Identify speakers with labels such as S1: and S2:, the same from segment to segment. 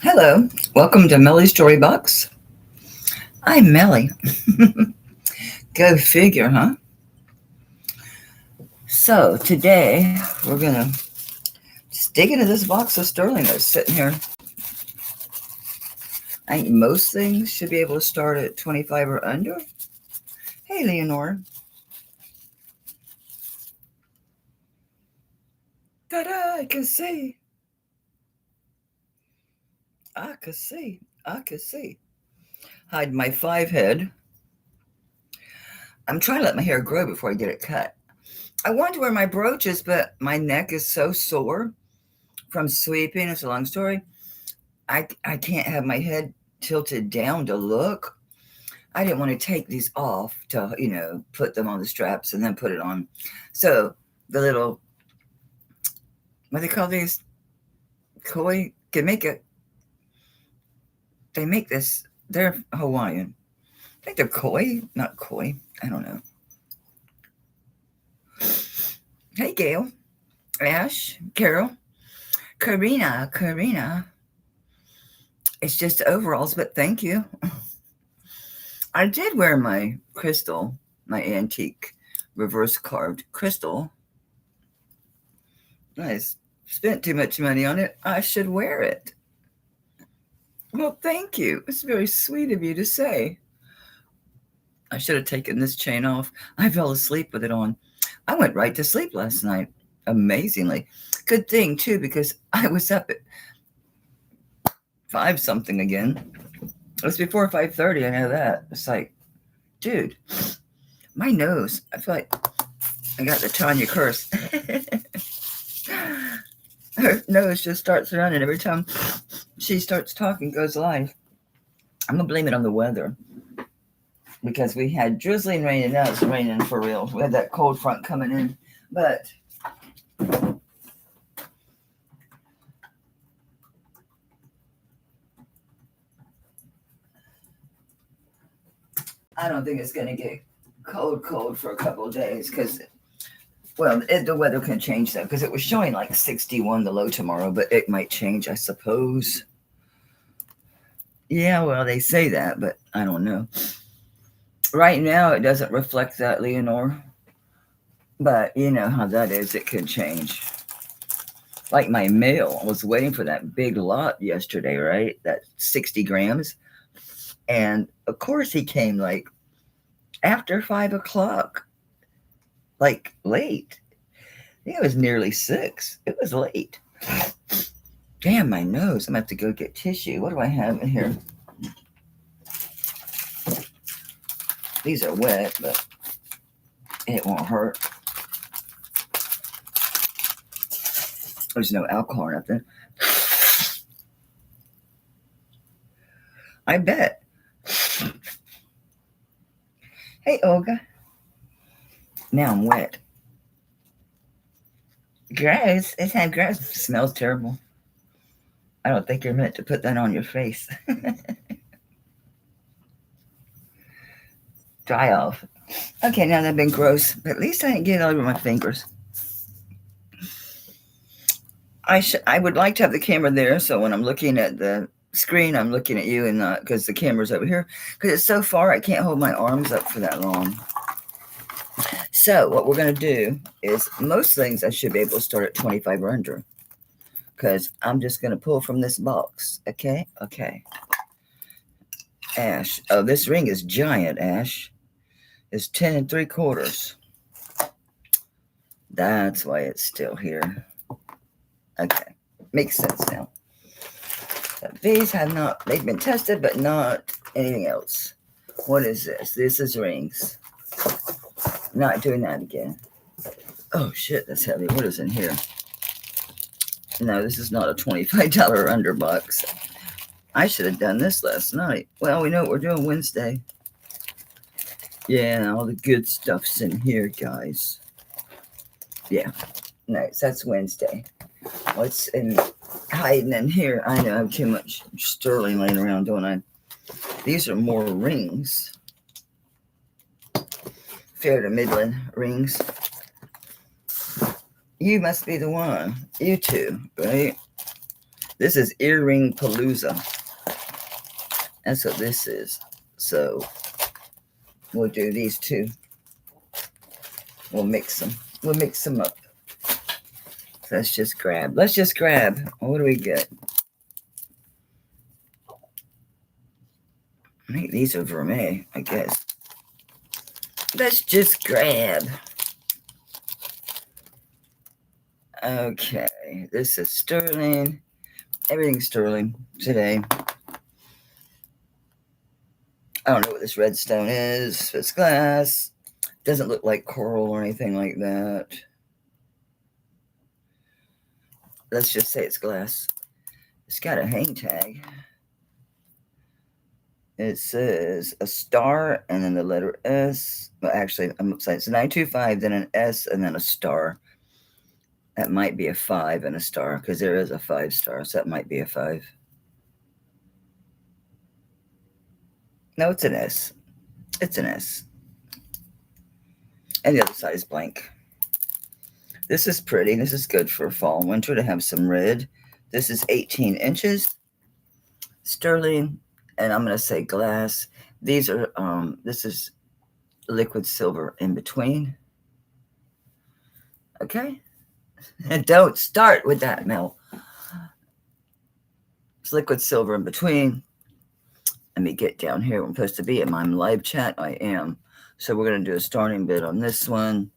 S1: Hello, welcome to Mellie's Story Box. I'm Mellie. Go figure, huh? So today we're gonna just dig into this box of sterling that's sitting here. I think most things should be able to start at 25 or under. Hey, Leonore. Ta-da! I can see. I can see. I can see. Hide my 5 head. I'm trying to let my hair grow before I get it cut. I wanted to wear my brooches, but my neck is so sore from sweeping. It's a long story. I can't have my head tilted down to look. I didn't want to take these off to, put them on the straps and then put it on. So the little, what do they call these? Koi can make it. They make this. They're Hawaiian. I think they're koi, not koi. I don't know. Hey, Gail, Ash, Carol, Karina. It's just overalls, but thank you. I did wear my crystal, my antique reverse carved crystal. I spent too much money on it. I should wear it. Well, thank you. It's very sweet of you to say. I should have taken this chain off. I fell asleep with it on. I went right to sleep last night, amazingly. Good thing, too, because I was up at 5-something again. It was before 5:30, I know that. It's like, dude, my nose, I feel like I got the Tanya curse. Her nose just starts running every time she starts talking, goes live. I'm going to blame it on the weather. Because we had drizzling rain, and now it's raining for real. We had that cold front coming in. But I don't think it's going to get cold for a couple of days. Because, well, the weather can change, though. Because it was showing like 61 the low tomorrow. But it might change, I suppose. Yeah, well, they say that. But I don't know. Right now, it doesn't reflect that, Leonore. But you know how that is. It could change. Like my mail, I was waiting for that big lot yesterday, right? That 60 grams. And, of course, he came, like, after 5 o'clock. Like, late. I think it was nearly 6. It was late. Damn, my nose. I'm going to have to go get tissue. What do I have in here? These are wet, but it won't hurt. There's no alcohol or nothing. I bet. Hey, Olga. Now I'm wet. Gross. It's had gross. It smells terrible. I don't think you're meant to put that on your face. Dry off. Okay, now that's been gross, but at least I didn't get it all over my fingers. I would like to have the camera there, so when I'm looking at the screen, I'm looking at you, and not because the camera's over here. Because it's so far, I can't hold my arms up for that long. So what we're going to do is most things I should be able to start at 25 or under. Because I'm just going to pull from this box. Okay? Okay. Ash. Oh, this ring is giant, Ash. It's 10 3/4. That's why it's still here. Okay. Makes sense now. These have not, they've been tested, but not anything else. What is this? This is rings. Not doing that again. Oh, shit, that's heavy. What is in here? No, this is not a $25 or under box. I should have done this last night. Well, we know what we're doing Wednesday. Yeah, all the good stuff's in here, guys. Yeah, nice. That's Wednesday. What's in hiding in here? I know I have too much sterling laying around, don't I? These are more rings. Fair to Midland rings. You must be the one. You two, right? This is Earring Palooza. That's what this is. So we'll do these two. We'll mix them. We'll mix them up. Let's just grab. What do we get? I think these are vermeil, I guess. Let's just grab. Okay, this is sterling. Everything's sterling today. I don't know what this red stone is. It's glass. Doesn't look like coral or anything like that. Let's just say it's glass. It's got a hang tag. It says a star and then the letter S. Well, actually, I'm upside. It's 925, then an S, and then a star. That might be a 5 and a star because there is a 5 star, so that might be a 5. No, it's an S. It's an S. And the other side is blank. This is pretty. This is good for fall and winter to have some red. This is 18 inches. Sterling, and I'm going to say glass. These are, this is liquid silver in between. Okay? And don't start with that, Mel. It's liquid silver in between. Let me get down here. I'm supposed to be in my live chat. I am. So we're going to do a starting bid on this one.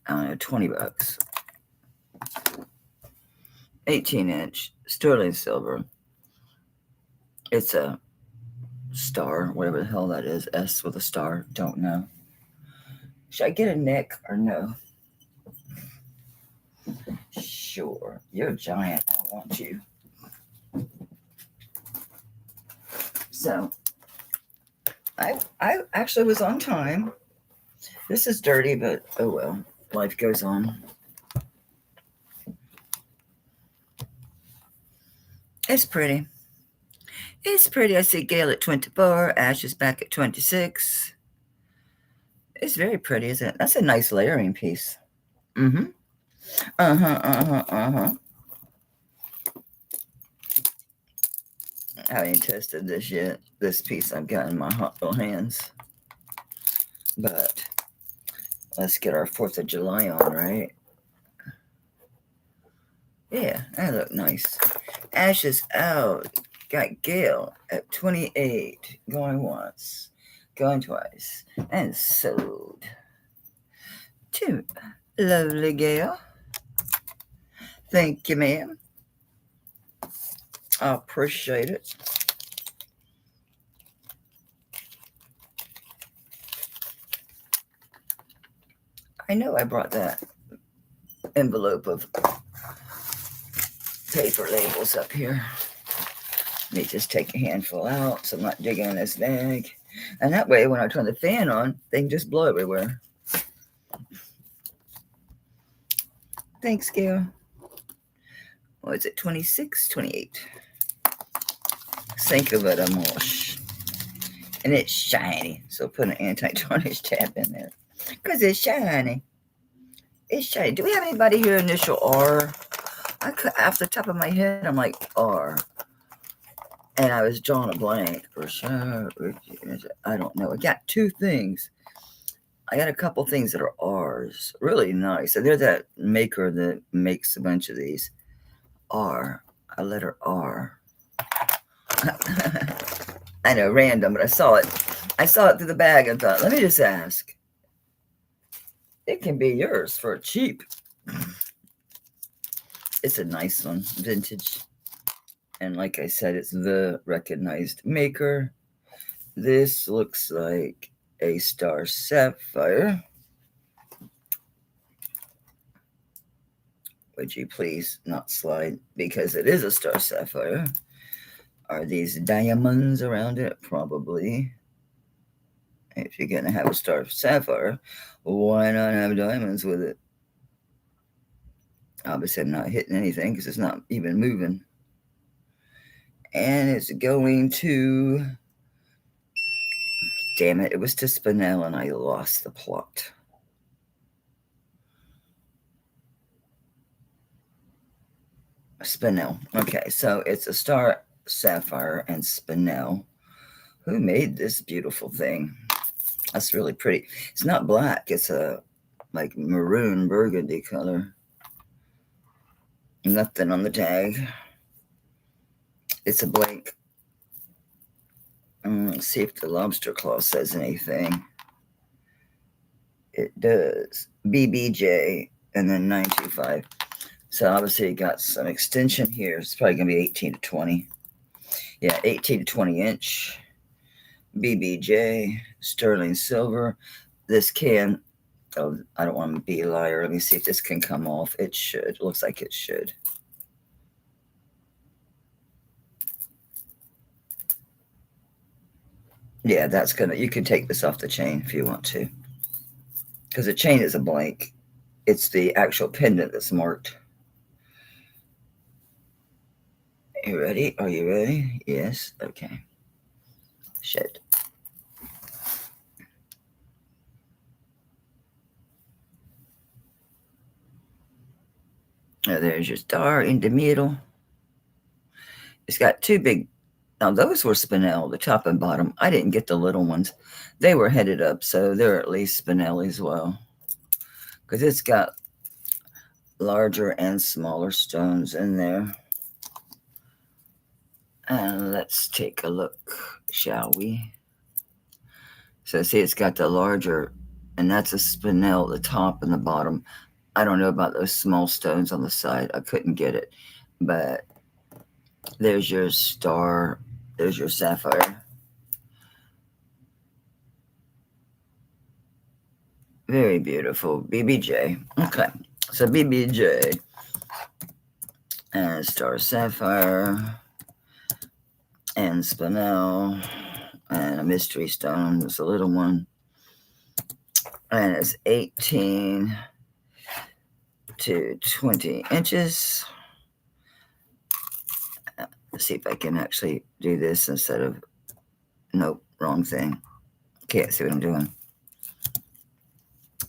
S1: 20 bucks. 18-inch sterling silver. It's a star, whatever the hell that is. S with a star. Don't know. Should I get a neck or no? Sure. You're a giant. I don't want you. So, I actually was on time. This is dirty, but oh well. Life goes on. It's pretty. It's pretty. I see Gail at 24. Ash is back at 26. It's very pretty, isn't it? That's a nice layering piece. Mm-hmm. Uh-huh. I haven't tested this yet. This piece I've got in my hot little hands. But let's get our 4th of July on, right? Yeah, that look nice. Ash is out. Got Gail at 28. Going once. Going twice. And sold. To lovely Gail. Thank you, ma'am. I appreciate it. I know I brought that envelope of paper labels up here. Let me just take a handful out so I'm not digging in this bag. And that way, when I turn the fan on, they can just blow everywhere. Thanks, Gail. What is it, 26, 28? Think of it a mush. And it's shiny. So put an anti-tarnish tab in there. Because it's shiny. It's shiny. Do we have anybody here initial R? Off the top of my head, I'm like R. And I was drawing a blank for sure. I don't know. I got 2 things. I got a couple things that are R's. Really nice. And they're that maker that makes a bunch of these. R. A letter R. I know, random, but I saw it. I saw it through the bag and thought, let me just ask. It can be yours for cheap. It's a nice one, vintage. And like I said, it's the recognized maker. This looks like a star sapphire. Would you please not slide? Because it is a star sapphire. Are these diamonds around it? Probably. If you're going to have a star sapphire, why not have diamonds with it? Obviously, I'm not hitting anything because it's not even moving. And it's going to damn it. It was to spinel and I lost the plot. Spinel. Okay, so it's a star sapphire and spinel. Who made this beautiful thing? That's really pretty. It's not black. It's a like maroon burgundy color. Nothing on the tag. It's a blank. Let's see if the lobster claw says anything. It does. BBJ and then 925. So obviously it got some extension here. It's probably going to be 18 to 20. Yeah, 18 to 20 inch. BBJ, sterling silver. This can, oh, I don't want to be a liar. Let me see if this can come off. It should. It looks like it should. Yeah, that's gonna, you can take this off the chain if you want to. Because the chain is a blank. It's the actual pendant that's marked. You ready? Are you ready? Yes. Okay. Shit. Now there's your star in the middle. It's got two big, now those were spinel, the top and bottom. I didn't get the little ones. They were headed up, so they're at least spinel as well. Because it's got larger and smaller stones in there. And let's take a look, shall we? So see, it's got the larger, and that's a spinel, the top and the bottom. I don't know about those small stones on the side. I couldn't get it. But there's your star. There's your sapphire. Very beautiful. BBJ. Okay. So BBJ and star sapphire and spinel and a mystery stone. It's a little one. And it's 18 to 20 inches. Let's see if I can actually do this instead of, nope, wrong thing. Can't see what I'm doing.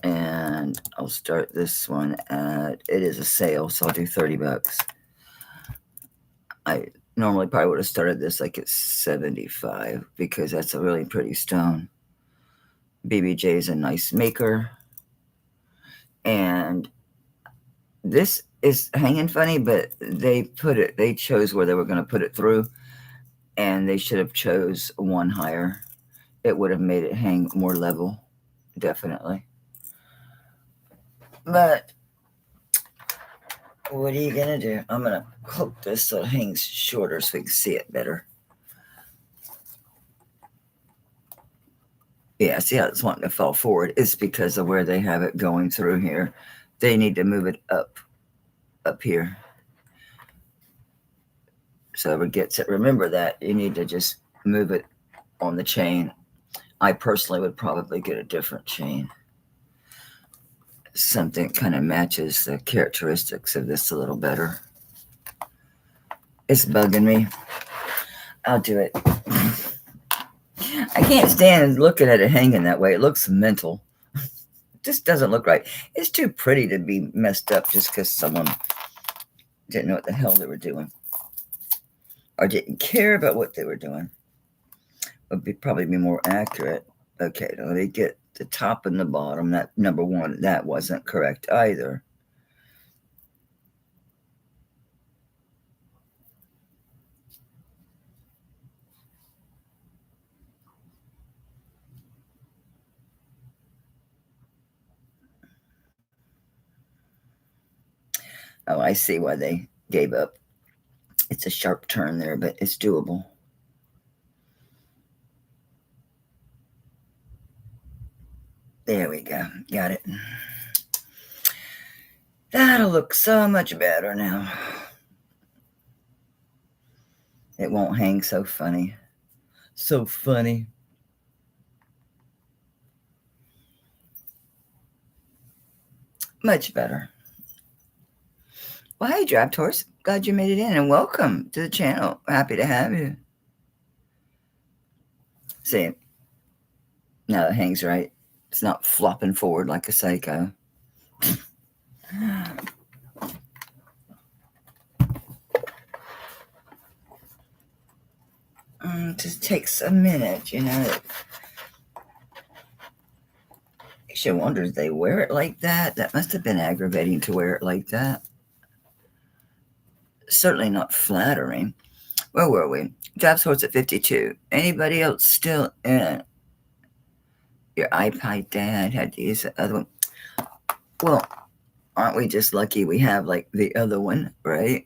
S1: And I'll start this one at, it is a sale, so I'll do 30 bucks. I normally probably would have started this like at 75 because that's a really pretty stone. BBJ is a nice maker. And this is hanging funny, but they chose where they were going to put it through, and they should have chose one higher. It would have made it hang more level, definitely. But what are you going to do? I'm going to hook this so it hangs shorter so we can see it better. Yeah, see how it's wanting to fall forward? It's because of where they have it going through here. They need to move it up here. So whoever gets it, remember that you need to just move it on the chain. I personally would probably get a different chain. Something kind of matches the characteristics of this a little better. It's bugging me. I'll do it. I can't stand looking at it hanging that way. It looks mental. It just doesn't look right. It's too pretty to be messed up just because someone didn't know what the hell they were doing or didn't care about what they were doing. Would probably be more accurate. Okay, let me get the top and the bottom. That number one, that wasn't correct either. Oh, I see why they gave up. It's a sharp turn there, but it's doable. There we go. Got it. That'll look so much better now. It won't hang so funny. So funny. Much better. Well, hey, Draft Horse. Glad you made it in, and welcome to the channel. Happy to have you. See, Now it hangs right. It's not flopping forward like a psycho. It just takes a minute, you know. She wonders they wear it like that. That must have been aggravating to wear it like that. Certainly not flattering. Where were we? Job sorts at 52. Anybody else still in your iPod dad had to use the other one? Well, aren't we just lucky we have like the other one, right?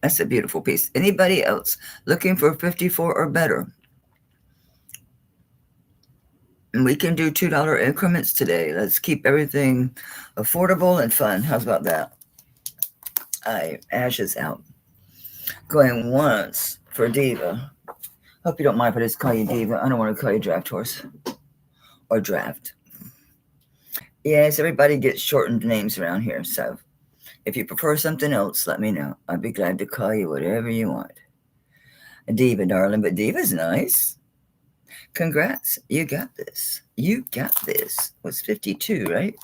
S1: That's a beautiful piece. Anybody else looking for 54 or better? And we can do $2 increments today. Let's keep everything affordable and fun. How's about that? Ash is out. Going once for Diva. Hope you don't mind if I just call you Diva. I don't want to call you Draft Horse or Draft. Yes, everybody gets shortened names around here. So if you prefer something else, let me know. I'd be glad to call you whatever you want. Diva, darling, but Diva's nice. Congrats. You got this. You got this. What's 52, right?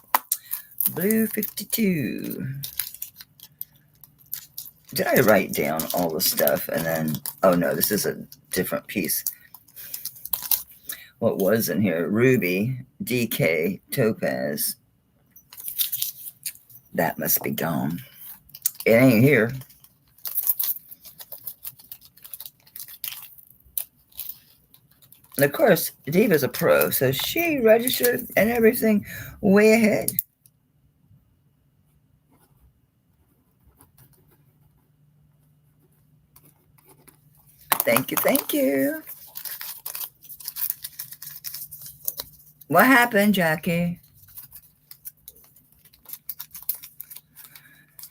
S1: Blue 52. Did I write down all the stuff and then, oh no, this is a different piece. What was in here? Ruby, DK, Topaz. That must be gone. It ain't here. And of course, Diva's a pro, so she registered and everything way ahead. Thank you, thank you. What happened, Jackie?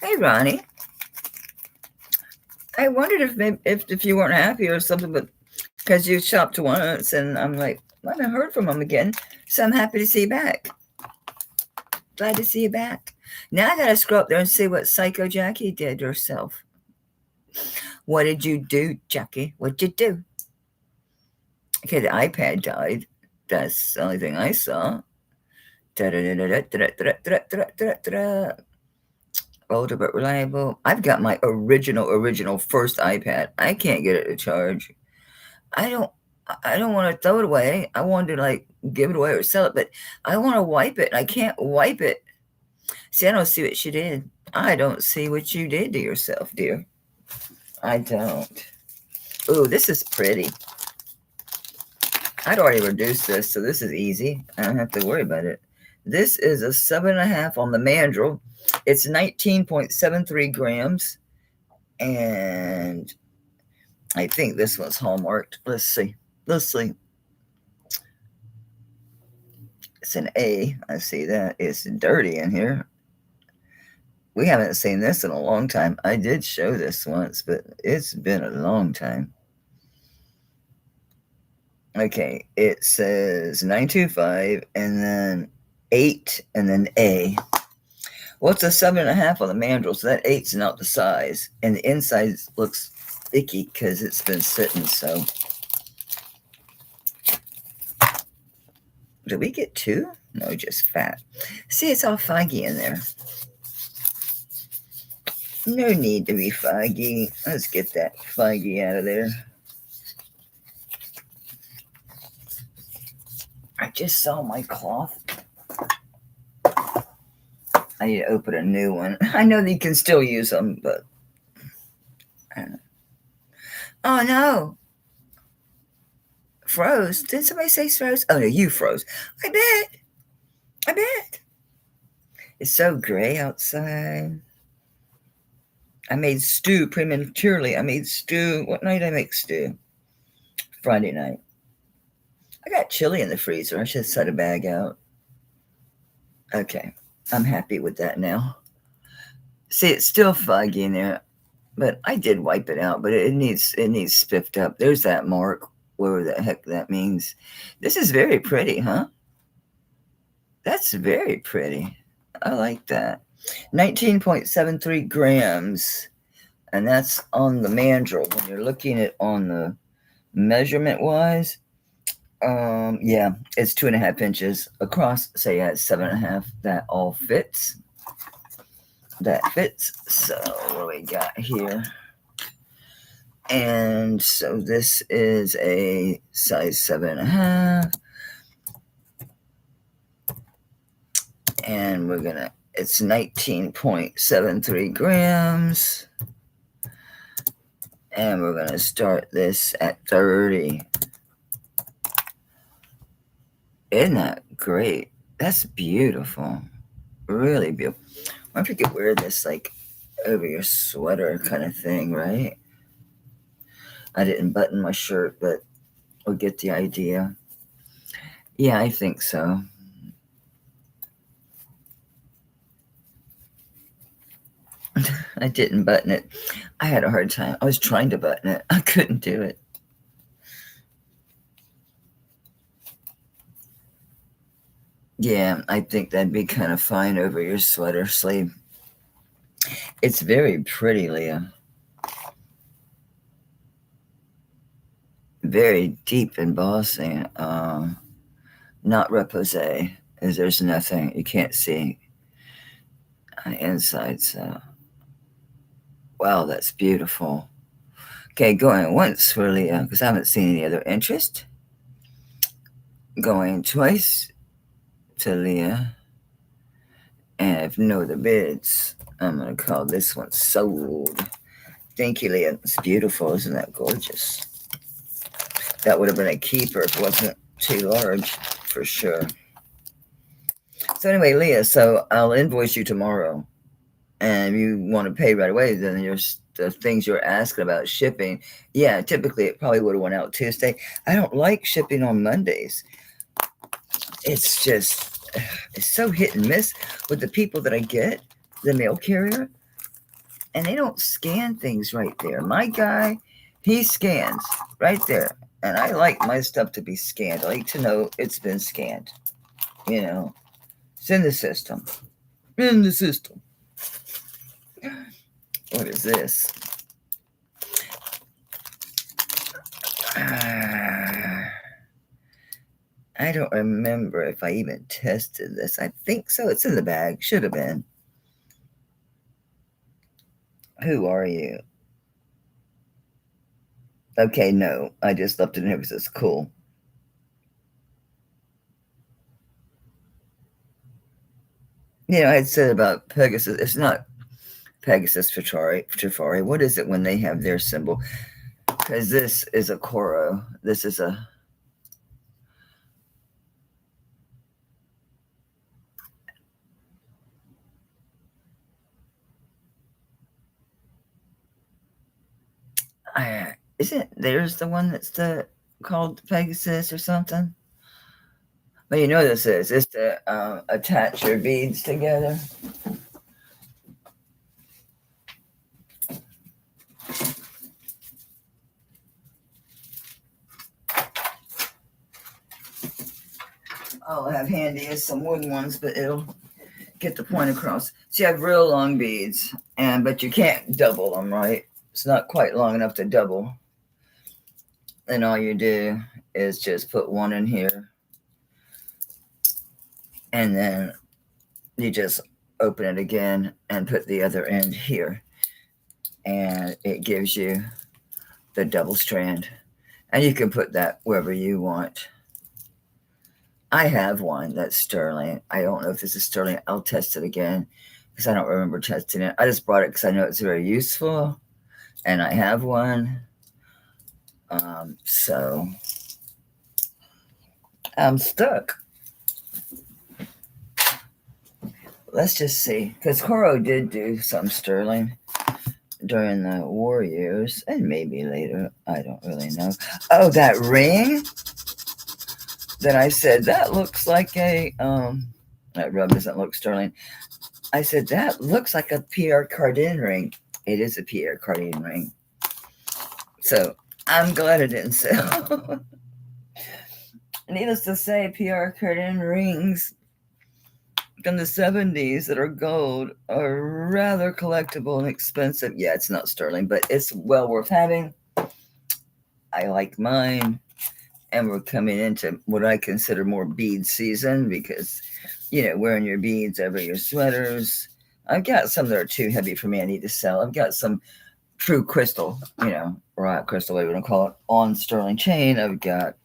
S1: Hey, Ronnie. I wondered if you weren't happy or something, but because you shopped once, and I'm like, I haven't heard from him again, so I'm happy to see you back. Glad to see you back. Now I gotta scroll up there and see what Psycho Jackie did herself. What did you do, Jackie? What'd you do? Okay, the iPad died. That's the only thing I saw. Older but reliable. I've got my original first iPad. I can't get it to charge. I don't want to throw it away. I wanted to like give it away or sell it, but I want to wipe it. I can't wipe it. See, I don't see what she did. I don't see what you did to yourself, dear. I don't. Ooh, this is pretty. I'd already reduced this, so this is easy. I don't have to worry about it. This is a 7.5 on the mandrel. It's 19.73 grams. And I think this one's hallmarked. Let's see. Let's see. It's an A. I see that. It's dirty in here. We haven't seen this in a long time. I did show this once, but it's been a long time. Okay, it says 925 and then 8 and then A. Well, it's a 7.5 on the mandrel, so that 8's not the size. And the inside looks icky because it's been sitting, so. Did we get 2? No, just fat. See, it's all foggy in there. No need to be foggy. Let's get that foggy out of there. I just saw my cloth. I need to open a new one. I know that you can still use them, but I don't know. Oh, no. Froze. Did somebody say froze? Oh, no, you froze. I bet. It's so gray outside. I made stew prematurely. I made stew. What night did I make stew? Friday night. I got chili in the freezer. I should set a bag out. Okay. I'm happy with that now. See, it's still foggy in there, but I did wipe it out, but it needs spiffed up. There's that mark, whatever the heck that means. This is very pretty, huh? That's very pretty. I like that. 19.73 grams, and that's on the mandrel. When you're looking at on the measurement-wise, Yeah, it's 2.5 inches across. So yeah, it's 7.5. That all fits. That fits. So what do we got here? And so this is a size 7.5. And it's 19.73 grams. And we're gonna start this at 30. Isn't that great? That's beautiful. Really beautiful. I wonder if you could wear this like over your sweater kind of thing, right? I didn't button my shirt, but we'll get the idea. Yeah, I think so. I didn't button it. I had a hard time. I was trying to button it. I couldn't do it. Yeah, I think that'd be kind of fine over your sweater sleeve. It's very pretty, Leah. Very deep embossing. Not repose, as there's nothing. You can't see on the inside. So, wow, that's beautiful. Okay, going once for Leah, because I haven't seen any other interest. Going twice to Leah. And if no other bids, I'm going to call this one sold. Thank you, Leah. It's beautiful. Isn't that gorgeous? That would have been a keeper if it wasn't too large, for sure. So anyway, Leah, so I'll invoice you tomorrow. And if you want to pay right away, then the things you're asking about shipping, yeah, typically it probably would have went out Tuesday. I don't like shipping on Mondays. It's just, it's so hit and miss with the people that I get, the mail carrier, and they don't scan things right there. My guy, he scans right there. And I like my stuff to be scanned. I like to know it's been scanned. You know, it's in the system. In the system. What is this? I don't remember if I even tested this. I think so. It's in the bag. Should have been. Who are you? Okay, no. I just left it in here because it's cool. You know, I had said about Pegasus. It's not Pegasus Trifari. What is it when they have their symbol? Because this is a Coro. This is a... isn't there's the one that's called Pegasus or something? But you know this is. It's to attach your beads together. All I have handy is some wooden ones, but it'll get the point across. So you have real long beads, but you can't double them, right? It's not quite long enough to double. And all you do is just put one in here, and then you just open it again and put the other end here, and it gives you the double strand. And you can put that wherever you want. I have one that's sterling. I don't know if this is sterling. I'll test it again because I don't remember testing it. I just brought it because I know it's very useful, and I have one. So I'm stuck. Let's just see, because Coro did do some sterling during the war years, and maybe later. I don't really know. Oh, that ring that I said, that looks like a, that rub doesn't look sterling. I said, that looks like a Pierre Cardin ring. It is a Pierre Cardin ring. So I'm glad it didn't sell. Needless to say, Pierre Cardin rings from the 70s that are gold are rather collectible and expensive. Yeah, it's not sterling, but it's well worth having. I like mine. And we're coming into what I consider more bead season because, wearing your beads over your sweaters. I've got some that are too heavy for me. I need to sell. I've got some true crystal, rock crystal, whatever you want to call it, on sterling chain. I've got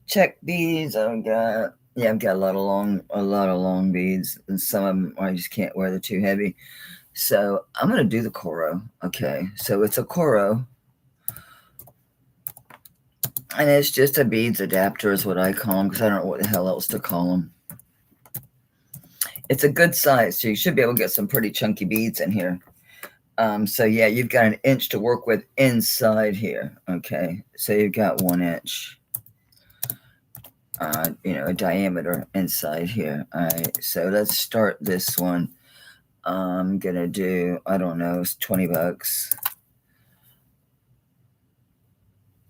S1: check beads. I've got a lot of long beads, and some of them I just can't wear. They're too heavy. So I'm gonna do the Coro. Okay, so it's a Coro, and it's just a beads adapter is what I call them because I don't know what the hell else to call them. It's a good size, so you should be able to get some pretty chunky beads in here. So yeah, you've got 1 inch to work with inside here. Okay, so you've got 1 inch. A diameter inside here. All right, so let's start this one. I'm gonna do, I don't know, it's $20.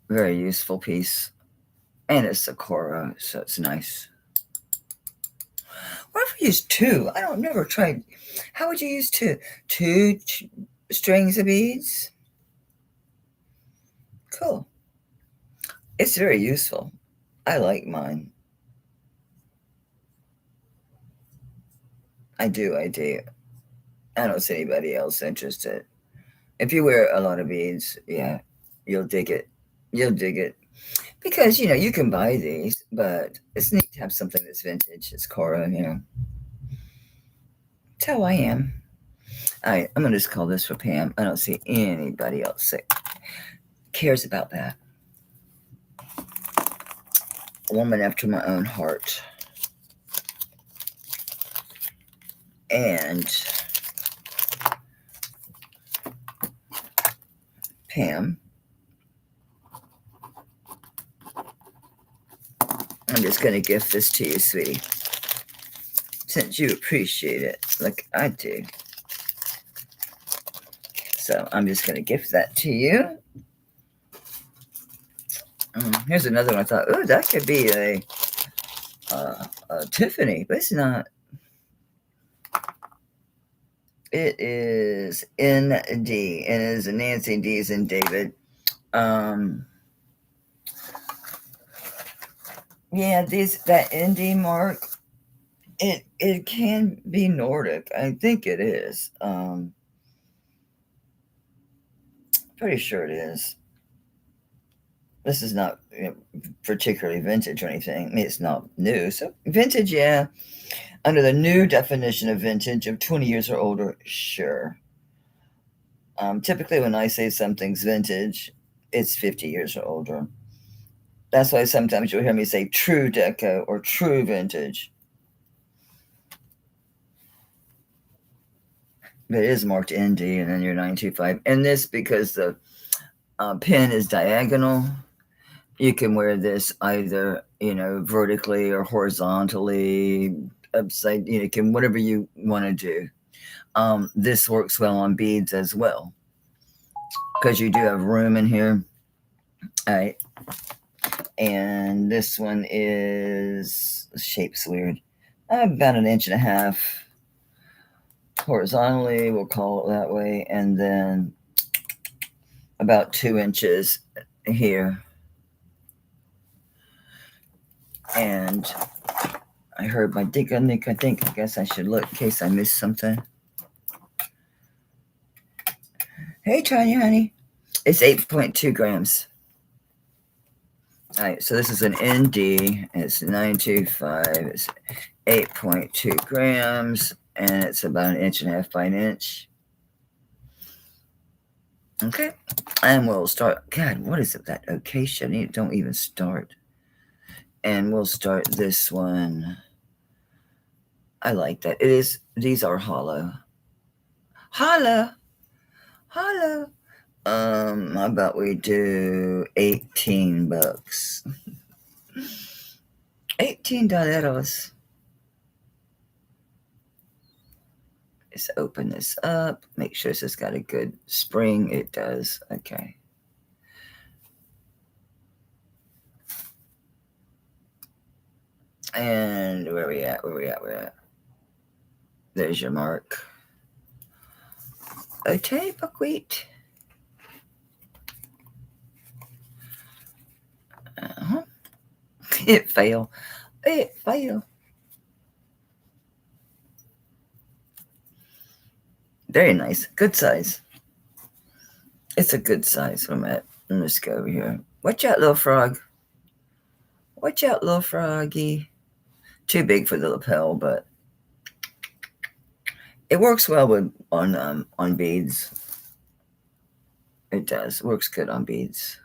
S1: Very useful piece, and it's Sakura, so it's nice. What if we use 2? I don't never tried. How would you use 2? 2 strings of beads. Cool. It's very useful. I like mine. I do. I don't see anybody else interested. If you wear a lot of beads, yeah, you'll dig it. You'll dig it. Because, you can buy these, but it's neat to have something that's vintage. It's Cora, That's how I am. All right, I'm going to just call this for Pam. I don't see anybody else that cares about that. A woman after my own heart. And Pam, I'm just going to gift this to you, sweetie, since you appreciate it like I do. So I'm just going to gift that to you. Here's another one. I thought, oh, that could be a Tiffany, but it's not. It is ND, and it is Nancy, D is in David. Yeah, that ND mark, it can be Nordic. I think it is. Pretty sure it is. This is not particularly vintage or anything. I mean, it's not new. So vintage, yeah. Under the new definition of vintage of 20 years or older, sure. Typically, when I say something's vintage, it's 50 years or older. That's why sometimes you'll hear me say true deco or true vintage. But it is marked ND and then your 925. And this, because the pin is diagonal, you can wear this either, vertically or horizontally, upside, you can, whatever you want to do. This works well on beads as well because you do have room in here. All right. And this one is, the shape's weird. About 1.5 inches horizontally, we'll call it that way. And then about 2 inches here. And I heard my Nick. I guess I should look in case I missed something. Hey, Tanya, honey. It's 8.2 grams. All right, so this is an ND. It's 925. It's 8.2 grams, and it's about 1.5 inches by 1 inch. Okay, and we'll start. God, what is it? That occasion? Don't even start. And we'll start this one. I like that. It is. These are hollow. Hollow. How about we do $18? $18. Let's open this up. Make sure this has got a good spring. It does. Okay. And where we at? There's your mark. Okay, buckwheat. It fell. It fell. Very nice. Good size. It's a good size. Where I'm at. Let me just go over here. Watch out, little frog. Watch out, little froggy. Too big for the lapel, but it works well with on beads. It does. Works good on beads.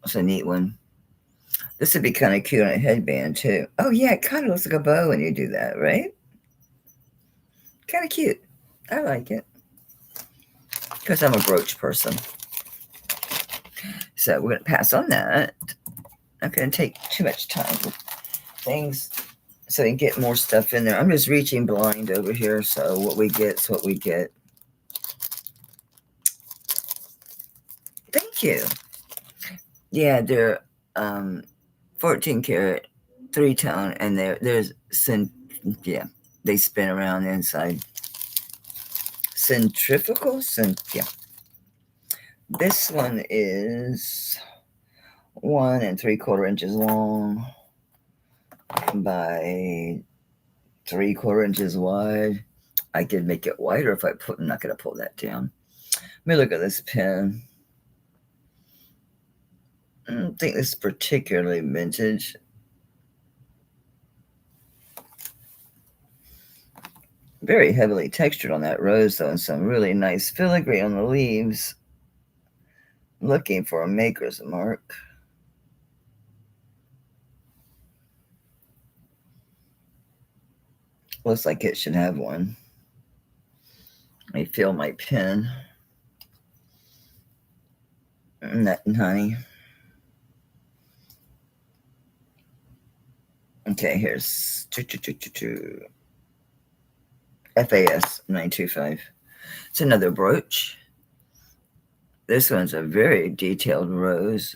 S1: It's a neat one. This would be kind of cute on a headband too. Oh yeah, it kind of looks like a bow when you do that, right? Kind of cute. I like it. Because I'm a brooch person. So we're going to pass on that. Not going to take too much time with things so we can get more stuff in there. I'm just reaching blind over here, so what we get is what we get. Thank you. Yeah, they're 14 karat, 3-tone, and there's yeah, they spin around the inside. Centrifugal, yeah. This one is 1 3/4 inches long by 3/4 inches wide. I could make it wider if I'm not going to pull that down. Let me look at this pen. I don't think this is particularly vintage. Very heavily textured on that rose, though, and some really nice filigree on the leaves. Looking for a maker's mark. Looks like it should have one. Let me feel my pen. Nut and honey. Okay, here's FAS 925. It's another brooch. This one's a very detailed rose.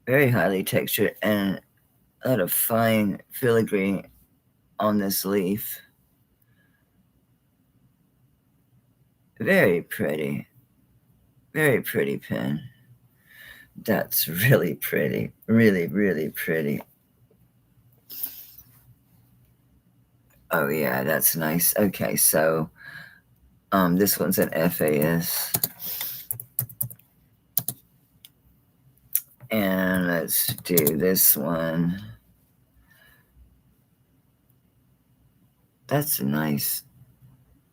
S1: Very highly textured and a lot of fine filigree on this leaf. Very pretty. Very pretty pen. That's really pretty. Really, really pretty. Oh yeah, that's nice. Okay, so this one's an FAS. And let's do this one. That's nice.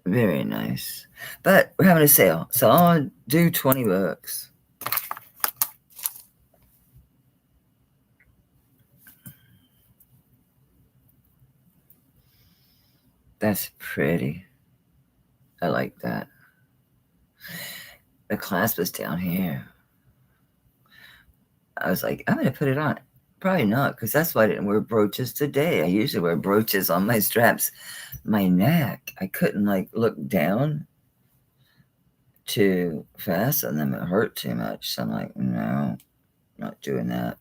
S1: Very nice. But we're having a sale, so I'll do 20 bucks. That's pretty. I like that. The clasp is down here. I was like, I'm going to put it on. Probably not, because that's why I didn't wear brooches today. I usually wear brooches on my straps. My neck, I couldn't like look down too fast, and then it hurt too much. So I'm like, no, not doing that.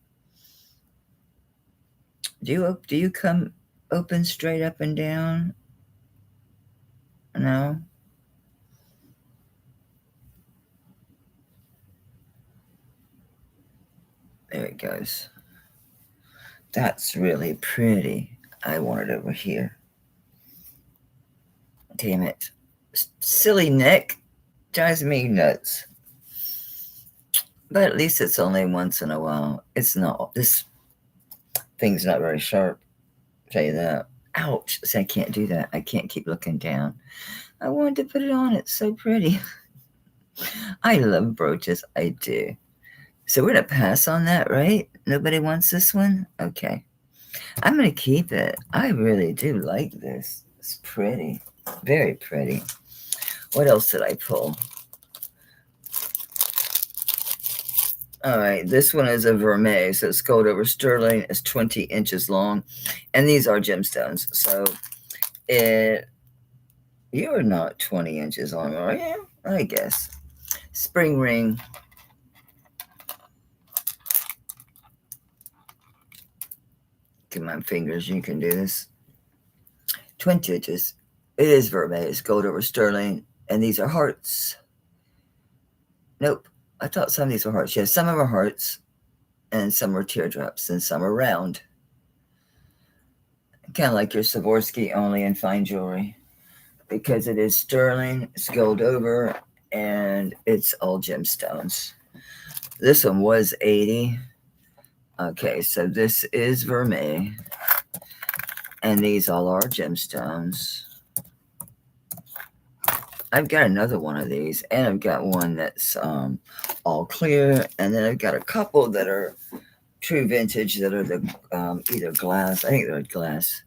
S1: Do you come open straight up and down? No. There it goes. That's really pretty. I want it over here. Damn it. Silly neck drives me nuts. But at least it's only once in a while. It's not, this thing's not very sharp. I'll tell you that. Ouch. See, I can't do that. I can't keep looking down. I wanted to put it on. It's so pretty. I love brooches. I do. So we're going to pass on that, right? Nobody wants this one? Okay. I'm going to keep it. I really do like this. It's pretty. Very pretty. What else did I pull? All right, this one is a vermeil, so it's gold over sterling. It's 20 inches long, and these are gemstones. So you're not 20 inches long, are you? I guess. Spring ring. Come on, fingers, you can do this. 20 inches. It is vermeil. It's gold over sterling. And these are hearts. Nope. I thought some of these were hearts. Yes, some of them are hearts, and some are teardrops, and some are round. Kind of like your Swarovski, only in fine jewelry. Because it is sterling, it's gold over, and it's all gemstones. This one was 80. Okay, so this is vermeil, and these all are gemstones. I've got another one of these, and I've got one that's all clear, and then I've got a couple that are true vintage that are the either glass. I think they're glass.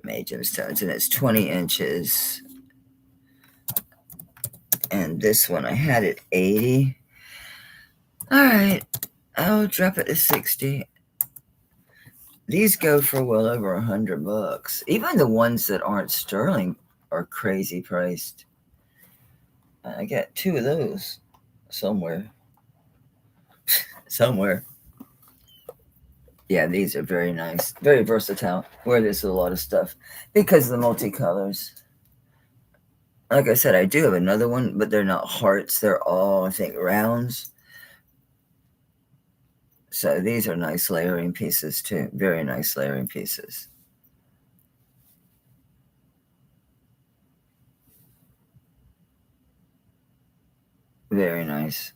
S1: Made gemstones, and it's 20 inches. And this one I had at 80. All right, I'll drop it to 60. These go for well over $100. Even the ones that aren't sterling are crazy priced. I got two of those somewhere. Somewhere. Yeah, these are very nice. Very versatile. Wear this with a lot of stuff because of the multicolors. Like I said, I do have another one, but they're not hearts. They're all, I think, rounds. So these are nice layering pieces too. Very nice layering pieces. Very nice.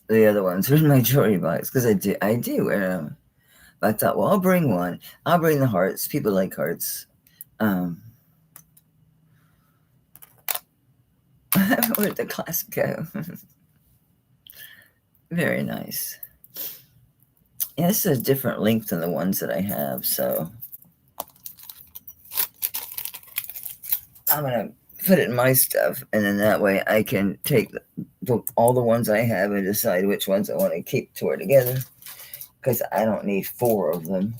S1: The other ones are in my jewelry box because I do wear them. But I thought, well, I'll bring one. I'll bring the hearts. People like hearts. Where'd the class go? Very nice. Yeah, this is a different length than the ones that I have, so I'm gonna put it in my stuff, and then that way I can take all the ones I have and decide which ones I want to keep toward together, because I don't need 4 of them.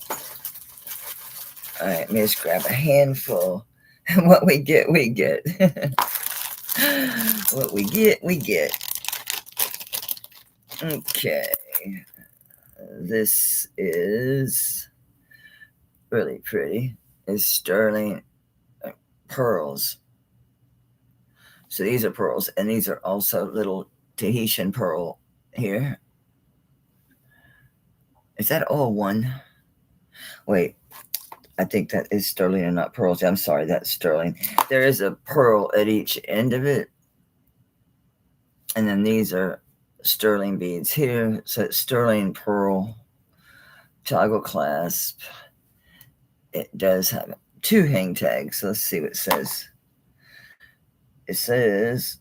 S1: All right, let me just grab a handful. What we get, we get. What we get, we get. Okay. This is really pretty. It's sterling pearls. So these are pearls, and these are also little Tahitian pearl here. Is that all one? Wait, I think that is sterling and not pearls. I'm sorry, that's sterling. There is a pearl at each end of it. And then these are sterling beads here. So it's sterling pearl toggle clasp. It does have 2 hang tags. So let's see what it says. It says,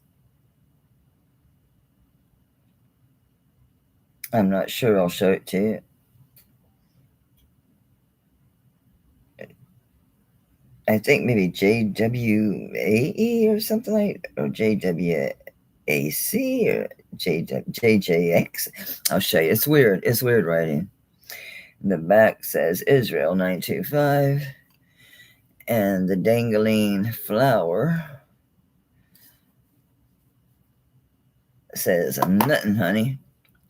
S1: I'm not sure. I'll show it to you. I think maybe JWAE or something like, or JWAC or JJX. I'll show you. It's weird. It's weird writing. The back says Israel 925, and the dangling flower says nothing, honey.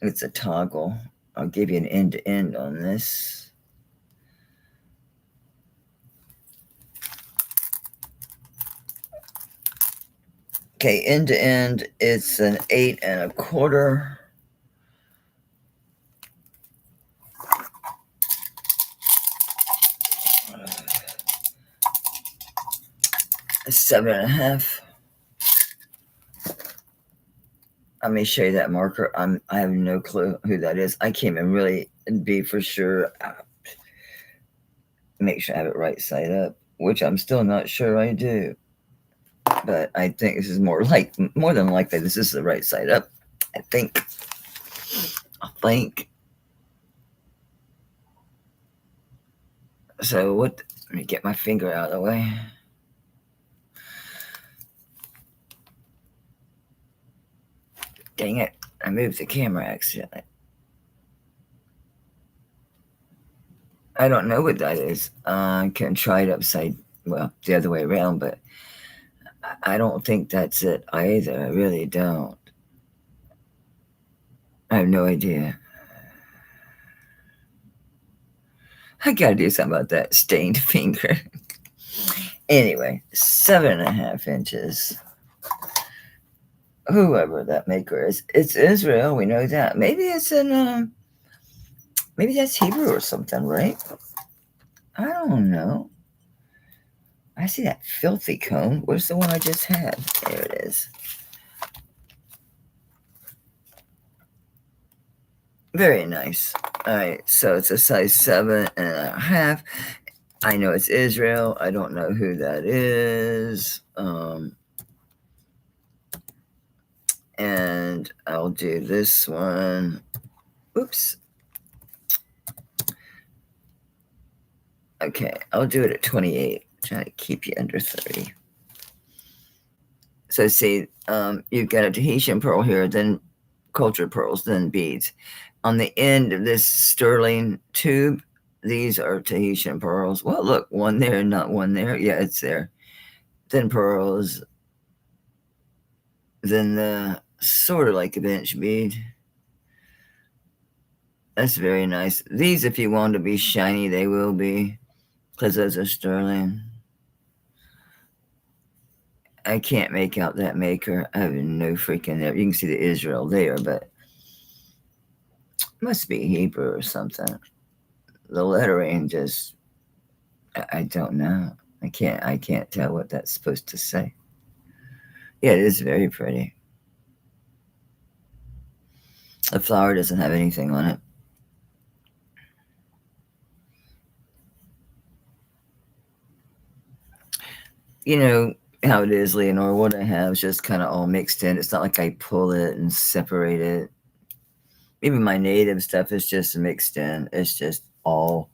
S1: It's a toggle. I'll give you an end to end on this. Okay, end to end, it's an 8 1/4. A 7 1/2. Let me show you that marker. I have no clue who that is. I can't even really be for sure. Make sure I have it right side up, which I'm still not sure I do. But I think this is more than likely this is the right side up. I think. So what? Let me get my finger out of the way. Dang it! I moved the camera accidentally. I don't know what that is. I can try it the other way around, but I don't think that's it either. I really don't. I have no idea. I gotta do something about that stained finger. Anyway, 7.5 inches. Whoever that maker is, it's Israel. We know that. Maybe it's in, maybe that's Hebrew or something, right? I don't know. I see that filthy comb. Where's the one I just had? There it is. Very nice. All right, so it's a size 7.5. I know it's Israel. I don't know who that is. And I'll do this one. Oops. Okay, I'll do it at 28. Try to keep you under 30. So see, you've got a Tahitian pearl here, then cultured pearls, then beads. On the end of this sterling tube, these are Tahitian pearls. Well, look, one there, not one there. Yeah, it's there. Then pearls. Then the sort of like a bench bead. That's very nice. These, if you want to be shiny, they will be, because those are sterling. I can't make out that maker. I have no freaking. You can see the Israel there, but must be Hebrew or something. The lettering just, I don't know. I can't tell what that's supposed to say. Yeah, it is very pretty. The flower doesn't have anything on it. You know how it is, Leonore. What I have is just kind of all mixed in. It's not like I pull it and separate it. Even my native stuff is just mixed in. It's just all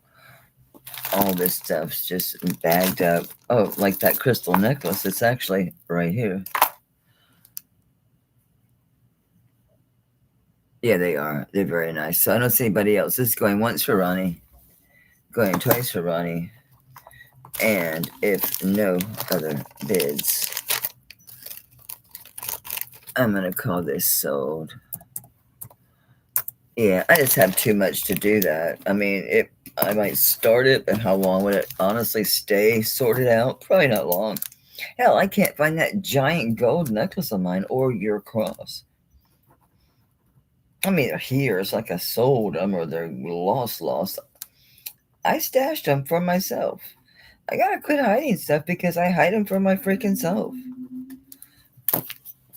S1: this stuff's just bagged up. Oh, like that crystal necklace. It's actually right here. Yeah, they are. They're very nice. So I don't see anybody else. This is going once for Ronnie, going twice for Ronnie, and if no other bids, I'm going to call this sold. Yeah, I just have too much to do that. I mean, I might start it, but how long would it honestly stay sorted out? Probably not long. Hell, I can't find that giant gold necklace of mine or your cross. I mean, here it's like I sold them or they're lost. I stashed them for myself. I gotta quit hiding stuff because I hide them for my freaking self.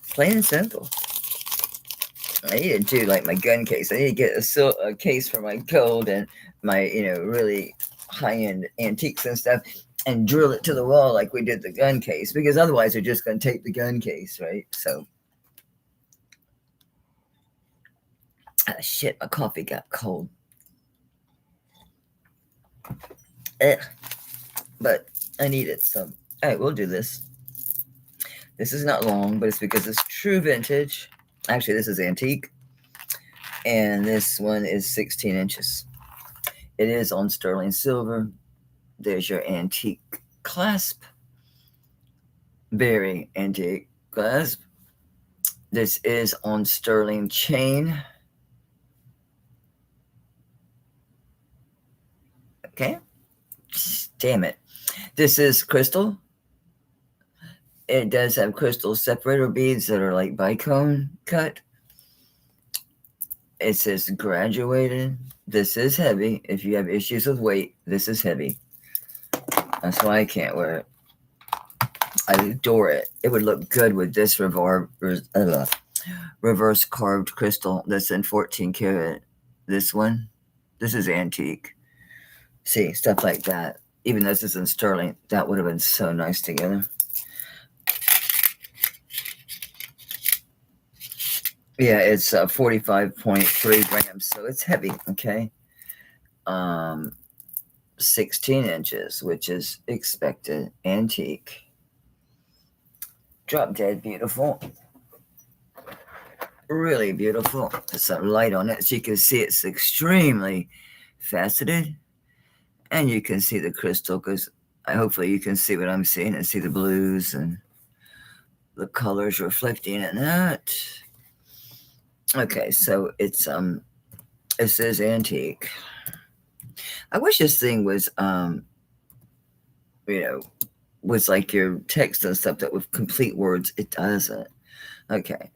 S1: Plain and simple. I need to do like my gun case. I need to get a case for my gold and my, really high-end antiques and stuff and drill it to the wall like we did the gun case, because otherwise they're just going to take the gun case, right? So, shit, my coffee got cold. Ugh. But I need it, so, all right, we'll do this. This is not long, but it's because it's true vintage. Actually, this is antique, and this one is 16 inches. It is on sterling silver. There's your antique clasp. Very antique clasp. This is on sterling chain. Okay. Damn it. This is crystal. It does have crystal separator beads that are like bicone cut. It says graduated. This is heavy. If you have issues with weight, this is heavy. That's why I can't wear it. I adore it. It would look good with this reverse carved crystal that's in 14 karat. This one, this is antique. See, stuff like that. Even though this is in sterling, that would have been so nice together. Yeah, it's 45.3 grams, so it's heavy, okay? 16 inches, which is expected. Antique. Drop dead beautiful. Really beautiful. There's some light on it so you can see it's extremely faceted. And you can see the crystal because hopefully you can see what I'm seeing and see the blues and the colors reflecting in that. Okay, so it says antique. I wish this thing was with like your text and stuff that with complete words, it doesn't. Okay.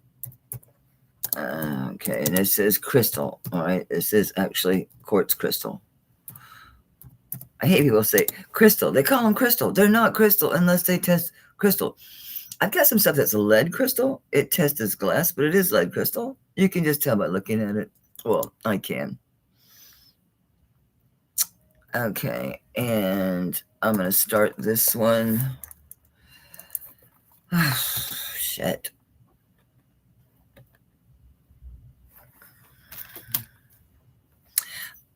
S1: Okay, and this is crystal. All right, this is actually quartz crystal. I hate people say crystal. They call them crystal. They're not crystal unless they test crystal. I've got some stuff that's lead crystal. It tests as glass, but it is lead crystal. You can just tell by looking at it. Well, I can. Okay, and I'm going to start this one. Shit.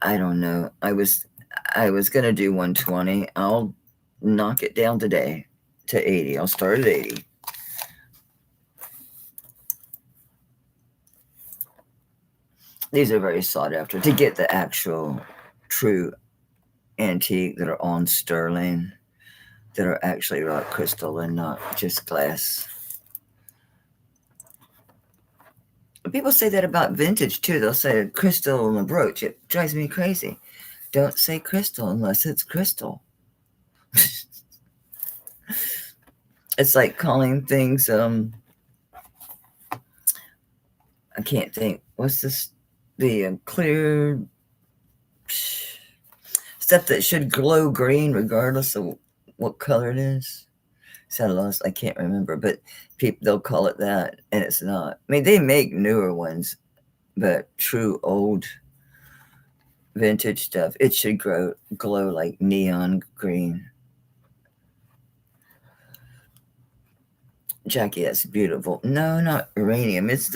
S1: I don't know. I was going to do 120. I'll knock it down today to 80. I'll start at 80. These are very sought after to get the actual true antique that are on sterling, that are actually rock crystal and not just glass. People say that about vintage too. They'll say crystal on the brooch. It drives me crazy. Don't say crystal unless it's crystal. It's like calling things I can't think. What's this? The clear stuff that should glow green regardless of what color it is. Cellulose, I can't remember, but people, they'll call it that, and it's not. I mean, they make newer ones, but true old vintage stuff, it should glow like neon green. Jackie, that's beautiful. No, not uranium. It's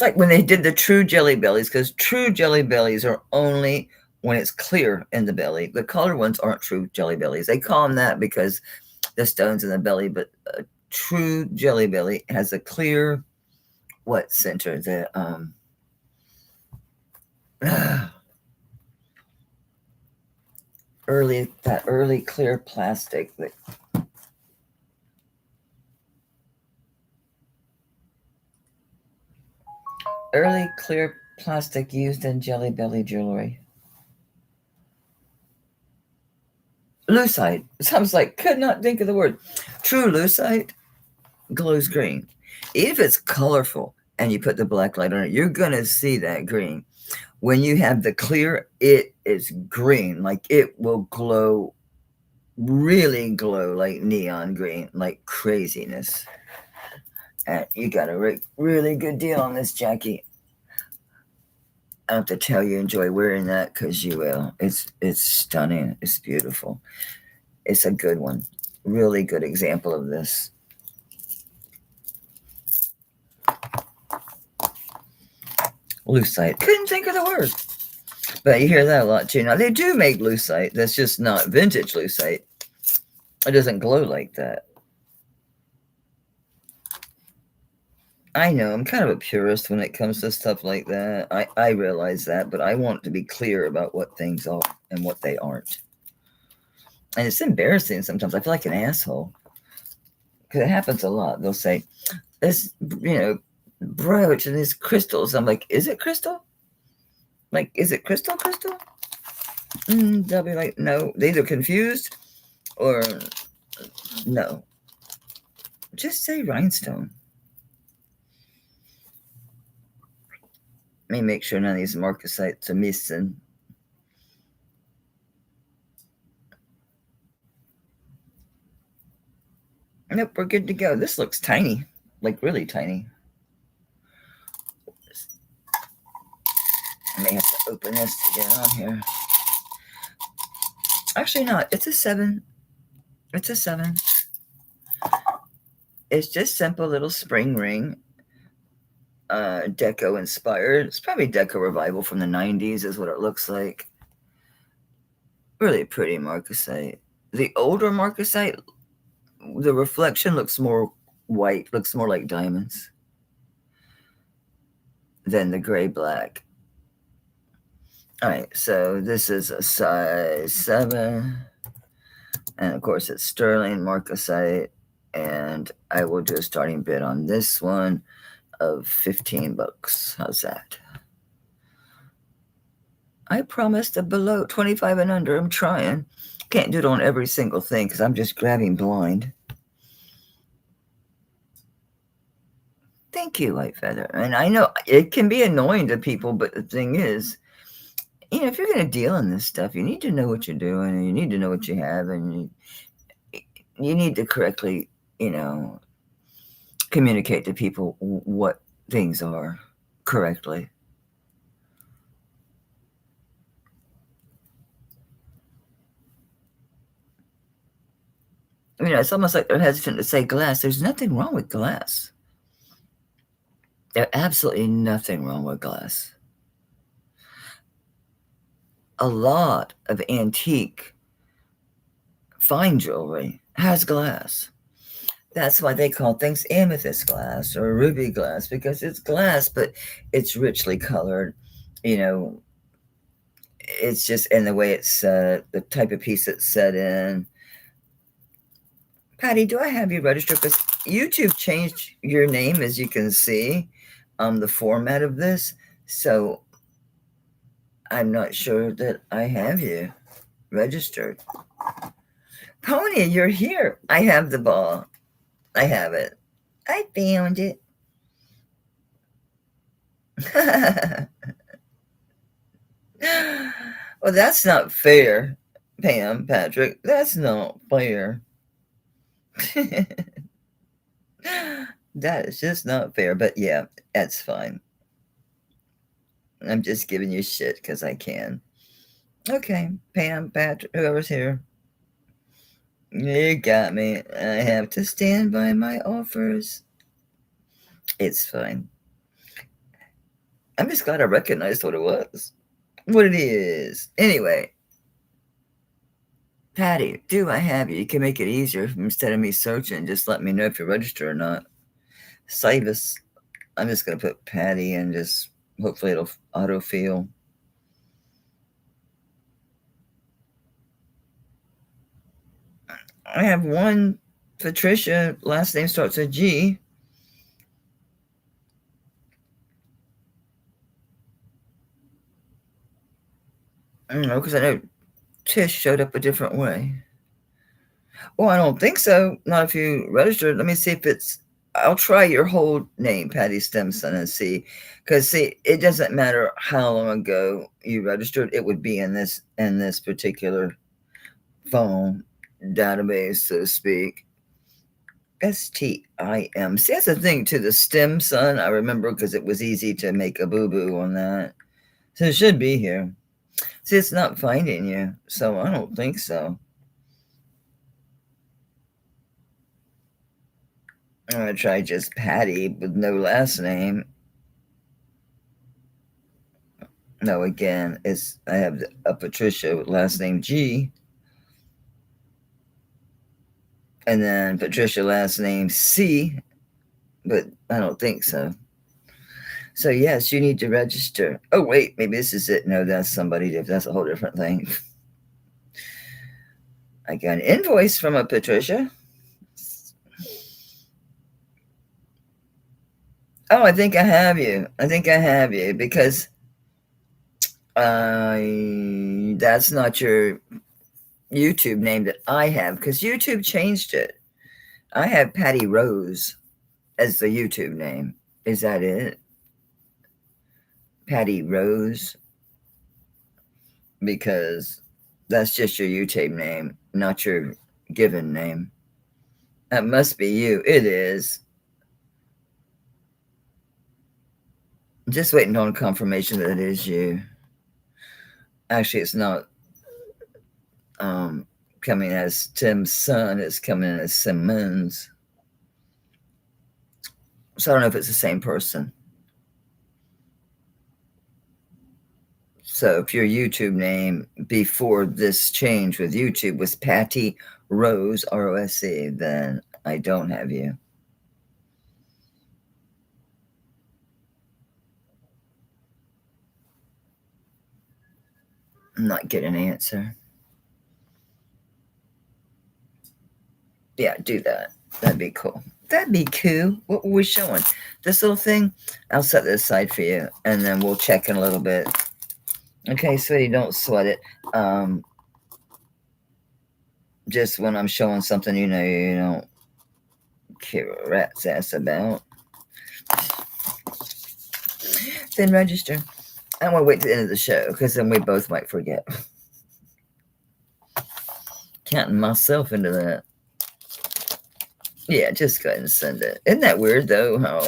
S1: like when they did the true jelly bellies, because true jelly bellies are only when it's clear in the belly. The colored ones aren't true jelly bellies. They call them that because the stones in the belly, but a true jelly belly has a clear center? The early clear plastic that early clear plastic used in jelly belly jewelry. Lucite. Sounds like could not think of the word. True lucite glows green. If it's colorful and you put the black light on it, you're gonna see that green. When you have the clear, it is green. Like it will glow, really glow like neon green, like craziness. And you got a really good deal on this, Jackie. I have to tell you, enjoy wearing that because you will. It's stunning. It's beautiful. It's a good one. Really good example of this. Lucite. Couldn't think of the word. But you hear that a lot too. Now, they do make lucite. That's just not vintage lucite. It doesn't glow like that. I know. I'm kind of a purist when it comes to stuff like that. I realize that, but I want to be clear about what things are and what they aren't. And it's embarrassing sometimes. I feel like an asshole. Because it happens a lot. They'll say, this, brooch and these crystals. I'm like, is it crystal? Like, is it crystal? They'll be like, no. They're either confused or no. Just say rhinestone. Let me make sure none of these marcasites are missing. Nope, we're good to go. This looks tiny, like really tiny. I may have to open this to get on here. Actually, not. It's a 7. It's a 7. It's just simple little spring ring. Deco inspired. It's probably Deco revival from the 90s is what it looks like. Really pretty marcasite. The older marcasite, the reflection looks more white, looks more like diamonds than the gray black. All right, so this is a size 7. And of course it's sterling marcasite. And I will do a starting bid on this one of $15. How's that? I promised a below 25 and under. I'm trying. Can't do it on every single thing because I'm just grabbing blind. Thank you, White Feather. And I know it can be annoying to people, but the thing is, if you're going to deal in this stuff, you need to know what you're doing, and you need to know what you have, and you need to correctly, communicate to people what things are correctly. It's almost like they're hesitant to say glass. There's nothing wrong with glass. There's absolutely nothing wrong with glass. A lot of antique fine jewelry has glass. That's why they call things amethyst glass or ruby glass, because it's glass, but it's richly colored. It's just in the way it's the type of piece it's set in. Patty, do I have you registered? Because YouTube changed your name, as you can see, the format of this. So I'm not sure that I have you registered. Pony, you're here. I have the ball. I have it. I found it. Well, that's not fair, Pam, Patrick. That's not fair. That is just not fair. But yeah, that's fine. I'm just giving you shit because I can. Okay, Pam, Patrick, whoever's here. You got me. I have to stand by my offers. It's fine. I'm just glad I recognized what it was. What it is. Anyway. Patty, do I have you? You can make it easier instead of me searching. Just let me know if you're registered or not. Save us. I'm just going to put Patty and just hopefully it'll autofill. I have one Patricia, last name starts with G. I don't know, because I know Tish showed up a different way. Well, I don't think so. Not if you registered. Let me see if it's. I'll try your whole name, Patty Stimson, and see. Because see, it doesn't matter how long ago you registered. It would be in this particular phone database, so to speak. STIM. See, that's the thing to the Stimson. I remember because it was easy to make a boo boo on that. So it should be here. See, it's not finding you, so I don't think so. I'm going to try just Patty with no last name. No, again, I have a Patricia with last name G. And then Patricia last name C, but I don't think so. So yes, you need to register. Oh wait, maybe this is it. No, that's somebody different. That's a whole different thing. I got an invoice from a Patricia. Oh, I think I have you. Because that's not your YouTube name that I have, because YouTube changed it. I have Patty Rose as the YouTube name. Is that it? Patty Rose? Because that's just your YouTube name, not your given name. That must be you. It is. Just waiting on confirmation that it is you. Actually, it's not coming as Tim's son. It's coming as Simmons. So I don't know if it's the same person. So if your YouTube name before this change with YouTube was Patty Rose, ROSE, then I don't have you. I'm not getting an answer. Yeah, do that. That'd be cool. That'd be cool. What were we showing? This little thing? I'll set this aside for you, and then we'll check in a little bit. Okay, sweetie, don't sweat it. just when I'm showing something, you don't care a rat's ass about, then register. I don't want to wait to the end of the show because then we both might forget. Counting myself into that. Yeah, just go ahead and send it. Isn't that weird, though, how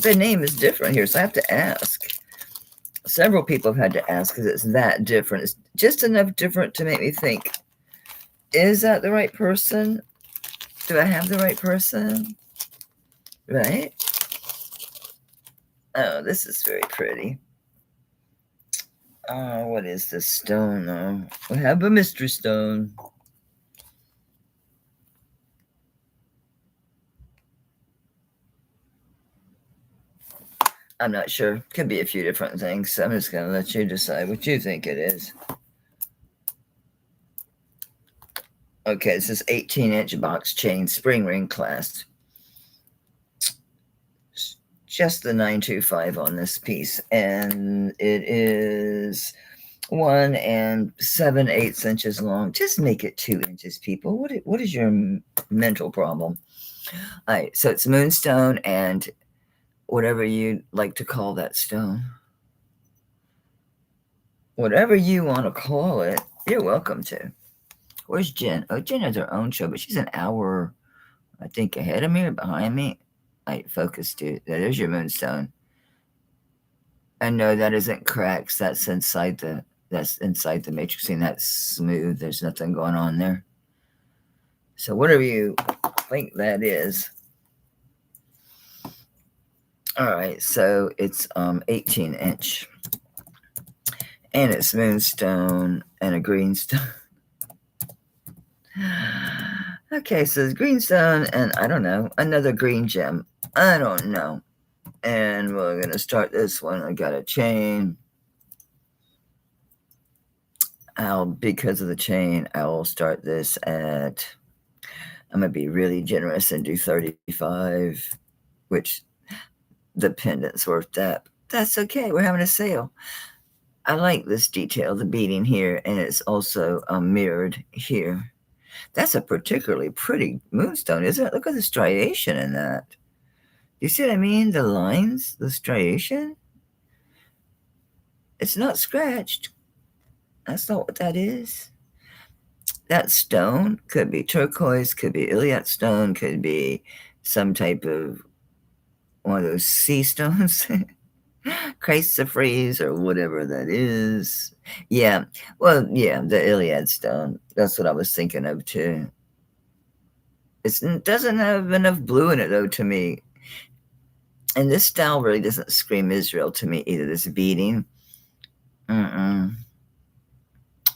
S1: the name is different here? So I have to ask. Several people have had to ask because it's that different. It's just enough different to make me think, is that the right person? Do I have the right person? Right? Oh, this is very pretty. Oh, what is this stone, though? We have a mystery stone. I'm not sure. Could be a few different things. So I'm just going to let you decide what you think it is. Okay, this is 18-inch box chain spring ring clasp. Just the 925 on this piece. And it is 1 7/8 inches long. Just make it 2 inches, people. What is your mental problem? All right, so it's moonstone and whatever you like to call that stone. Whatever you want to call it, you're welcome to. Where's Jen? Oh, Jen has her own show, but she's an hour, I think, ahead of me or behind me. All right, focus, dude. There's your moonstone. And no, that isn't cracks. That's inside the matrix. And that's smooth. There's nothing going on there. So whatever you think that is. All right, so it's 18-inch. And it's moonstone and a greenstone. Okay, so it's greenstone and I don't know, another green gem. I don't know. And we're going to start this one. I got a chain. Because of the chain, I will start this at, I'm going to be really generous and do 35, which the pendant's worth that. That's okay. We're having a sale. I like this detail, the beading here, and it's also mirrored here. That's a particularly pretty moonstone, isn't it? Look at the striation in that. You see what I mean? The lines, the striation. It's not scratched. That's not what that is. That stone could be turquoise, could be Iliad stone, could be some type of one of those sea stones. Chrysoprase or whatever that is. Yeah. Well, yeah, the Iliad stone. That's what I was thinking of too. It doesn't have enough blue in it though to me. And this style really doesn't scream Israel to me either. This beading.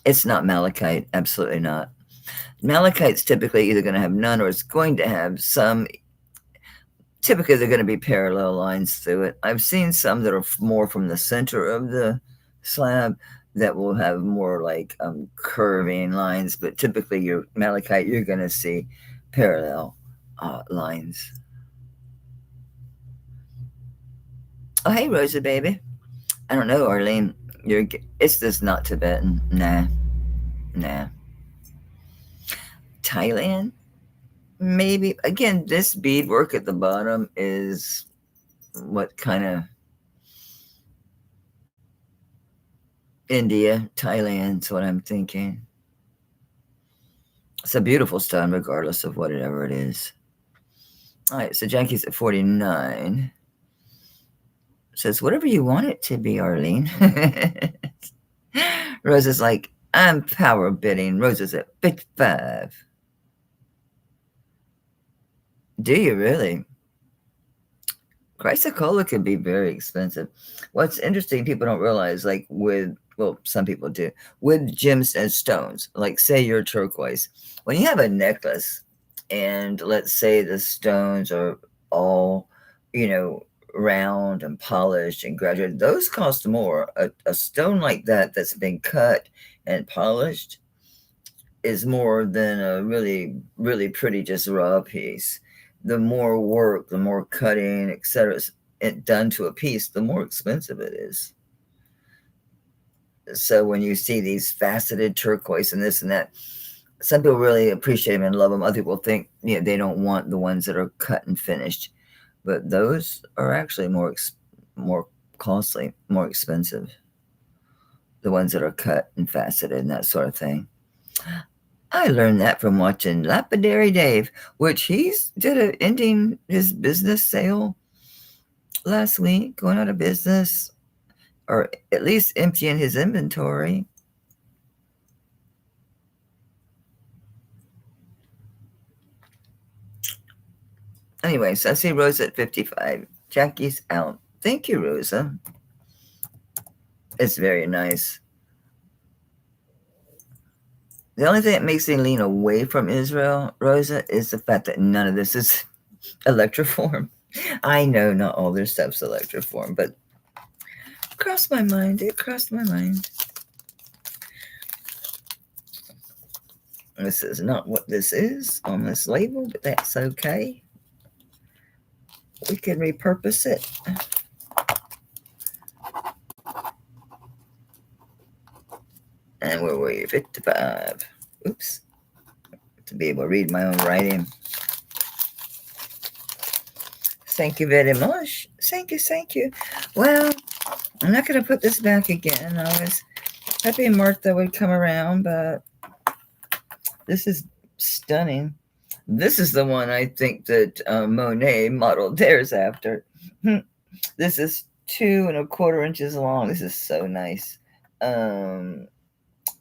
S1: It's not malachite. Absolutely not. Malachite's typically either going to have none or it's going to have some. Typically, they're going to be parallel lines through it. I've seen some that are more from the center of the slab that will have more like curving lines, but typically your malachite, you're going to see parallel lines. Oh, hey, Rosa, baby. I don't know, Arlene. It's just not Tibetan. Nah. Thailand? Maybe. Again, this beadwork at the bottom is what kind of India, Thailand's what I'm thinking. It's a beautiful stone, regardless of whatever it is. All right, so Jackie's at 49. Says, whatever you want it to be, Arlene. Rose is like, I'm power bidding. Rose is at 55. Do you really? Chrysocolla could be very expensive. What's interesting, people don't realize, like some people do, with gems and stones, like say you're turquoise, when you have a necklace and let's say the stones are all, round and polished and graduated, those cost more. A stone like that's been cut and polished is more than a really, really pretty, just raw piece. The more work, the more cutting, etc., done to a piece, the more expensive it is. So when you see these faceted turquoise and this and that, Some people really appreciate them and love them. Other people think, they don't want the ones that are cut and finished, but those are actually more costly, more expensive. The ones that are cut and faceted and that sort of thing. I learned that from watching Lapidary Dave, which ending his business sale last week, going out of business, or at least emptying his inventory. Anyways, I see Rosa at 55. Jackie's out. Thank you, Rosa. It's very nice. The only thing that makes me lean away from Israel, Rosa, is the fact that none of this is electroform. I know not all their stuff's electroform, but it crossed my mind. This is not what this is on this label, but that's okay. We can repurpose it. And where were you? 55. Oops. To be able to read my own writing. Thank you very much. Thank you. Well, I'm not going to put this back again. I was hoping Martha would come around, but this is stunning. This is the one I think that Monet modeled theirs after. This is 2¼ inches long. This is so nice. And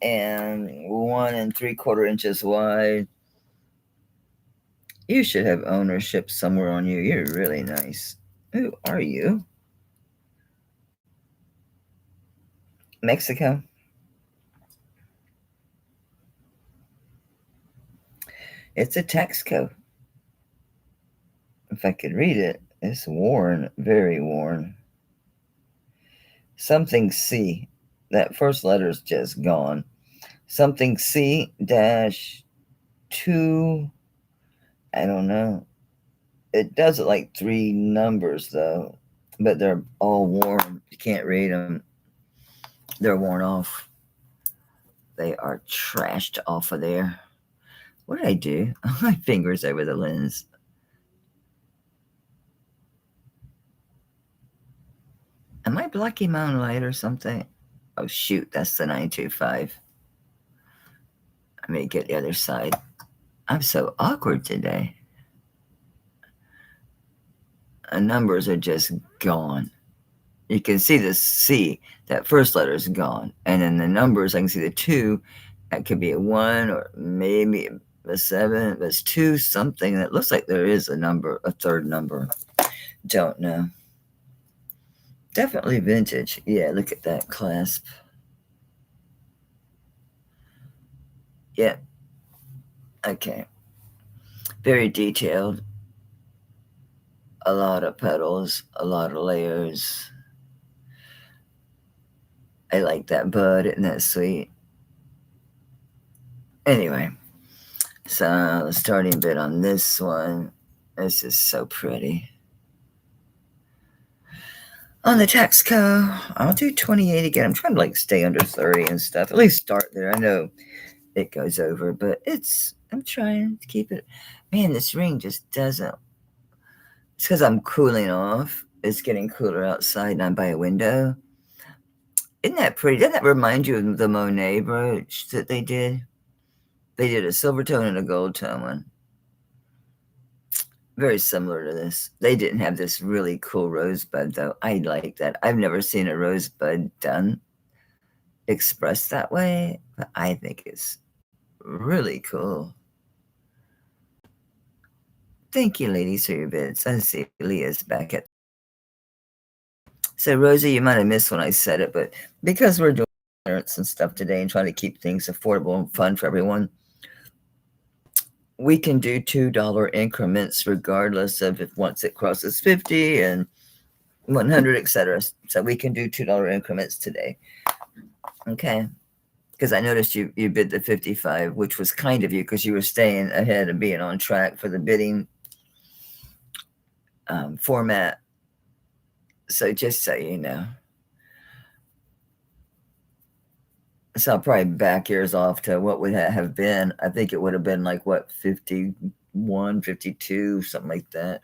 S1: 1¾ inches wide. You should have ownership somewhere on you. You're really nice. Who are you? Mexico. It's a text code. If I could read it, it's worn, very worn. Something C. That first letter is just gone. Something C dash 2. I don't know. It does it like 3 numbers though, but they're all worn. You can't read them. They're worn off. They are trashed off of there. What did I do? My fingers over the lens. Am I blocking my own light or something? Oh shoot, that's the 925. I may get the other side. I'm so awkward today. The numbers are just gone. You can see the C, that first letter is gone. And then the numbers, I can see the 2. That could be a 1 or maybe a 7. But it's 2 something. That looks like there is a number, a third number. Don't know. Definitely vintage. Yeah, look at that clasp. Yeah. Okay. Very detailed. A lot of petals, a lot of layers. I like that bud. Isn't that sweet? Anyway, so the starting bit on this one. This is so pretty. On the Texaco, I'll do 28 again. I'm trying to like stay under 30 and stuff. At least start there. I know it goes over, but I'm trying to keep it. Man, this ring just doesn't. It's because I'm cooling off. It's getting cooler outside and I'm by a window. Isn't that pretty? Doesn't that remind you of the Monet brooch that they did? They did a silver tone and a gold tone one. Very similar to this. They didn't have this really cool rosebud, though. I like that. I've never seen a rosebud done, expressed that way, but I think it's really cool. Thank you, ladies, for your bids. I see Leah's back at. So, Rosie, you might have missed when I said it, but because we're doing clearance and stuff today and trying to keep things affordable and fun for everyone, we can do $2 increments regardless of if once it crosses 50 and 100, etc. So we can do $2 increments today. Okay. Because I noticed you bid the 55, which was kind of you because you were staying ahead and being on track for the bidding format. So just so you know. So I'll probably back yours off to what would that have been. I think it would have been like, what, 51, 52, something like that.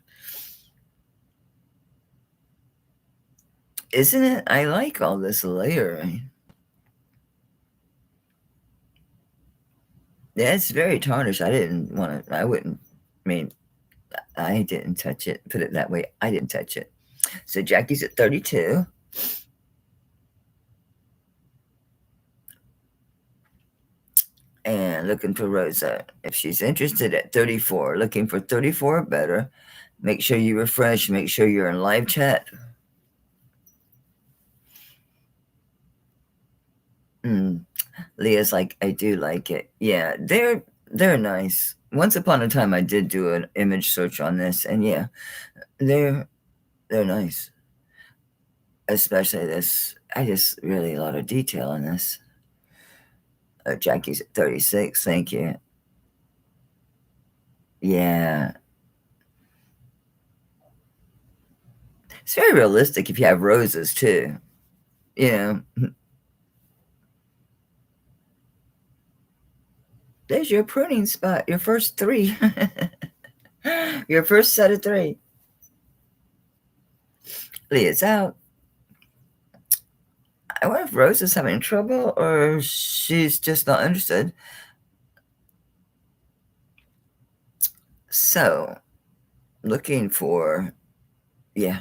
S1: Isn't it? I like all this layering. Yeah, it's very tarnished. I didn't want to, I wouldn't, I mean, I didn't touch it. Put it that way. I didn't touch it. So Jackie's at 32. And looking for Rosa. If she's interested at 34, looking for 34 or better, make sure you refresh. Make sure you're in live chat. Leah's like, I do like it. Yeah, they're nice. Once upon a time, I did do an image search on this, and yeah, they're nice. Especially this. I just really a lot of detail in this. Jackie's at 36. Thank you. Yeah, it's very realistic if you have roses too. You know, there's your pruning spot. Your first 3. Your first set of 3. Leah's out. I wonder if Rose is having trouble or she's just not interested. So, looking for, yeah,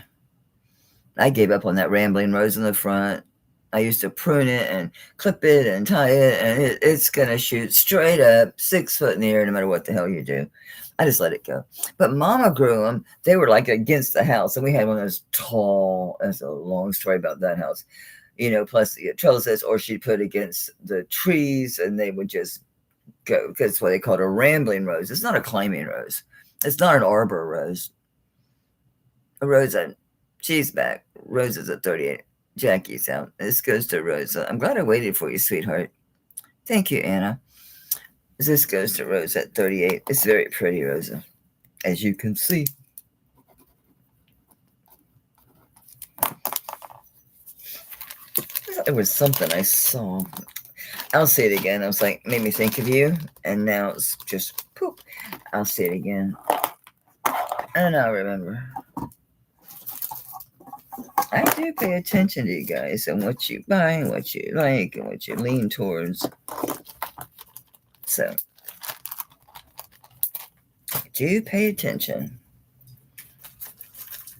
S1: I gave up on that rambling rose in the front. I used to prune it and clip it and tie it, and it's going to shoot straight up 6 foot in the air no matter what the hell you do. I just let it go. But Mama grew them. They were like against the house, and we had one of those tall, that's a long story about that house. You know, plus the trellises, or she'd put against the trees, and they would just go. That's why they call it a rambling rose. It's not a climbing rose. It's not an arbor rose. Rosa, she's back. Rosa's at 38. Jackie's out. This goes to Rosa. I'm glad I waited for you, sweetheart. Thank you, Anna. This goes to Rosa at 38. It's very pretty, Rosa, as you can see. It was something I saw. I'll say it again. I was like, made me think of you, and now it's just poop. I'll say it again, and I'll remember. I do pay attention to you guys and what you buy and what you like and what you lean towards. So, do pay attention.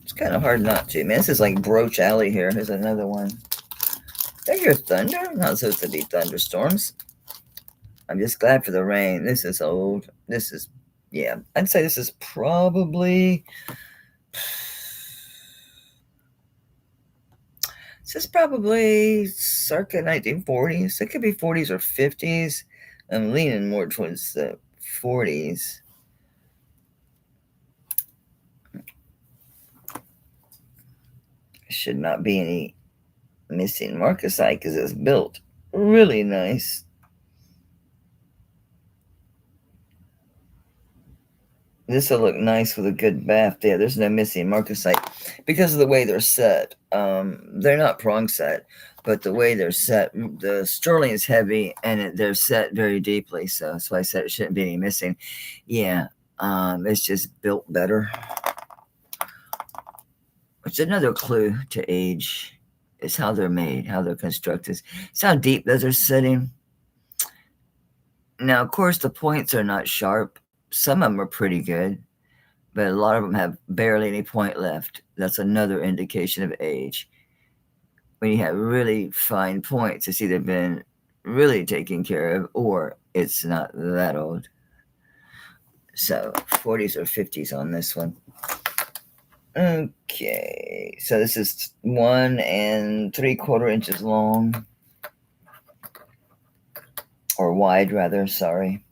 S1: It's kind of hard not to. Man, this is like Broach Alley here. Here's another one. Did I hear thunder? Not supposed to be thunderstorms. I'm just glad for the rain. This is old. This is, yeah, I'd say this is probably, circa 1940s. It could be 40s or 50s. I'm leaning more towards the 40s. Should not be any missing marcasite because it's built really nice. This will look nice with a good bath there. There's no missing marcasite because of the way they're set. They're not prong set, but the way they're set, the sterling is heavy and they're set very deeply. So that's why I said it shouldn't be any missing. Yeah, it's just built better. Which is another clue to age is how they're made, how they're constructed. It's how deep those are sitting. Now, of course, the points are not sharp. Some of them are pretty good, but a lot of them have barely any point left. That's another indication of age. When you have really fine points, it's either been really taken care of or it's not that old. So 40s or 50s on this one. Okay, so this is 1 3/4 inches long, or wide rather, sorry,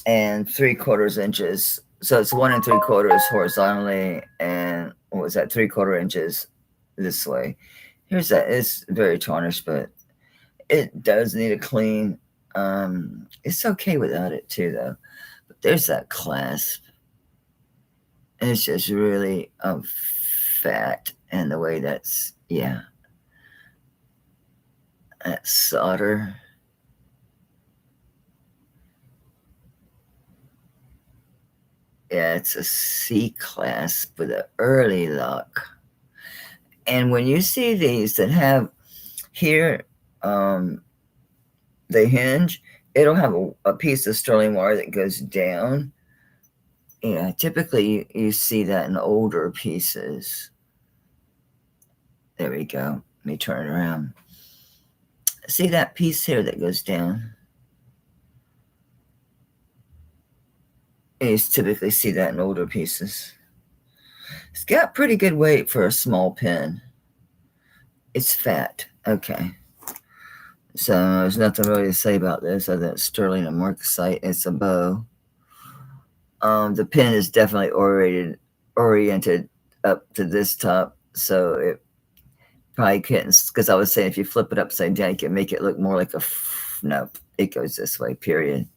S1: and 3/4 inches. So it's 1 3/4 horizontally, and what was that, 3/4 inches this way. Here's that. It's very tarnished, but it does need a clean. It's okay without it too, though. But there's that clasp. It's just really fat, and the way that's, yeah. That's solder. Yeah, it's a C class with an early lock. And when you see these that have here, um, the hinge, it'll have a piece of sterling wire that goes down. Yeah, typically you see that in older pieces. There we go. Let me turn it around. See that piece here that goes down? You typically see that in older pieces. It's got pretty good weight for a small pin. It's fat. Okay. So there's nothing really to say about this other than sterling and marcasite. It's a bow. The pin is definitely oriented up to this top, so it probably couldn't. Because I was saying if you flip it upside down, you can make it look more like a. Nope, it goes this way. Period.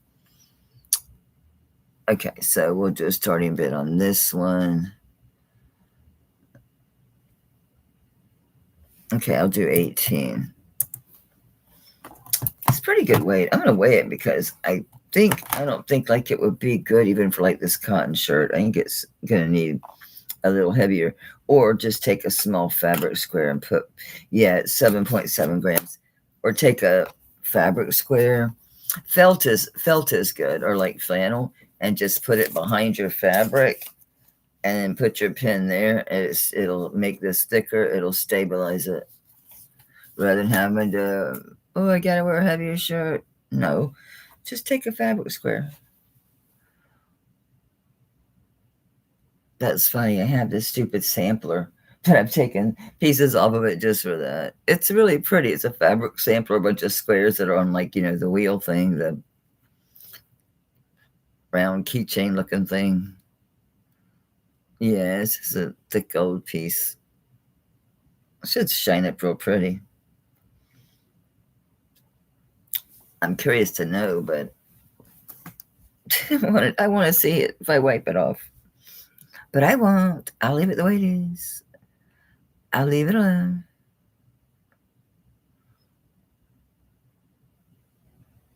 S1: Okay, so we'll do a starting bit on this one. Okay, I'll do 18. It's pretty good weight. I'm gonna weigh it because I don't think like it would be good even for like this cotton shirt. I think it's gonna need a little heavier, or just take a small fabric square and put, yeah, it's 7.7 grams, or take a fabric square. Felt is good, or like flannel, and just put it behind your fabric, and then put your pin there. It'll make this thicker. It'll stabilize it, rather than having to. Oh, I gotta wear a heavier shirt. No, just take a fabric square. That's funny. I have this stupid sampler that I've taken pieces off of it just for that. It's really pretty. It's a fabric sampler, a bunch of squares that are on, like, the wheel thing, the round keychain looking thing. Yeah, it's just a thick gold piece. I should shine it real pretty. I'm curious to know, but I want to see it if I wipe it off. But I won't. I'll leave it the way it is. I'll leave it alone.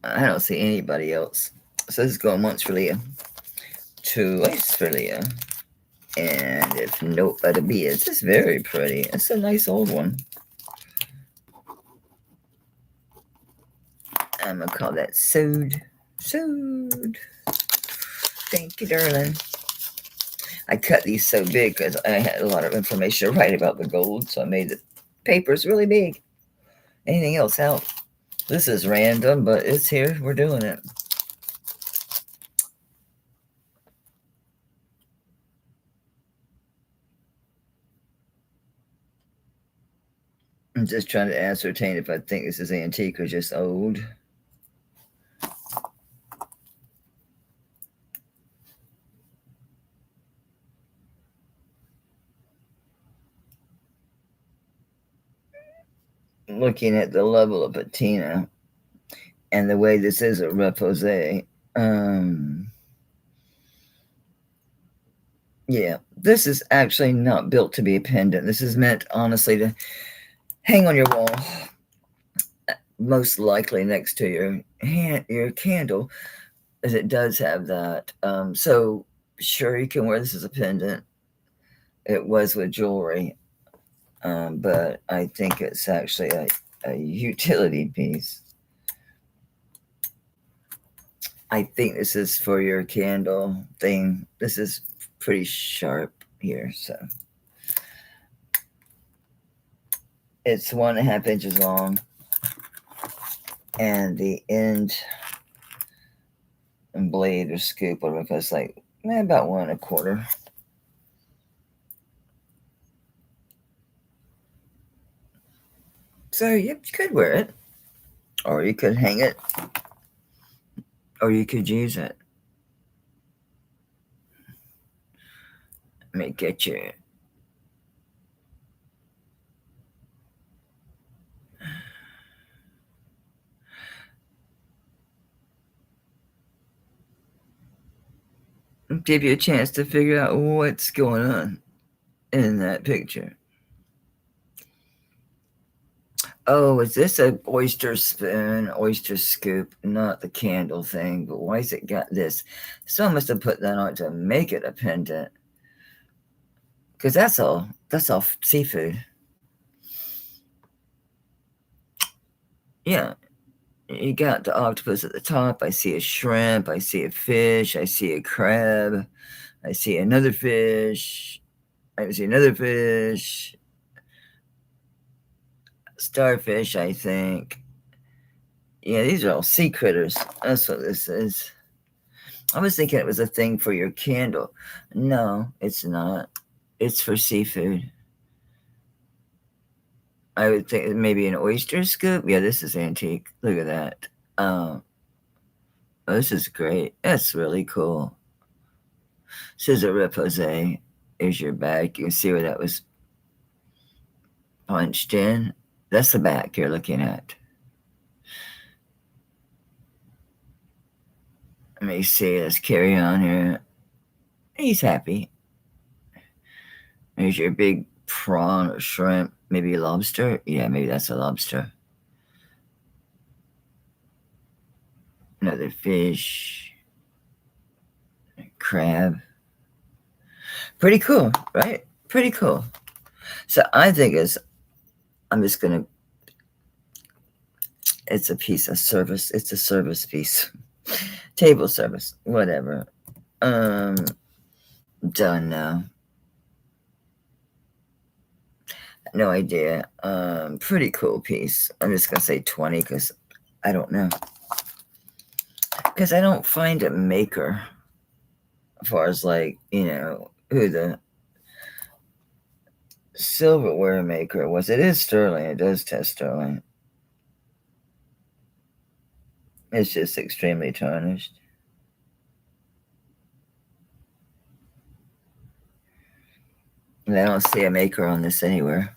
S1: I don't see anybody else. So this is going once for Leah, twice for Leah, and if nobody is, it's very pretty. It's a nice old one. I'm gonna call that sewed. Sewed. Thank you, darling. I cut these so big because I had a lot of information to write about the gold, so I made the papers really big. Anything else out? This is random, but it's here. We're doing it. I'm just trying to ascertain if I think this is antique or just old. Looking at the level of patina and the way this is a repose, yeah, this is actually not built to be a pendant. This is meant, honestly, to hang on your wall, most likely next to your candle, as it does have that. So sure, you can wear this as a pendant. It was with jewelry, but I think it's actually a utility piece. I think this is for your candle thing. This is pretty sharp here, so it's 1.5 inches long, and the end and blade or scoop, whatever, because like about 1.25. So yep, you could wear it, or you could hang it, or you could use it. Let me get you. Give you a chance to figure out what's going on in that picture. Oh, is this a oyster spoon, oyster scoop? Not the candle thing, but why's it got this? Someone must have put that on to make it a pendant. Because that's all seafood. Yeah, you got the octopus at the top. I see a shrimp. I see a fish. I see a crab. I see another fish. I see another fish. Starfish, I think. Yeah, these are all sea critters. That's what this is. I was thinking it was a thing for your candle. No, it's not. It's for seafood. I would think maybe an oyster scoop. Yeah, this is antique. Look at that. Um, this is great. That's really cool. Scissor repose. Here's your back. You can see where that was punched in. That's the back you're looking at. Let me see. Let's carry on here. He's happy. Here's your big prawn or shrimp. Maybe a lobster. Yeah, maybe that's a lobster. Another fish. Crab. Pretty cool, right? Pretty cool. So I think I'm just gonna. It's a piece of service. It's a service piece. Table service, whatever. Done now. No idea. Pretty cool piece. I'm just gonna say 20 because I don't know. Because I don't find a maker as far as like, who the silverware maker was. It is sterling. It does test sterling. It's just extremely tarnished. And I don't see a maker on this anywhere.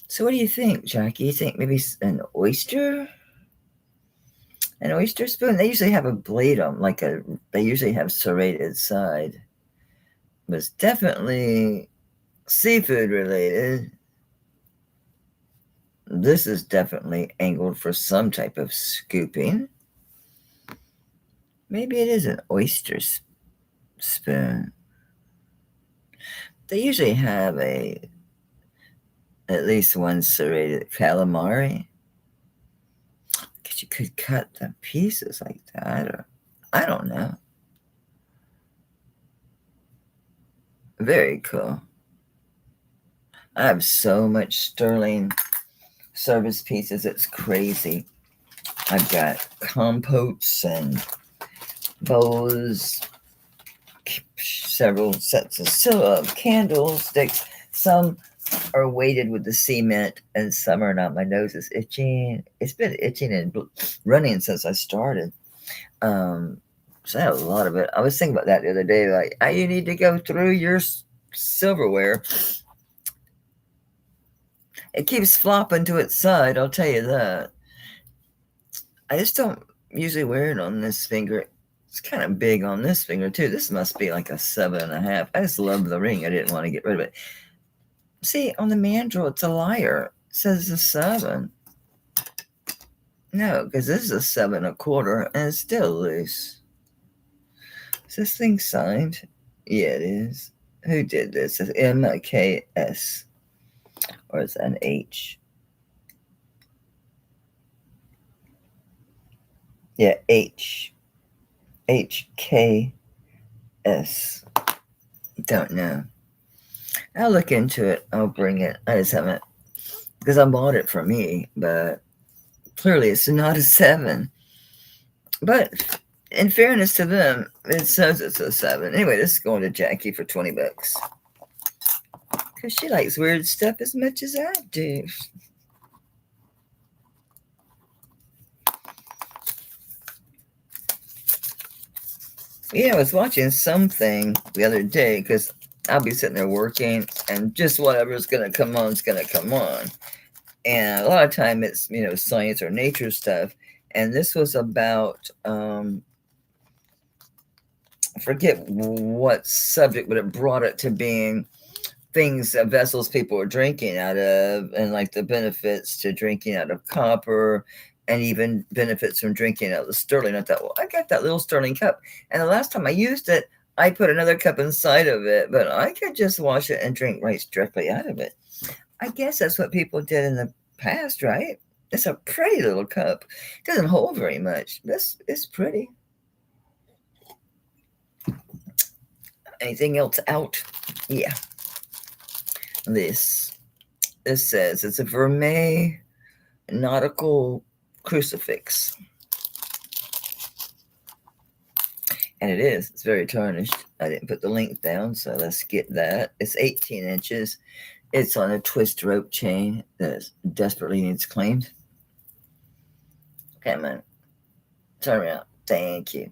S1: So what do you think, Jackie? You think maybe an oyster? An oyster spoon? They usually have a blade on, they usually have serrated side. It was definitely seafood related. This is definitely angled for some type of scooping. Maybe it is an oyster spoon. They usually have at least one serrated calamari. Because you could cut the pieces like that, or I don't know. Very cool. I have so much sterling service pieces. It's crazy. I've got compotes and bows, several sets of candlesticks. Some are weighted with the cement and some are not. My nose is itching. It's been itching and running since I started. So I have a lot of it. I was thinking about that the other day. Like, you need to go through your silverware. It keeps flopping to its side, I'll tell you that. I just don't usually wear it on this finger. It's kind of big on this finger, too. This must be like a 7.5. I just love the ring. I didn't want to get rid of it. See, on the mandrel, it's a liar. It says a 7. No, because this is a 7.25, and it's still loose. Is this thing signed? Yeah, it is. Who did this? It's MKS. Or is that an H? Yeah, H. HKS. Don't know. I'll look into it. I'll bring it. I just haven't, because I bought it for me, but clearly it's not a 7. But in fairness to them, it says it's a 7. Anyway, this is going to Jackie for $20. Because she likes weird stuff as much as I do. Yeah, I was watching something the other day because I'll be sitting there working and just whatever's going to come on is going to come on. And a lot of time it's, science or nature stuff. And this was about, I forget what subject, but it brought it to being things, vessels people are drinking out of, and like the benefits to drinking out of copper, and even benefits from drinking out of the sterling. I thought, well, I got that little sterling cup, and the last time I used it, I put another cup inside of it, but I could just wash it and drink right directly out of it. I guess that's what people did in the past, right? It's a pretty little cup. It doesn't hold very much. It's pretty. Anything else out? Yeah. This says it's a vermeil nautical crucifix. And it is. It's very tarnished. I didn't put the length down, so let's get that. It's 18 inches. It's on a twist rope chain that desperately needs cleaned. Come on. Turn around. Thank you.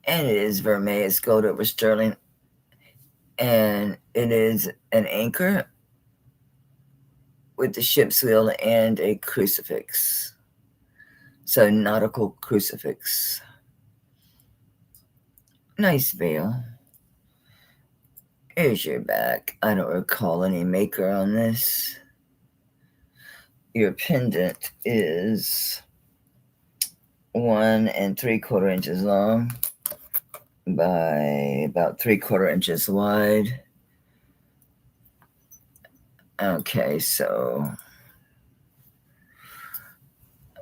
S1: And it is vermeil. It's gold over sterling. And it is an anchor with the ship's wheel and a crucifix. So, nautical crucifix. Nice veil. Here's your back. I don't recall any maker on this. Your pendant is 1 3/4 inches long by about 3/4 inches wide. Okay, so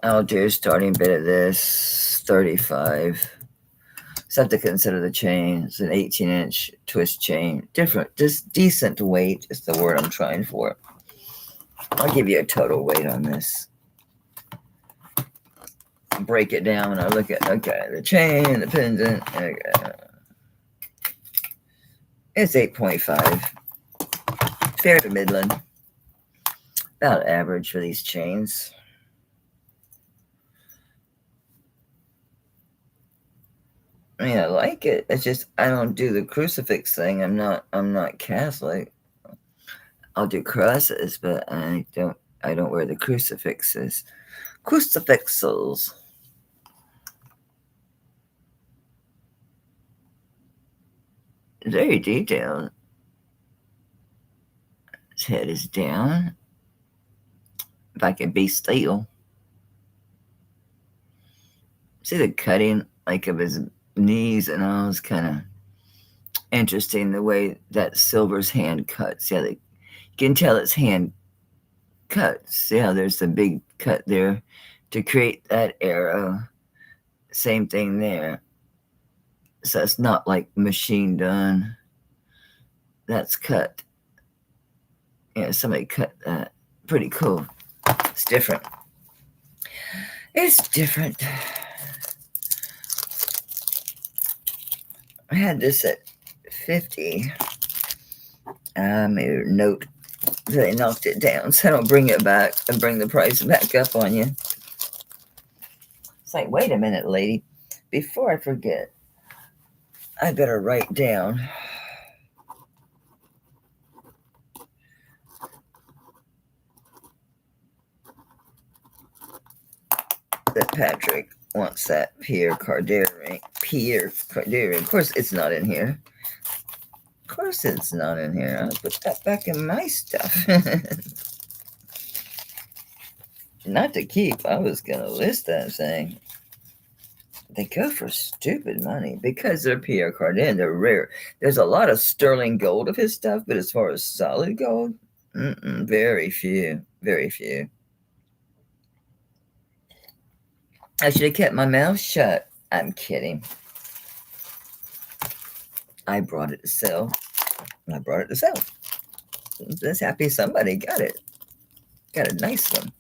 S1: I'll do a starting bit of this 35. So I have to consider the chain. It's an 18-inch twist chain. Different, just decent weight is the word I'm trying for. I'll give you a total weight on this. Break it down when I look at, okay, the chain, the pendant. Okay. It's 8.5. Fair to Midland. About average for these chains. I mean, I like it. It's just I don't do the crucifix thing. I'm not Catholic. I'll do crosses, but I don't wear the crucifixes. Crucifixes. Very detailed. His head is down. If I can be still. See the cutting like of his knees and all is kind of interesting, the way that Silver's hand cuts. Yeah, you can tell his hand cuts. See how there's a big cut there to create that arrow. Same thing there. So it's not like machine done. That's cut. Yeah, somebody cut that. Pretty cool. It's different. It's different. I had this at 50. I made a note that I knocked it down so I don't bring it back and bring the price back up on you. It's like, wait a minute, lady. Before I forget, I better write down that Patrick wants that Pierre Cardin ring. Of course, it's not in here. Of course, it's not in here. I'll put that back in my stuff. Not to keep. I was going to list that thing. They go for stupid money because they're Pierre Cardin. They're rare. There's a lot of sterling gold of his stuff, but as far as solid gold, very few. Very few. I should have kept my mouth shut. I'm kidding. I brought it to sell. I brought it to sell. I'm just happy somebody got it. Got a nice one.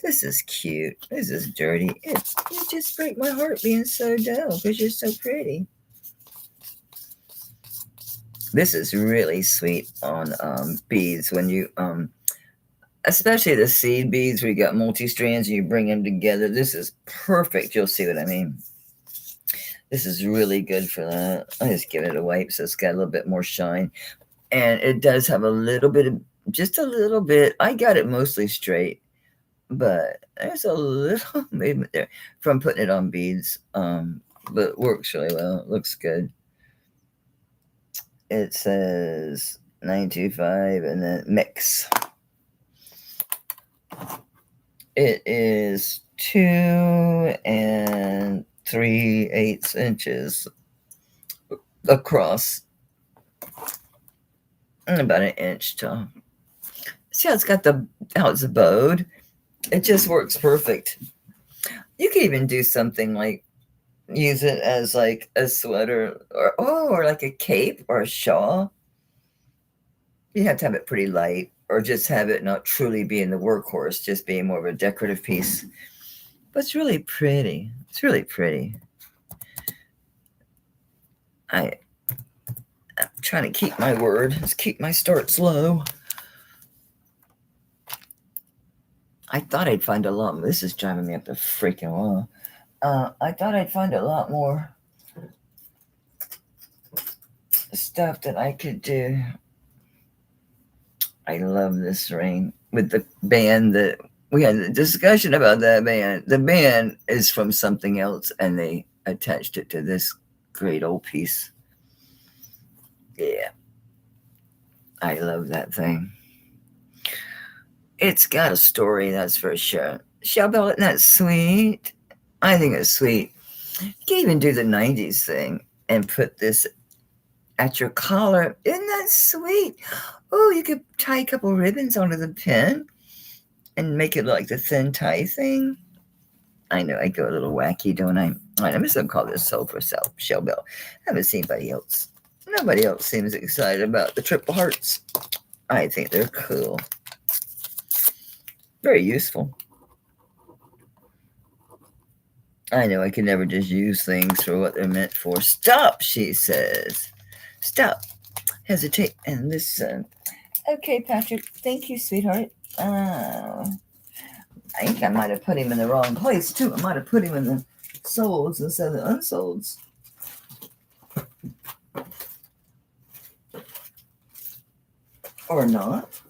S1: This is cute. This is dirty. You just break my heart being so dull because you're so pretty. This is really sweet on beads when you especially the seed beads where you got multi-strands and you bring them together. This is perfect. You'll see what I mean. This is really good for that. I just give it a wipe so it's got a little bit more shine. And it does have a little bit of, just a little bit. I got it mostly straight, but there's a little movement there from putting it on beads. But it works really well. It looks good. it says 925 and then mix. It is 2 3/8 inches across and about an inch tall. See how it's got how it's bowed? It just works perfect. You could even do something like use it as like a sweater or like a cape or a shawl. You have to have it pretty light or just have it not truly being the workhorse, just being more of a decorative piece. But it's really pretty. It's really pretty. I'm trying to keep my word. Let's keep my starts low. I thought I'd find a lot. This is driving me up the freaking wall. I thought I'd find a lot more stuff that I could do. I love this ring with the band that we had a discussion about that band. The band is from something else and they attached it to this great old piece. Yeah. I love that thing. It's got a story, that's for sure. Shellbell, isn't that sweet? I think it's sweet. You can even do the 90s thing and put this at your collar. Isn't that sweet? Oh, you could tie a couple ribbons onto the pin and make it like the thin tie thing. I know I go a little wacky, don't I? All right, I'm just going to call this Soul for Self, Shellbell. I haven't seen anybody else. Nobody else seems excited about the triple hearts. I think they're cool. Very useful. I know I can never just use things for what they're meant for. Stop, she says. Stop. Hesitate. And listen. Okay, Patrick. Thank you, sweetheart. I think I might have put him in the wrong place, too. I might have put him in the solds instead of the unsolds. Or not.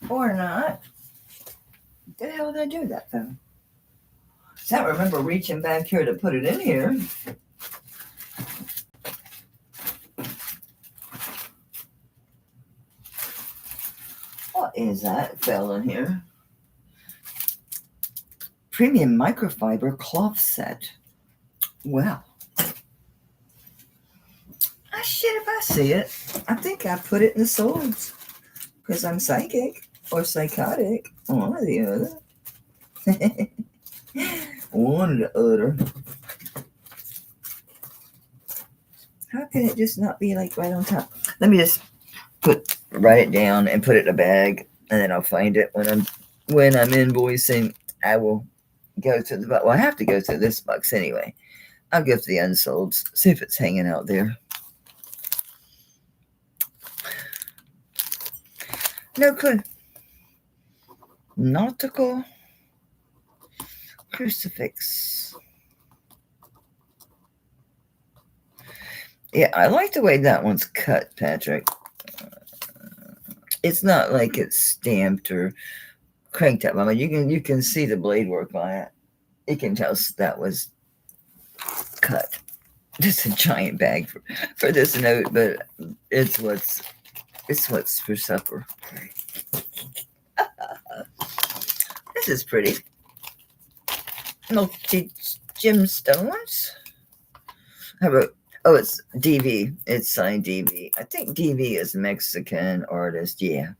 S1: Or not. The hell did I do that, though? I don't remember reaching back here to put it in here. What is that? It fell in here. Premium microfiber cloth set. Well, shit, if I see it, I think I put it in the solds because I'm psychic or psychotic. One or the other. One or the other. How can it just not be like right on top? Let me just write it down and put it in a bag, and then I'll find it when I'm invoicing. I will go to the box. Well, I have to go through this box anyway. I'll go to the unsolds, see if it's hanging out there. No clue. Nautical crucifix. Yeah, I like the way that one's cut, Patrick. It's not like it's stamped or cranked up. I mean, you can see the blade work on it. You can tell that was cut. Just a giant bag for this note, but it's what's for supper. This is pretty. Multi gemstones. How about? Oh, it's DV. It's signed DV. I think DV is Mexican artist. Yeah.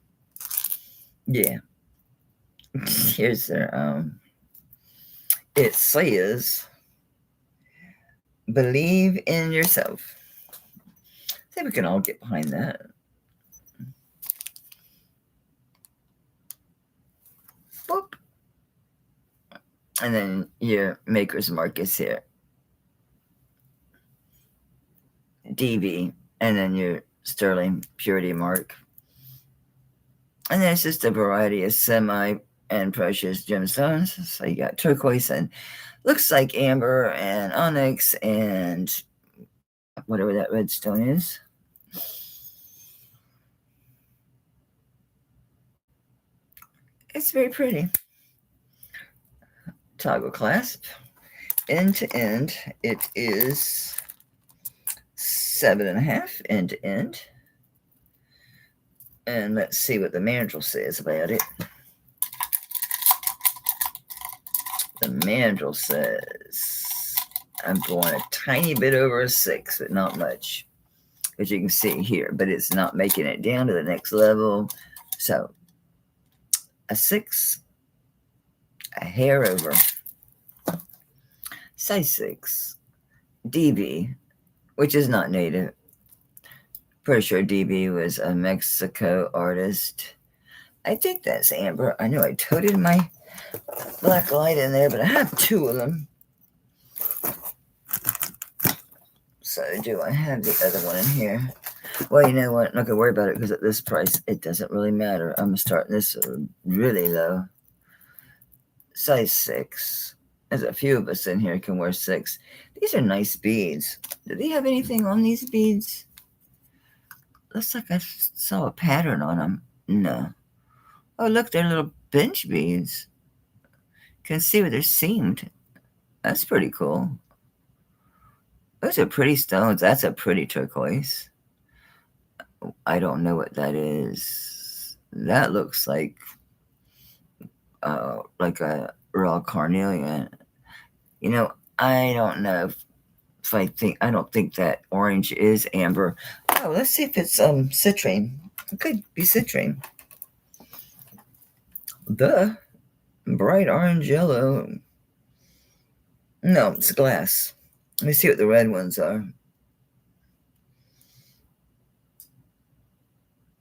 S1: Here's their it says, believe in yourself. I think we can all get behind that. Boop. And then your maker's mark is here. DV, and then your sterling purity mark. And then it's just a variety of semi and precious gemstones. So you got turquoise and looks like amber and onyx and whatever that red stone is. It's very pretty. Toggle clasp. End to end, it is 7.5 end to end. And let's see what the manual says about it. The manual says I'm going a tiny bit over a 6, but not much, as you can see here. But it's not making it down to the next level. So a 6, a hair over. Size 6, DB, which is not native. Pretty sure DB was a Mexico artist. I think that's amber. I know I toted my black light in there, but I have 2 of them. So do I have the other one in here? Well, you know what? I'm not going to worry about it because at this price, it doesn't really matter. I'm starting this really low. Size 6. There's a few of us in here can wear 6. These are nice beads. Do they have anything on these beads? Looks like I saw a pattern on them. No. Oh, look, they're little bench beads. Can see where they're seamed. That's pretty cool. Those are pretty stones. That's a pretty turquoise. I don't know what that is. That looks like a raw carnelian. You know, I don't know if I don't think that orange is amber. Oh, let's see if it's citrine. It could be citrine. The bright orange yellow. No, it's glass. Let me see what the red ones are.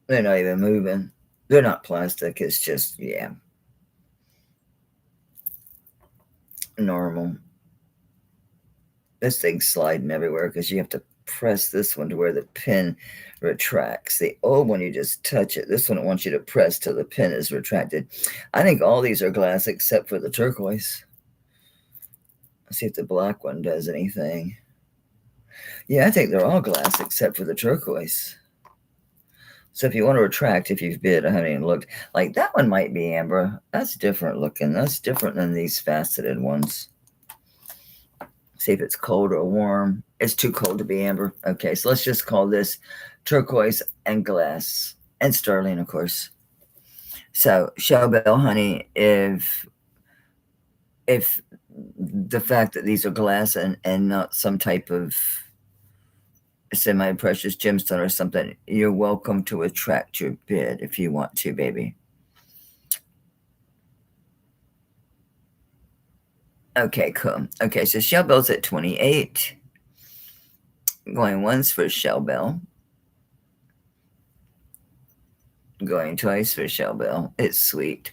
S1: They're not even moving. They're not plastic. It's just, yeah, normal. This thing's sliding everywhere because you have to press this one to where the pin retracts. The old one, you just touch it. This one, it wants you to press till the pin is retracted. I think all these are glass except for the turquoise. Let's see if the black one does anything. Yeah, I think they're all glass except for the turquoise. So if you want to retract, if you've bid, I haven't even looked. Like that one might be amber. That's different looking. That's different than these faceted ones. See if it's cold or warm. It's too cold to be amber. Okay, so let's just call this turquoise and glass. And sterling, of course. So, Shell Bell Honey, if the fact that these are glass and not some type of semi-precious gemstone or something, you're welcome to retract your bid if you want to, baby. Okay, cool. Okay, so Shell Bell's at 28. Going once for Shell Bell. Going twice for Shell Bell. It's sweet.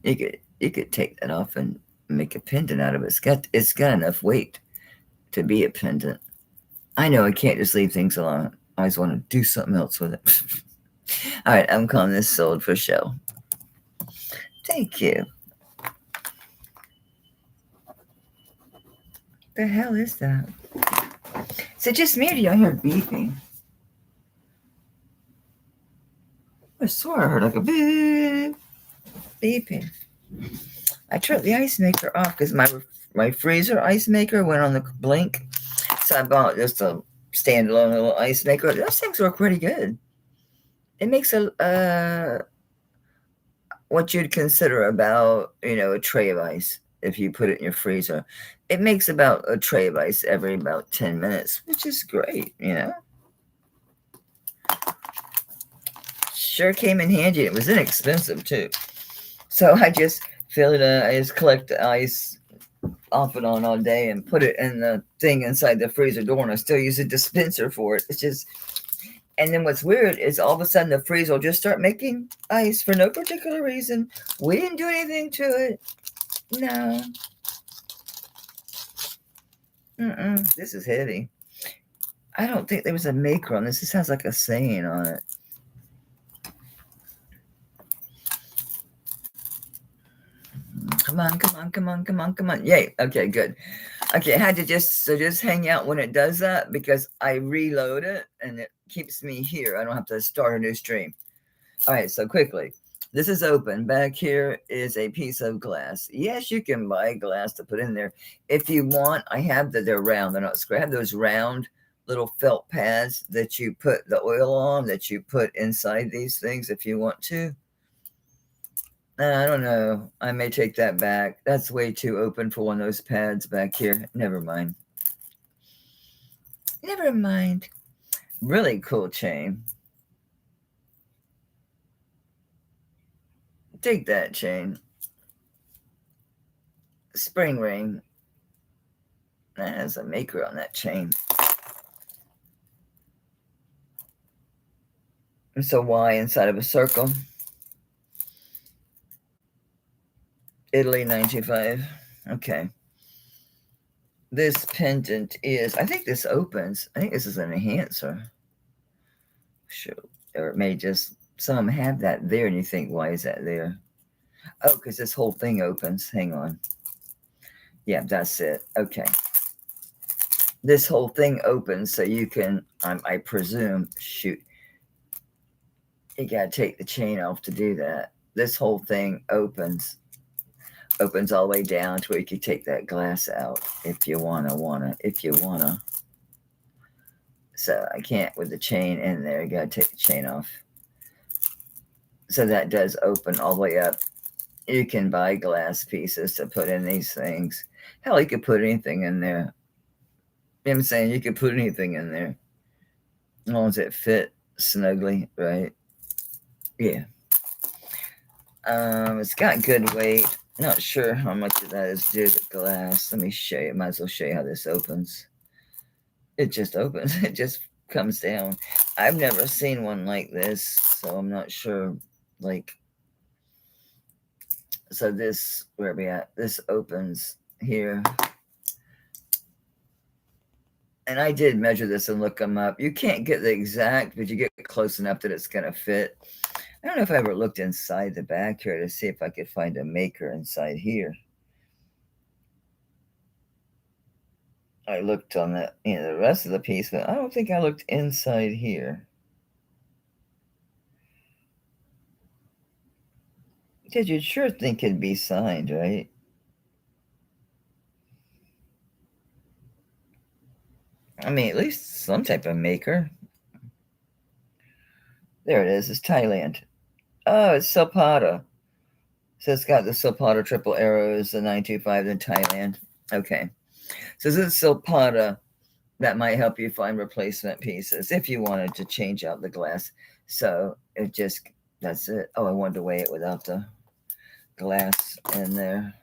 S1: You could take that off and make a pendant out of it. It's got enough weight to be a pendant. I know I can't just leave things alone. I always want to do something else with it. All right, I'm calling this sold for show. Thank you. The hell is that? Is it just me or do y'all hear beeping? I swore I heard like a beep. Beeping. I turned the ice maker off because my freezer ice maker went on the blink. So I bought just a standalone little ice maker. Those things work pretty good. It makes what you'd consider about, a tray of ice if you put it in your freezer. It makes about a tray of ice every about 10 minutes, which is great, Sure came in handy. It was inexpensive too. So I just fill it in. I just collect the ice off and on all day and put it in the thing inside the freezer door, and I still use a dispenser for it. It's just, and then what's weird is all of a sudden the freezer will just start making ice for no particular reason. We didn't do anything to it. No. This is heavy. I don't think there was a maker on this. This has like a saying on it. Come on. Yay. Okay, good. Okay, I had to just hang out when it does that because I reload it and it keeps me here. I don't have to start a new stream. All right, so quickly. This is open. Back here is a piece of glass. Yes, you can buy glass to put in there if you want. I have they're round. They're not square. I have those round little felt pads that you put the oil on, that you put inside these things if you want to. I don't know. I may take that back. That's way too open for one of those pads back here. Never mind. Never mind. Really cool chain. Dig that chain. Spring ring. That has a maker on that chain. It's a Y inside of a circle. Italy 925. Okay. This pendant is, I think this opens. I think this is an enhancer. Sure. Or it may just, some of them have that there and you think, why is that there? Oh, because this whole thing opens. Hang on. Yeah, that's it. Okay. This whole thing opens so you can, I presume, shoot. You got to take the chain off to do that. This whole thing opens all the way down to where you can take that glass out if you wanna. So I can't with the chain in there. You got to take the chain off. So that does open all the way up. You can buy glass pieces to put in these things. Hell, you could put anything in there. You know what I'm saying? You could put anything in there. As long as it fit snugly, right? Yeah. It's got good weight. Not sure how much of that is due to the glass. Let me show you. Might as well show you how this opens. It just opens. It just comes down. I've never seen one like this, so I'm not sure. Like, so this, where are we at? This opens here. And I did measure this and look them up. You can't get the exact, but you get close enough that it's going to fit. I don't know if I ever looked inside the back here to see if I could find a maker inside here. I looked on the rest of the piece, but I don't think I looked inside here. Because you'd sure think it'd be signed, right? I mean, at least some type of maker. There it is. It's Thailand. Oh, it's Silpada. So it's got the Silpada triple arrows, the 925 in Thailand. Okay. So this is Silpada. That might help you find replacement pieces if you wanted to change out the glass. So it just, that's it. Oh, I wanted to weigh it without the glass in there.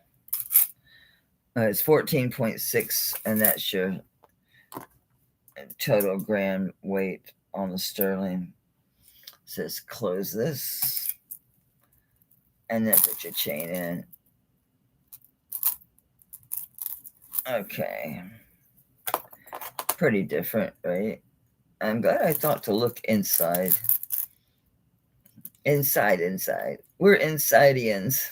S1: It's 14.6, and that's your total gram weight on the sterling. Says close this, and then put your chain in. Okay. Pretty different, right? I'm glad I thought to look inside. Inside. We're Insideians.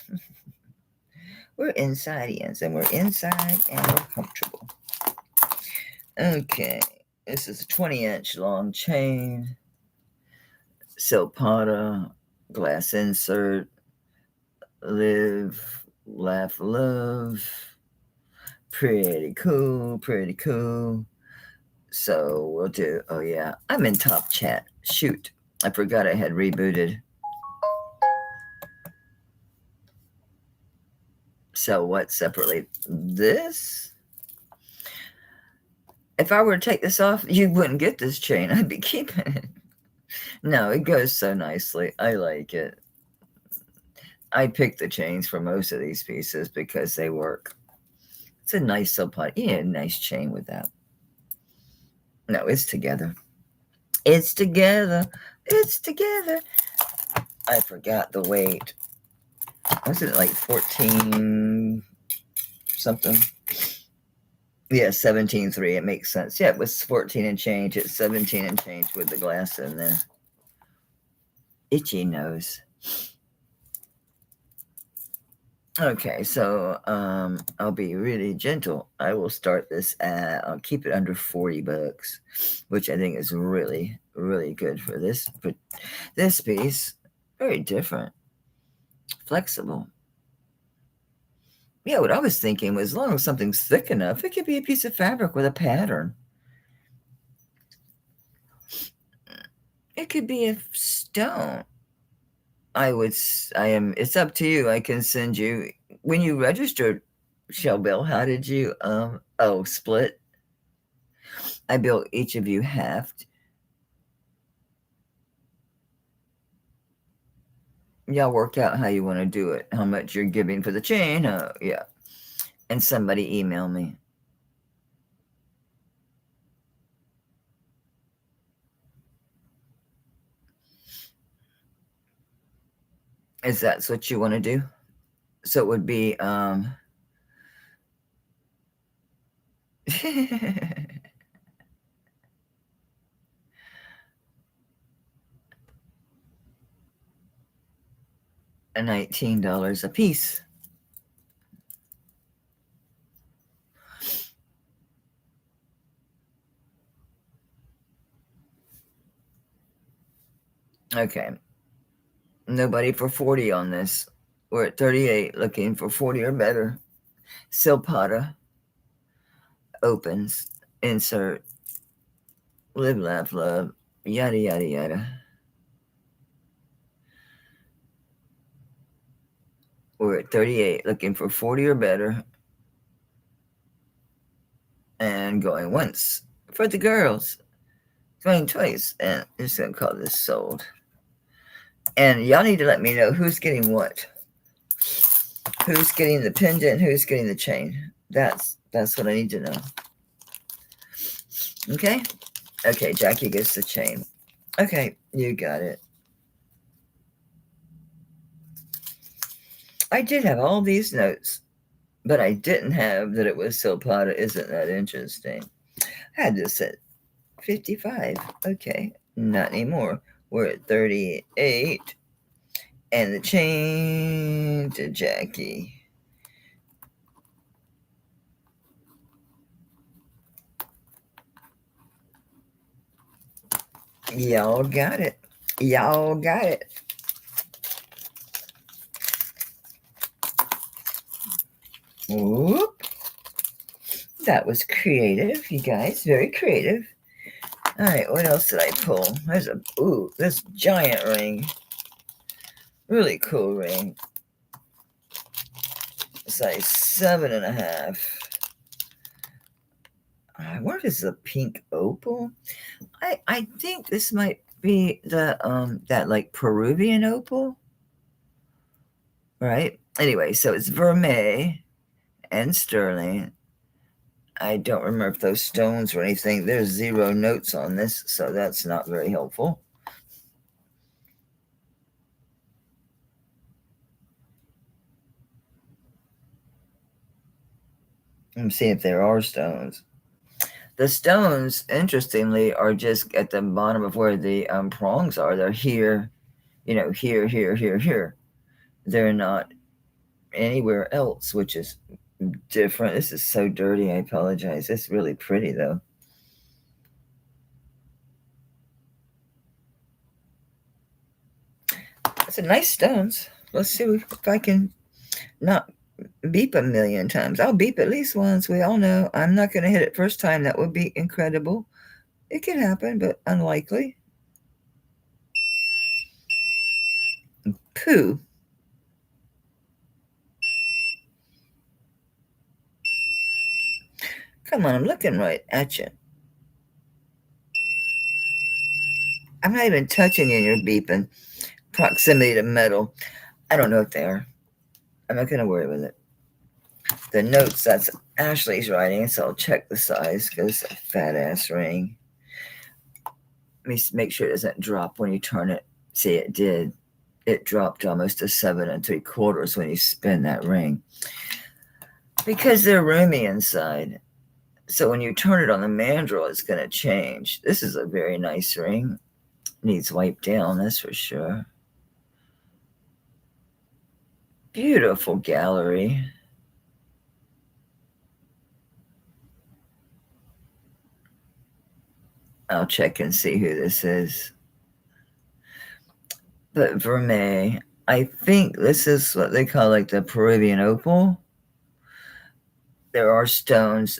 S1: We're Insideians, and we're inside and we're comfortable. Okay. This is a 20-inch long chain. Silpada, glass insert. Live, laugh, love. Pretty cool. So we'll do, oh yeah, I'm in top chat. Shoot, I forgot I had rebooted. So what separately? This? If I were to take this off, you wouldn't get this chain. I'd be keeping it. No, it goes so nicely. I like it. I pick the chains for most of these pieces because they work. It's a nice Silpada. Yeah, nice chain with that. No, it's together. It's together. I forgot the weight. Was it like 14 something? Yeah, 17.3. It makes sense. Yeah, it was 14 and change. It's 17 and change with the glass in there. Itchy nose. Okay, so I'll be really gentle. I will start this at, I'll keep it under $40, which I think is really, really good for this. But this piece, very different, flexible. Yeah, what I was thinking was as long as something's thick enough, it could be a piece of fabric with a pattern. It could be a stone. It's up to you. I can send you, when you registered, Shelbill, how did you, split? I built each of you half. Y'all work out how you want to do it, how much you're giving for the chain. Yeah. And somebody email me. Is that what you want to do? So it would be $19 a piece. Okay. Nobody for 40 on this. We're at 38, looking for 40 or better. Silpata opens, insert, live, laugh, love, yada, yada, yada. We're at 38, looking for 40 or better. And going once for the girls. Going twice. And I'm just going to call this sold. And y'all need to let me know who's getting what. Who's getting the pendant, who's getting the chain. That's what I need to know. Okay? Okay, Jackie gets the chain. Okay, you got it. I did have all these notes, but I didn't have that it was Silpata. Isn't that interesting? I had this at 55. Okay, not anymore. We're at 38. And the chain to Jackie. Y'all got it. Y'all got it. Whoop. That was creative, you guys. Very creative. All right, what else did I pull? There's this giant ring. Really cool ring. Size 7.5. I wonder if it's a pink opal. I think this might be the that like Peruvian opal. Right? Anyway, so it's vermeil and sterling. I don't remember if those stones or anything. There's 0 notes on this, so that's not very helpful. Let me see if there are stones. The stones, interestingly, are just at the bottom of where the prongs are. They're here, here, here, here, here. They're not anywhere else, which is different. This is so dirty. I apologize. It's really pretty, though. It's a nice stones. Let's see if I can not beep a million times. I'll beep at least once. We all know I'm not going to hit it first time. That would be incredible. It can happen, but unlikely. Pooh. Come on, I'm looking right at you. I'm not even touching you and you're beeping. Proximity to metal. I don't know what they are. I'm not going to worry with it. The notes, that's Ashley's writing, so I'll check the size because it's a fat ass ring. Let me make sure it doesn't drop when you turn it. See, it did. It dropped almost to 7 3/4 when you spin that ring. Because they're roomy inside. So when you turn it on the mandrel, it's going to change. This is a very nice ring. Needs wiped down, that's for sure. Beautiful gallery. I'll check and see who this is. But vermeil, I think this is what they call like the Peruvian opal. There are stones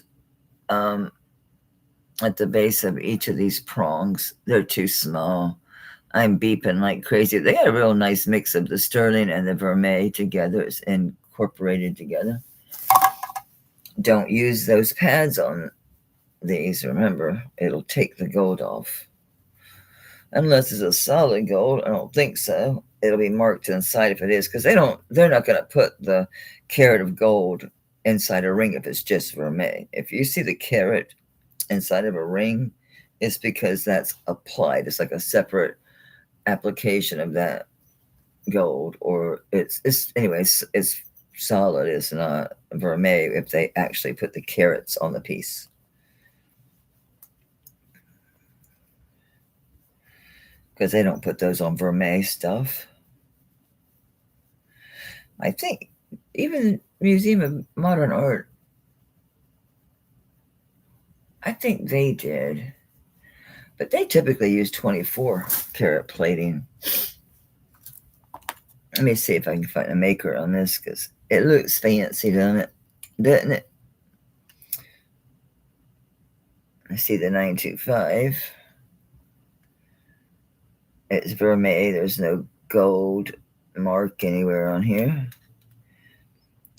S1: at the base of each of these prongs. They're too small. I'm beeping like crazy. They got a real nice mix of the sterling and the vermeil together. It's incorporated together. Don't use those pads on these. Remember, it'll take the gold off. Unless it's a solid gold, I don't think so. It'll be marked inside if it is, because they're not going to put the carat of gold inside a ring if it's just vermeil. If you see the carat inside of a ring, it's because that's applied. It's like a separate application of that gold, or it's anyways, it's solid. It's not vermeil if they actually put the carats on the piece. Because they don't put those on vermeil stuff. I think even Museum of Modern Art, I think they did. But they typically use 24 karat plating. Let me see if I can find a maker on this, because it looks fancy, doesn't it? I see the 925. It's vermeil. There's no gold mark anywhere on here.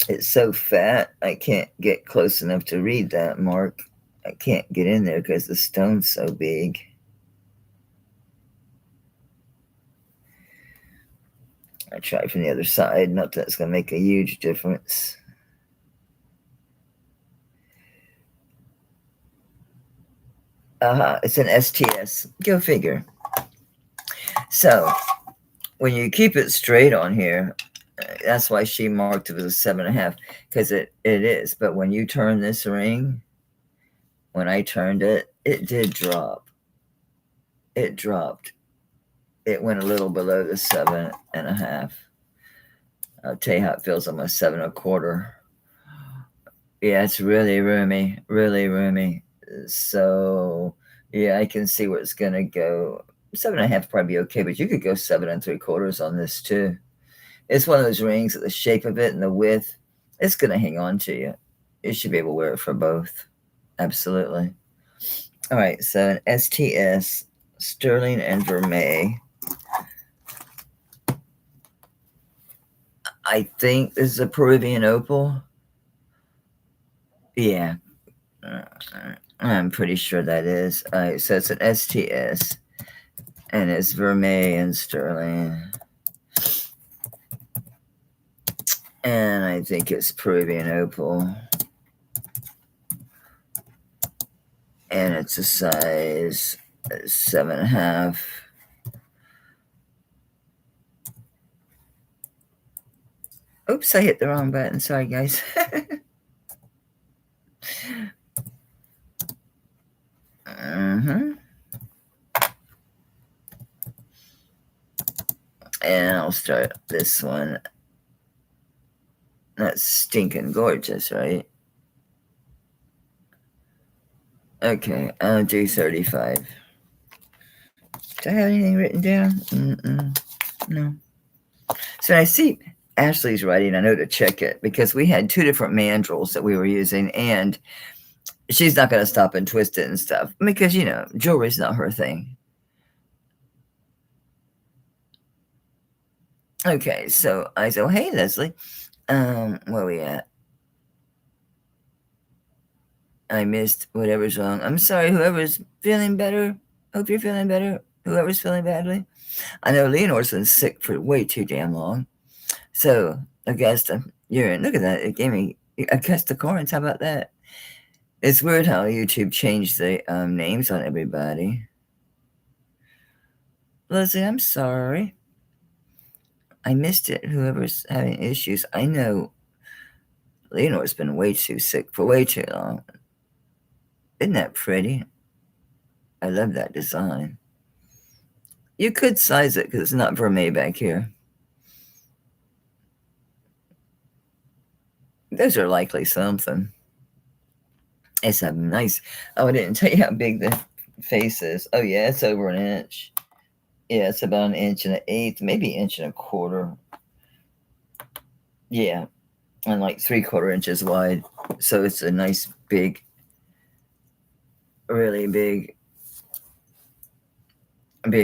S1: It's so fat, I can't get close enough to read that mark. I can't get in there because the stone's so big. I try from the other side. Not that it's going to make a huge difference. It's an STS. Go figure. So when you keep it straight on here, that's why she marked it as a 7.5, because it is. But when you turn this ring, when I turned it, it did drop. It dropped. It went a little below the 7.5. I'll tell you how it feels on my 7.25. Yeah, it's really roomy, really roomy. So yeah, I can see where it's gonna go. 7.5 probably be okay, but you could go 7.75 on this too. It's one of those rings that the shape of it and the width, it's gonna hang on to you. You should be able to wear it for both. Absolutely. All right, so an STS, sterling and vermeil. I think this is a Peruvian opal. Yeah, I'm pretty sure that is. All right, so it's an STS, and it's vermeil and sterling. And I think it's Peruvian opal. And it's a size 7.5. Oops, I hit the wrong button. Sorry, guys. And I'll start this one. That's stinking gorgeous, right? Okay, I'll do 35. Do I have anything written down? No. So I see Ashley's writing. I know to check it, because we had 2 different mandrels that we were using, and she's not going to stop and twist it and stuff, because, you know, jewelry's not her thing. Okay, so I said, hey, Leslie, where are we at? I missed whatever's wrong. I'm sorry, whoever's feeling better. Hope you're feeling better. Whoever's feeling badly. I know Leonor's been sick for way too damn long. So, Augusta, you're in. Look at that. It gave me Augusta Corns. How about that? It's weird how YouTube changed the names on everybody. Leslie, I'm sorry. I missed it. Whoever's having issues. I know Leonor's been way too sick for way too long. Isn't that pretty? I love that design. You could size it because it's not vermeil back here. Those are likely something. It's a nice. Oh, I didn't tell you how big the face is. Oh, yeah, it's over an inch. Yeah, it's about 1.125, maybe 1.25 inches. Yeah, and like 3/4 inches wide. So it's a nice big, really big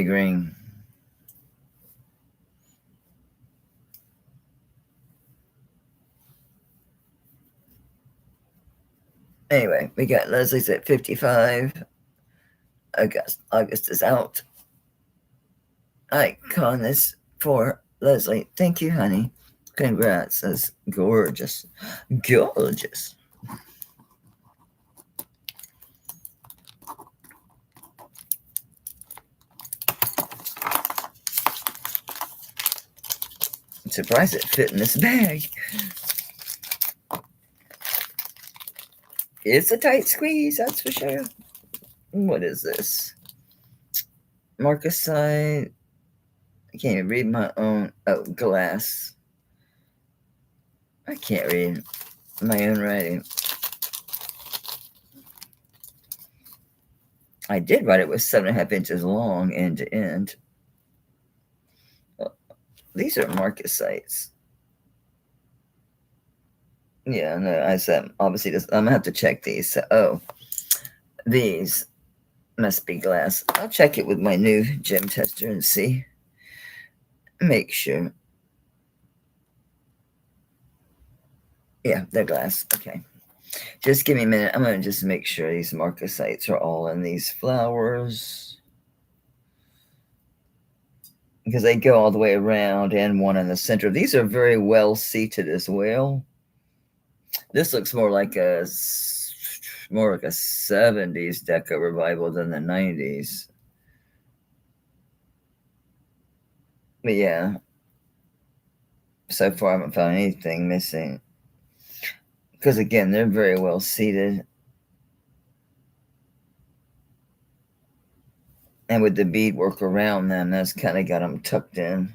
S1: ring. Anyway, we got Leslie's at 55. August is out. Icon for Leslie. Thank you, honey. Congrats. That's gorgeous. Gorgeous. I'm surprised it fit in this bag. It's a tight squeeze, that's for sure. What is this? Marcasite. I can't even read my own. Oh, glass. I can't read my own writing. I did write it with 7.5 inches long end to end. These are marcasites. Yeah, no, I said obviously this, I'm gonna have to check these. So, these must be glass. I'll check it with my new gem tester and see. Make sure. Yeah, they're glass. Okay. Just give me a minute. I'm going to just make sure these marcasites are all in these flowers. Because they go all the way around and one in the center. These are very well seated as well. This looks more like a 70s deco revival than the 90s. But yeah, so far I haven't found anything missing. Because again, they're very well seated. And with the beadwork around them, that's kind of got them tucked in.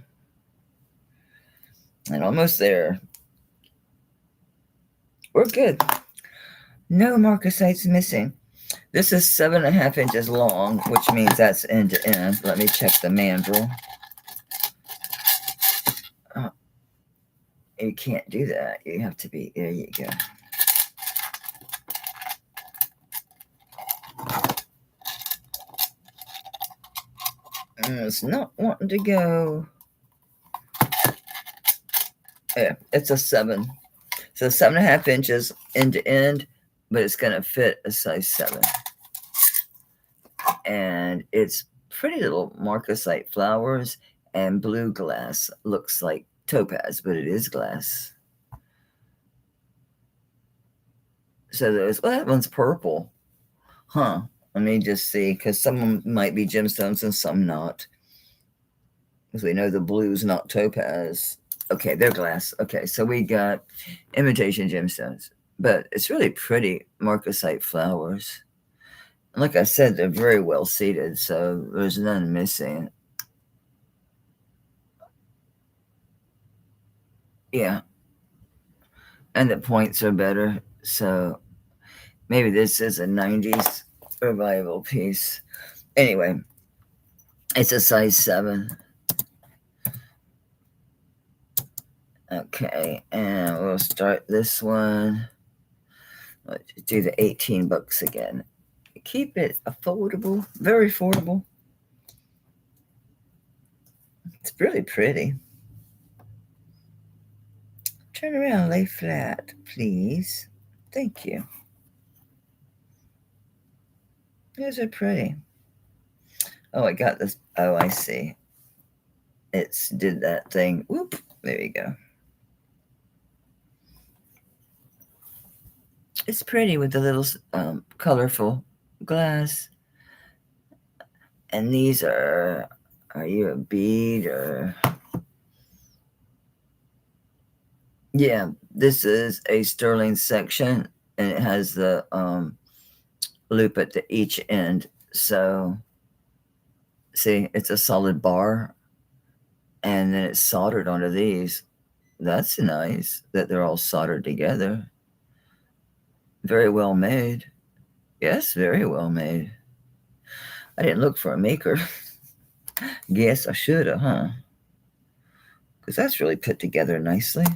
S1: And almost there. We're good. No marcasites missing. This is 7.5 inches long, which means that's end to end. Let me check the mandrel. You can't do that. You have to be, there you go. It's not wanting to go. Yeah, it's a 7. So 7.5 inches end to end, but it's going to fit a size 7. And it's pretty little marcasite flowers and blue glass. Looks like topaz, but it is glass. So there's, well, that one's purple. Huh. Let me just see, because some of them might be gemstones and some not. Because we know the blue's not topaz. Okay, they're glass. Okay, so we got imitation gemstones. But it's really pretty marcasite flowers. And like I said, they're very well seated, so there's none missing. Yeah. And the points are better. So maybe this is a 90s revival piece. Anyway, it's a size 7. Okay, and we'll start this one. Let's do the $18 again. Keep it affordable, very affordable. It's really pretty. Turn around, lay flat, please. Thank you. Those are pretty. Oh, I got this. Oh, I see. It's did that thing. Whoop. There you go. It's pretty with the little colorful glass. And these are you a bead or? Yeah, this is a sterling section and it has the loop at each end. So see, it's a solid bar and then it's soldered onto these. That's nice that they're all soldered together. Very well made. Yes, very well made. I didn't look for a maker. Guess I should have, huh? Because that's really put together nicely.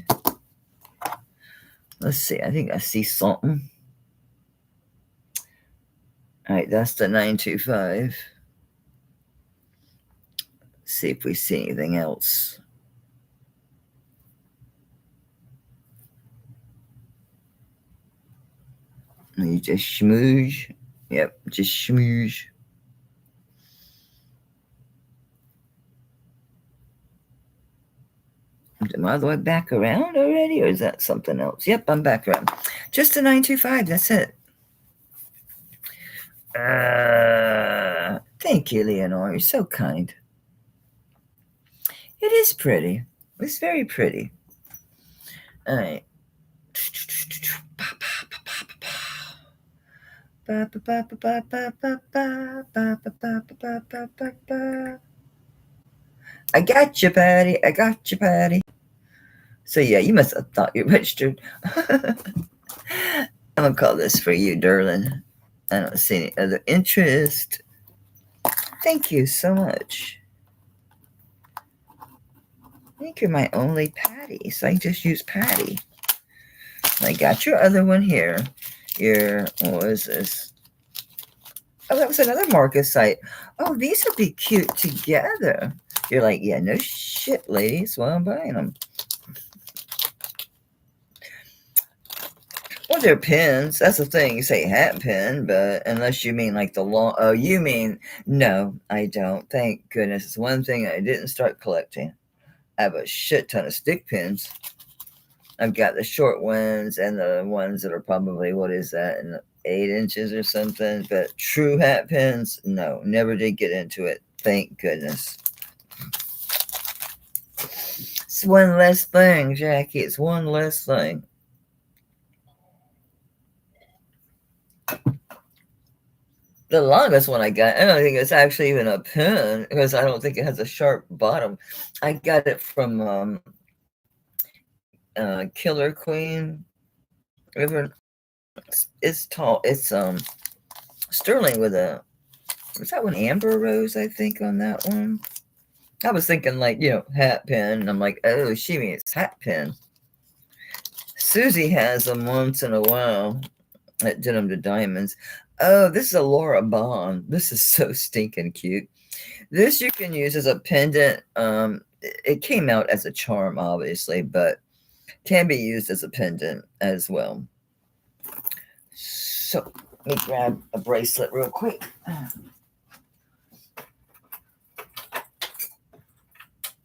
S1: Let's see. I think I see something. All right, that's the 925. See if we see anything else. And you just schmooze. Yep, just schmooze. Am I all the way back around already, or is that something else? Yep, I'm back around. Just a 925, that's it. Thank you, Leonore. You're so kind. It is pretty. It's very pretty. All right. I got you, Patty. I got you, Patty. So yeah, you must have thought you registered. I'm gonna call this for you, darling. I don't see any other interest. Thank you so much. I think you're my only Patty, so I just use Patty. I got your other one here. What was this? Oh, that was another Marcasite. Oh, these would be cute together. You're like, yeah, no shit, ladies. Well, I'm buying them. Well, they're pins. That's the thing. You say hat pin, but unless you mean like the long. Oh, you mean no? I don't. Thank goodness. It's one thing I didn't start collecting. I have a shit ton of stick pins. I've got the short ones and the ones that are probably, what is that, in 8 inches or something. But true hat pins, no, never did get into it. Thank goodness. It's one less thing, Jackie. It's one less thing. The longest one I got, I don't think it's actually even a pin because I don't think it has a sharp bottom. I got it from Killer Queen River. It's tall. It's sterling with a, was that one amber rose, I think, on that one? I was thinking like, hat pin. And I'm like, oh, she means hat pin. Susie has them once in a while at Denim to Diamonds. Oh, this is a Laura Bond. This is so stinking cute. This you can use as a pendant. It came out as a charm, obviously, but can be used as a pendant as well. So let me grab a bracelet real quick.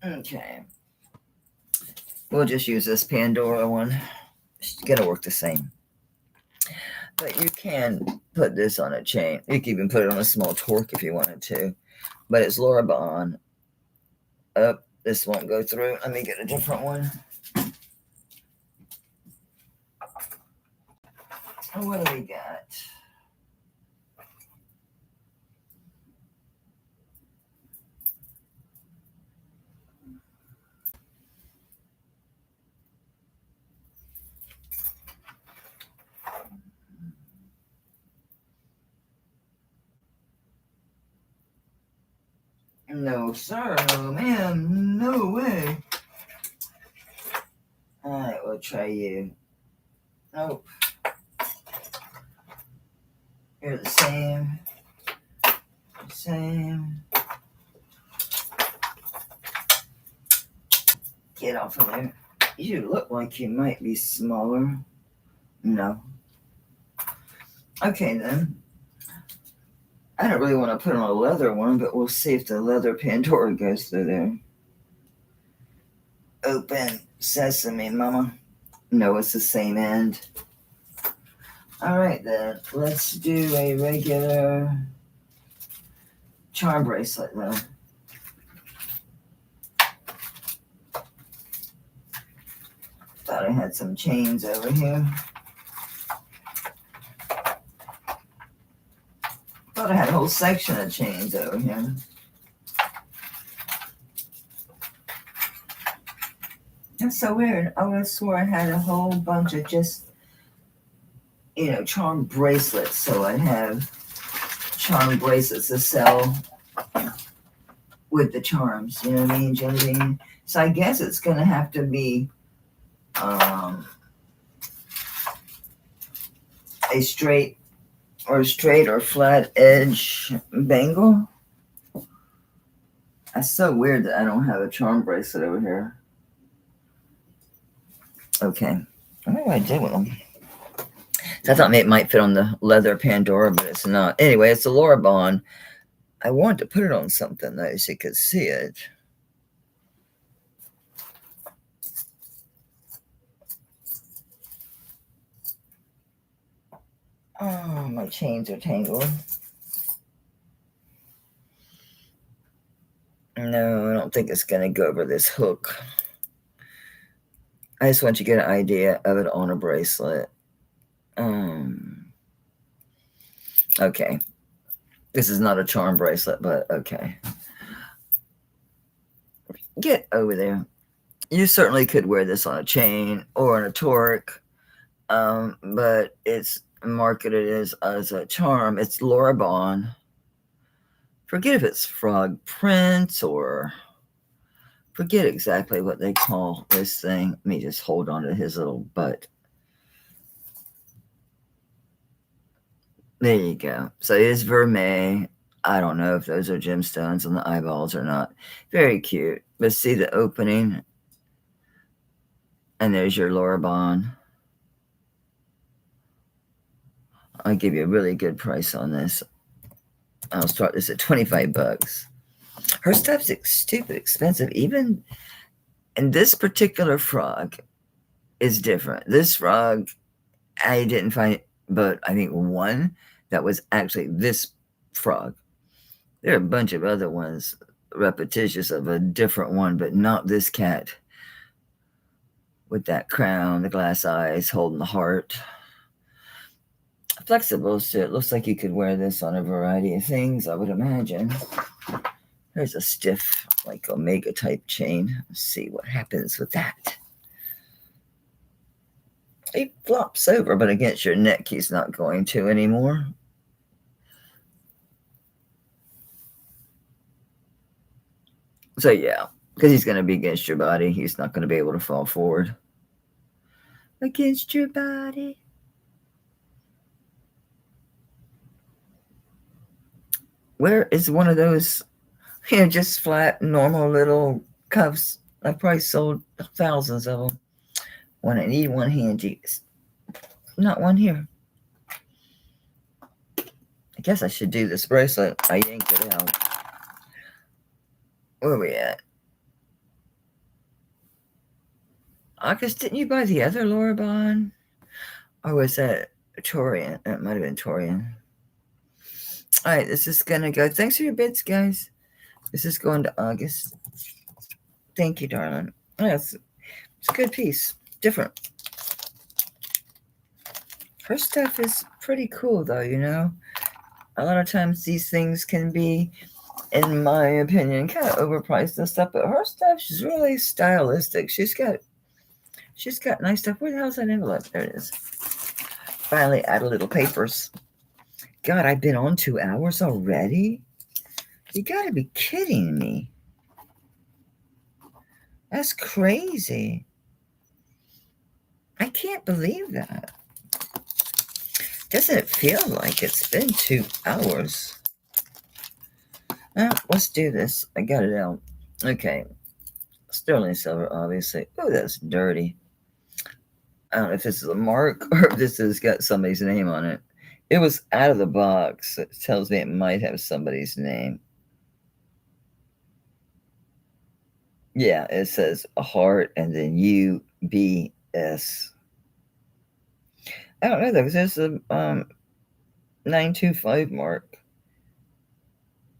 S1: Okay. We'll just use this Pandora one. It's gonna work the same. But you can put this on a chain. You can even put it on a small torque if you wanted to. But it's Laura Bond. Oh, this won't go through. Let me get a different one. What do we got? No, sir. No, ma'am. No way. All right, we'll try you. Nope. You're the same. Same. Get off of there. You look like you might be smaller. No. Okay, then. I don't really want to put on a leather one, but we'll see if the leather Pandora goes through there. Open sesame, mama. No, it's the same end. All right, then. Let's do a regular charm bracelet, then. Thought I had some chains over here. Thought I had a whole section of chains over here. That's so weird. I would have swore I had a whole bunch of just, charm bracelets. So I have charm bracelets to sell with the charms. You know what I mean, Genevieve? So I guess it's going to have to be a straight or flat edge bangle. That's so weird that I don't have a charm bracelet over here. Okay. I don't know what I did with them. So I thought it might fit on the leather Pandora, but it's not. Anyway, it's a Lorabon. I wanted to put it on something though, so you could see it. Oh, my chains are tangled. No, I don't think it's going to go over this hook. I just want you to get an idea of it on a bracelet. Okay. This is not a charm bracelet, but okay. Get over there. You certainly could wear this on a chain or on a torque, but it's marketed as a charm. It's Lorabon. Forget if it's frog prints or forget exactly what they call this thing. Let me just hold on to his little butt. There you go. So it is vermeil. I don't know if those are gemstones on the eyeballs or not. Very cute. But see the opening? And there's your Lorabon. I'll give you a really good price on this. I'll start this at 25 bucks. Her stuff's stupid expensive. Even, and this particular frog is different. This frog, I didn't find it, but I think one that was actually this frog. There are a bunch of other ones repetitious of a different one, but not this cat with that crown, the glass eyes, holding the heart. Flexible, so it looks like you could wear this on a variety of things, I would imagine. There's a stiff, like Omega type chain. Let's see what happens with that. He flops over, but against your neck, he's not going to anymore. So yeah, because he's going to be against your body. He's not going to be able to fall forward. Against your body. Where is one of those, just flat, normal little cuffs? I've probably sold thousands of them. When I need one handy, not one here. I guess I should do this bracelet. I yanked it out. Where are we at? August, didn't you buy the other Lorabon? Or was that Torian? It might have been Torian. All right, this is going to go. Thanks for your bits, guys. This is going to August. Thank you, darling. Oh, it's a good piece. Different. Her stuff is pretty cool, though, you know. A lot of times these things can be, in my opinion, kind of overpriced and stuff, but her stuff, she's really stylistic. She's got nice stuff. Where the hell's that envelope? There it is. Finally add a little papers. God, I've been on 2 hours already? You gotta be kidding me. That's crazy. I can't believe that. Doesn't it feel like it's been 2 hours? Well, let's do this. I got it out. Okay. Sterling silver, obviously. Oh, that's dirty. I don't know if this is a mark or if this has got somebody's name on it. It was out of the box. It tells me it might have somebody's name. Yeah, it says a heart and then UBS. I don't know though, because there's a 925 mark.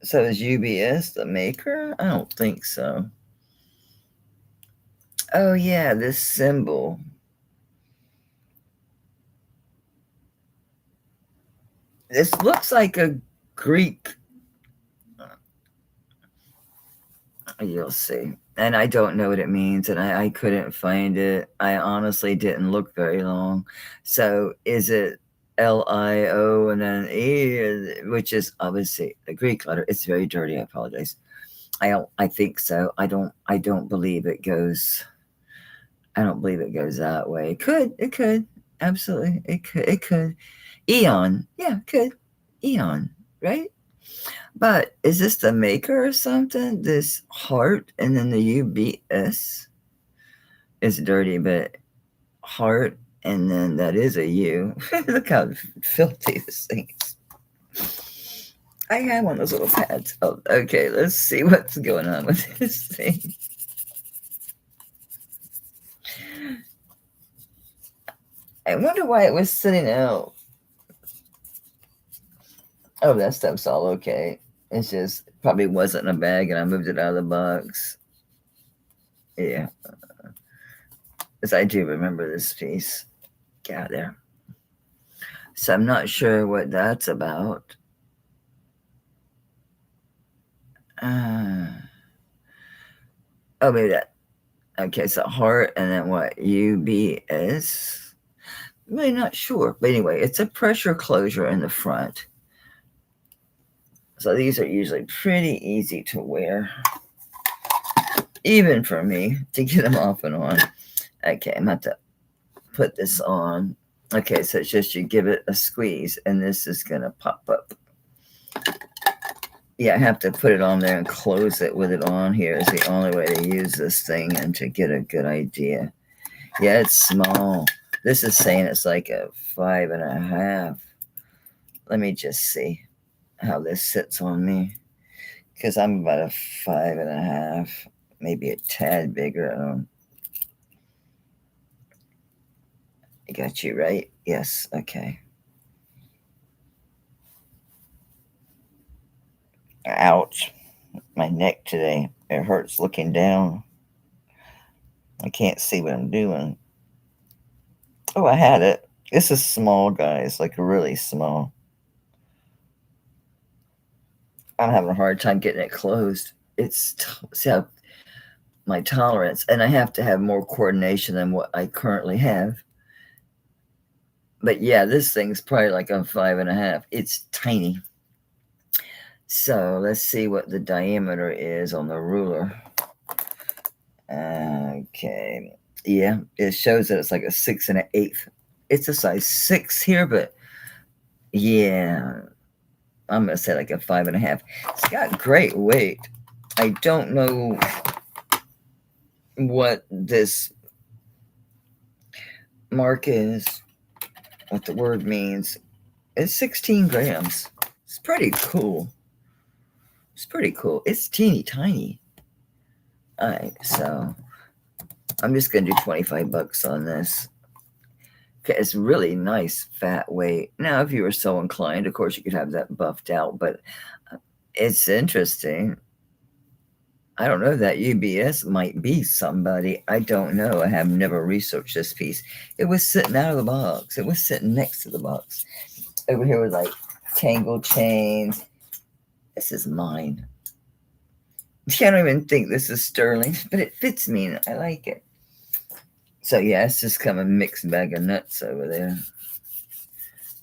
S1: So is UBS the maker? I don't think so. Oh yeah, this symbol. This looks like a Greek. You'll see. And I don't know what it means, and I couldn't find it. I honestly didn't look very long. So is it LIO and then E, which is obviously a Greek letter? It's very dirty. I apologize. I think so. I don't believe it goes. I don't believe it goes that way. It could. Absolutely. It could. Eon. Yeah, it could. Eon, right? But is this the maker or something? This heart and then the UBS is dirty, but heart And then that is a U. Look how filthy this thing is. I have one of those little pads. Oh, okay, let's see what's going on with this thing. I wonder why it was sitting out. Oh, that stuff's all okay. It's just probably wasn't in a bag and I moved it out of the box. Yeah. Because I do remember this piece. Get out there. So I'm not sure what that's about. Oh, maybe that. Okay, so heart and then what? UBS? Really not sure. But anyway, it's a pressure closure in the front. So these are usually pretty easy to wear. Even for me to get them off and on. Okay, I'm going to have to put this on. Okay, so it's just you give it a squeeze and this is going to pop up. Yeah, I have to put it on there and close it with it on here is the only way to use this thing and to get a good idea. Yeah, it's small. This is saying it's like a 5.5. Let me just see how this sits on me. Because I'm about a 5.5, maybe a tad bigger. I got you right? Yes, okay. Ouch. My neck today. It hurts looking down. I can't see what I'm doing. Oh, I had it. This is small, guys, like really small. I'm having a hard time getting it closed. It's see how my tolerance, and I have to have more coordination than what I currently have. But yeah, this thing's probably like a 5.5. It's tiny. So let's see what the diameter is on the ruler. Okay. Yeah, it shows that it's like a 6.1/8. It's a size 6 here, but yeah, I'm gonna say like a 5.5. It's got great weight. I don't know what this mark is, what the word means. It's 16 grams. It's pretty cool. It's pretty cool. It's teeny tiny. All right, so I'm just gonna do 25 bucks on this. Okay, it's really nice fat weight. Now, if you were so inclined, of course, you could have that buffed out, but it's interesting. I don't know, that UBS might be somebody. I don't know. I have never researched this piece. It was sitting out of the box. It was sitting next to the box. Over here was like tangled chains. This is mine. I don't even think this is sterling, but it fits me and I like it. So yeah, it's just kind of a mixed bag of nuts over there.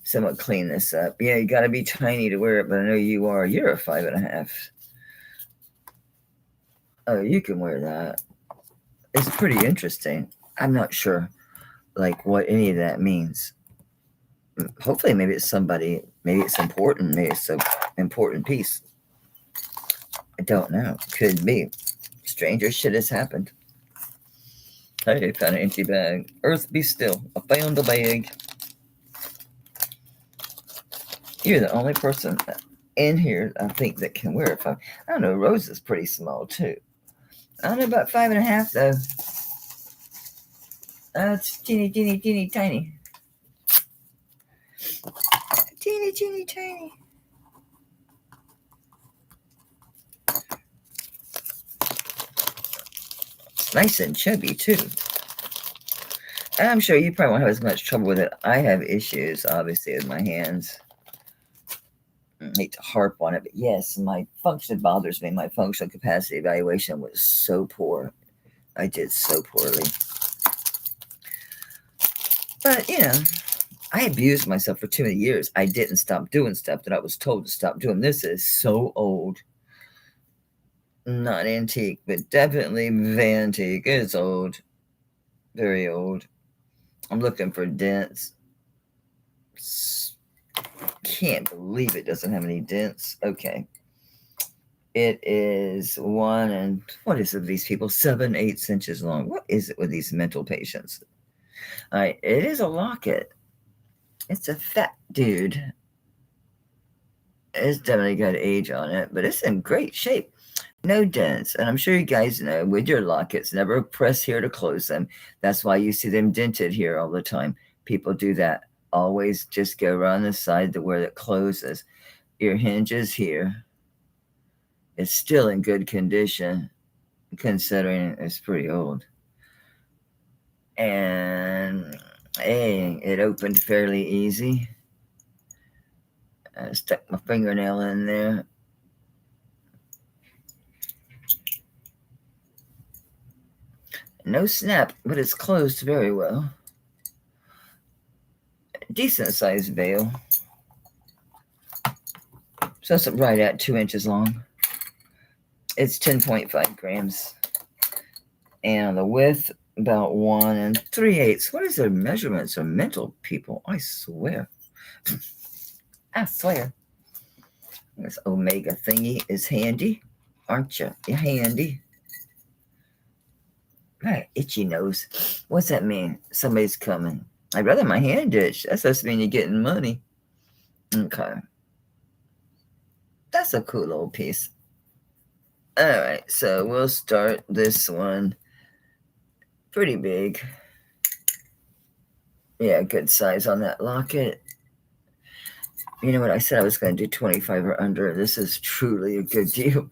S1: So I'm gonna clean this up. Yeah, you gotta be tiny to wear it, but I know you are. You're a 5.5. Oh, you can wear that. It's pretty interesting. I'm not sure like what any of that means. Hopefully maybe it's somebody, maybe it's important, maybe it's an important piece. I don't know. Could be. Stranger shit has happened. Hey, I found an empty bag. Earth be still. I found a bag. You're the only person in here, I think, that can wear it. I don't know. Rose is pretty small, too. I don't know about 5.5, though. It's teeny, teeny, teeny, tiny. Teeny, teeny, tiny. Nice and chubby, too. I'm sure you probably won't have as much trouble with it. I have issues, obviously, with my hands. I hate to harp on it, but yes, my function bothers me. My functional capacity evaluation was so poor. I did so poorly. But, you know, I abused myself for too many years. I didn't stop doing stuff that I was told to stop doing. This is so old. Not antique, but definitely vantique. It's old. Very old. I'm looking for dents. Can't believe it doesn't have any dents. Okay. It is 1 and what is it with these people? 7/8 inches long. What is it with these mental patients? All right, it is a locket. It's a fat dude. It's definitely got age on it, but it's in great shape. No dents. And I'm sure you guys know with your lockets, never press here to close them. That's why you see them dented here all the time. People do that. Always just go around the side to where it closes. Your hinge is here. It's still in good condition, considering it's pretty old. And hey, it opened fairly easy. I stuck my fingernail in there. No snap, but it's closed very well. Decent sized veil. So it's right at 2 inches long. It's 10.5 grams. And the width, about 1 3/8. What is their measurements of mental people? I swear. I swear. This omega thingy is handy. Aren't you? You're handy. Right, itchy nose. What's that mean? Somebody's coming. I'd rather my hand itch. That supposed to mean you're getting money. Okay. That's a cool little piece. All right, so we'll start this one. Pretty big. Yeah, good size on that locket. You know what? I said I was going to do 25 or under. This is truly a good deal.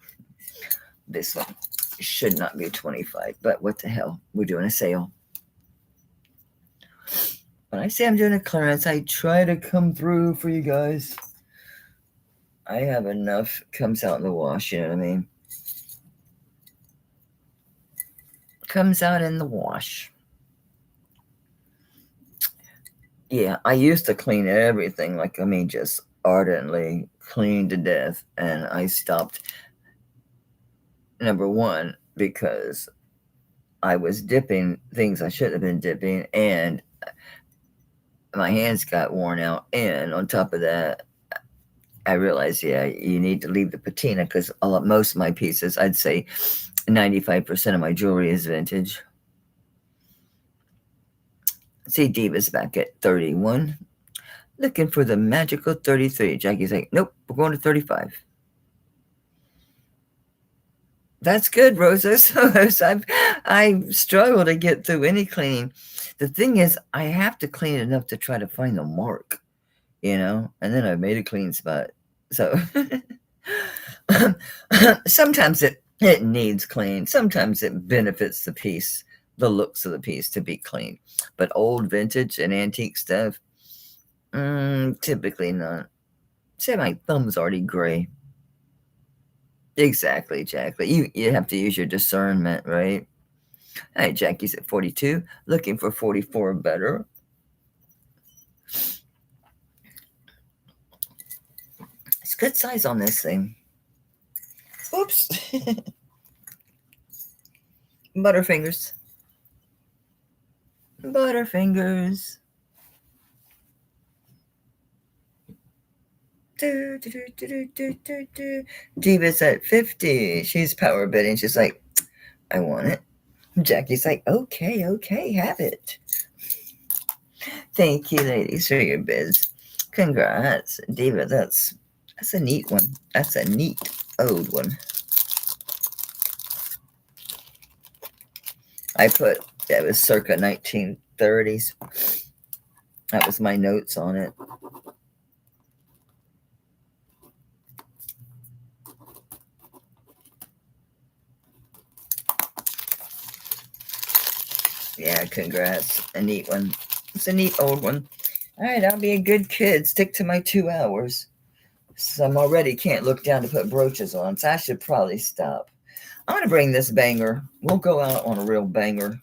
S1: This one should not be 25, but what the hell? We're doing a sale. When I say I'm doing a clearance, I try to come through for you guys. I have enough comes out in the wash, you know what I mean? Comes out in the wash. Yeah, I used to clean everything, like, I mean, just ardently clean to death. And I stopped, number one, because I was dipping things I shouldn't have been dipping, and my hands got worn out. And on top of that, I realized, yeah, you need to leave the patina because most of my pieces, I'd say 95% of my jewelry is vintage. See, Diva's back at 31. Looking for the magical 33. Jackie's like, nope, we're going to 35. That's good, Rosa. So I struggle to get through any cleaning. The thing is, I have to clean enough to try to find the mark, and then I made a clean spot. So sometimes it needs clean. Sometimes it benefits the piece, the looks of the piece to be clean. But old vintage and antique stuff, typically not. Say my thumb's already gray. Exactly, Jackie. You have to use your discernment, right? All right, Jackie's at 42, looking for 44 or better. It's good size on this thing. Oops. Butterfingers. Butterfingers. Diva's at 50. She's power bidding. She's like, I want it. Jackie's like, okay, have it. Thank you, ladies, for your bids. Congrats, Diva. That's a neat one. That's a neat old one. I put that was circa 1930s. That was my notes on it. Yeah, congrats. A neat one. It's a neat old one. All right, I'll be a good kid. Stick to my 2 hours. So I'm already can't look down to put brooches on, so I should probably stop. I'm going to bring this banger. We'll go out on a real banger.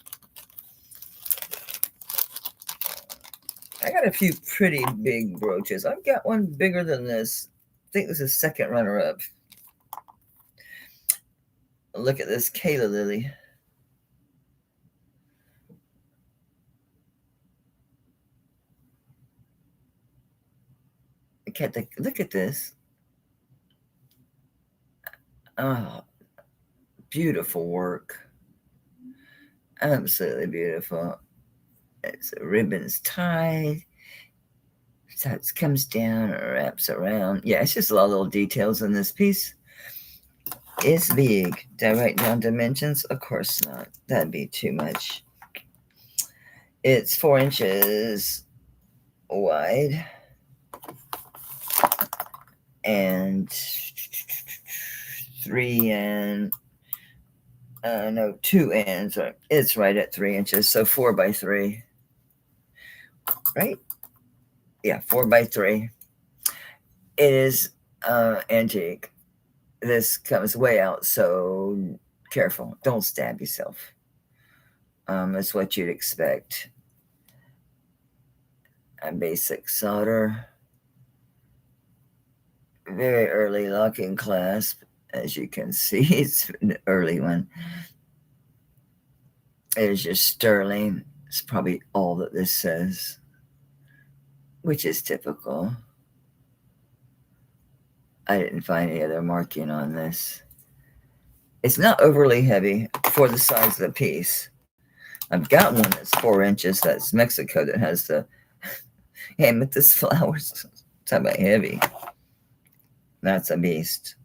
S1: I got a few pretty big brooches. I've got one bigger than this. I think this is second runner-up. Look at this Kayla Lily. Look at this. Oh, beautiful work. Absolutely beautiful. It's a ribbon's tied. So it comes down or wraps around. Yeah, it's just a lot of little details in this piece. It's big. Did I write down dimensions? Of course not. That'd be too much. It's 4 inches wide and 2 ends. It's right at 3 inches, so 4 by 3. Right? Yeah, 4 by 3. It is antique. This comes way out, so careful. Don't stab yourself. That's what you'd expect. A basic solder. Very early locking clasp. As you can see, it's an early one. It is just sterling. It's probably all that this says, which is typical. I didn't find any other marking on this. It's not overly heavy for the size of the piece. I've got one that's 4 inches. That's Mexico that has the amethyst flowers. Talk about heavy. That's a beast.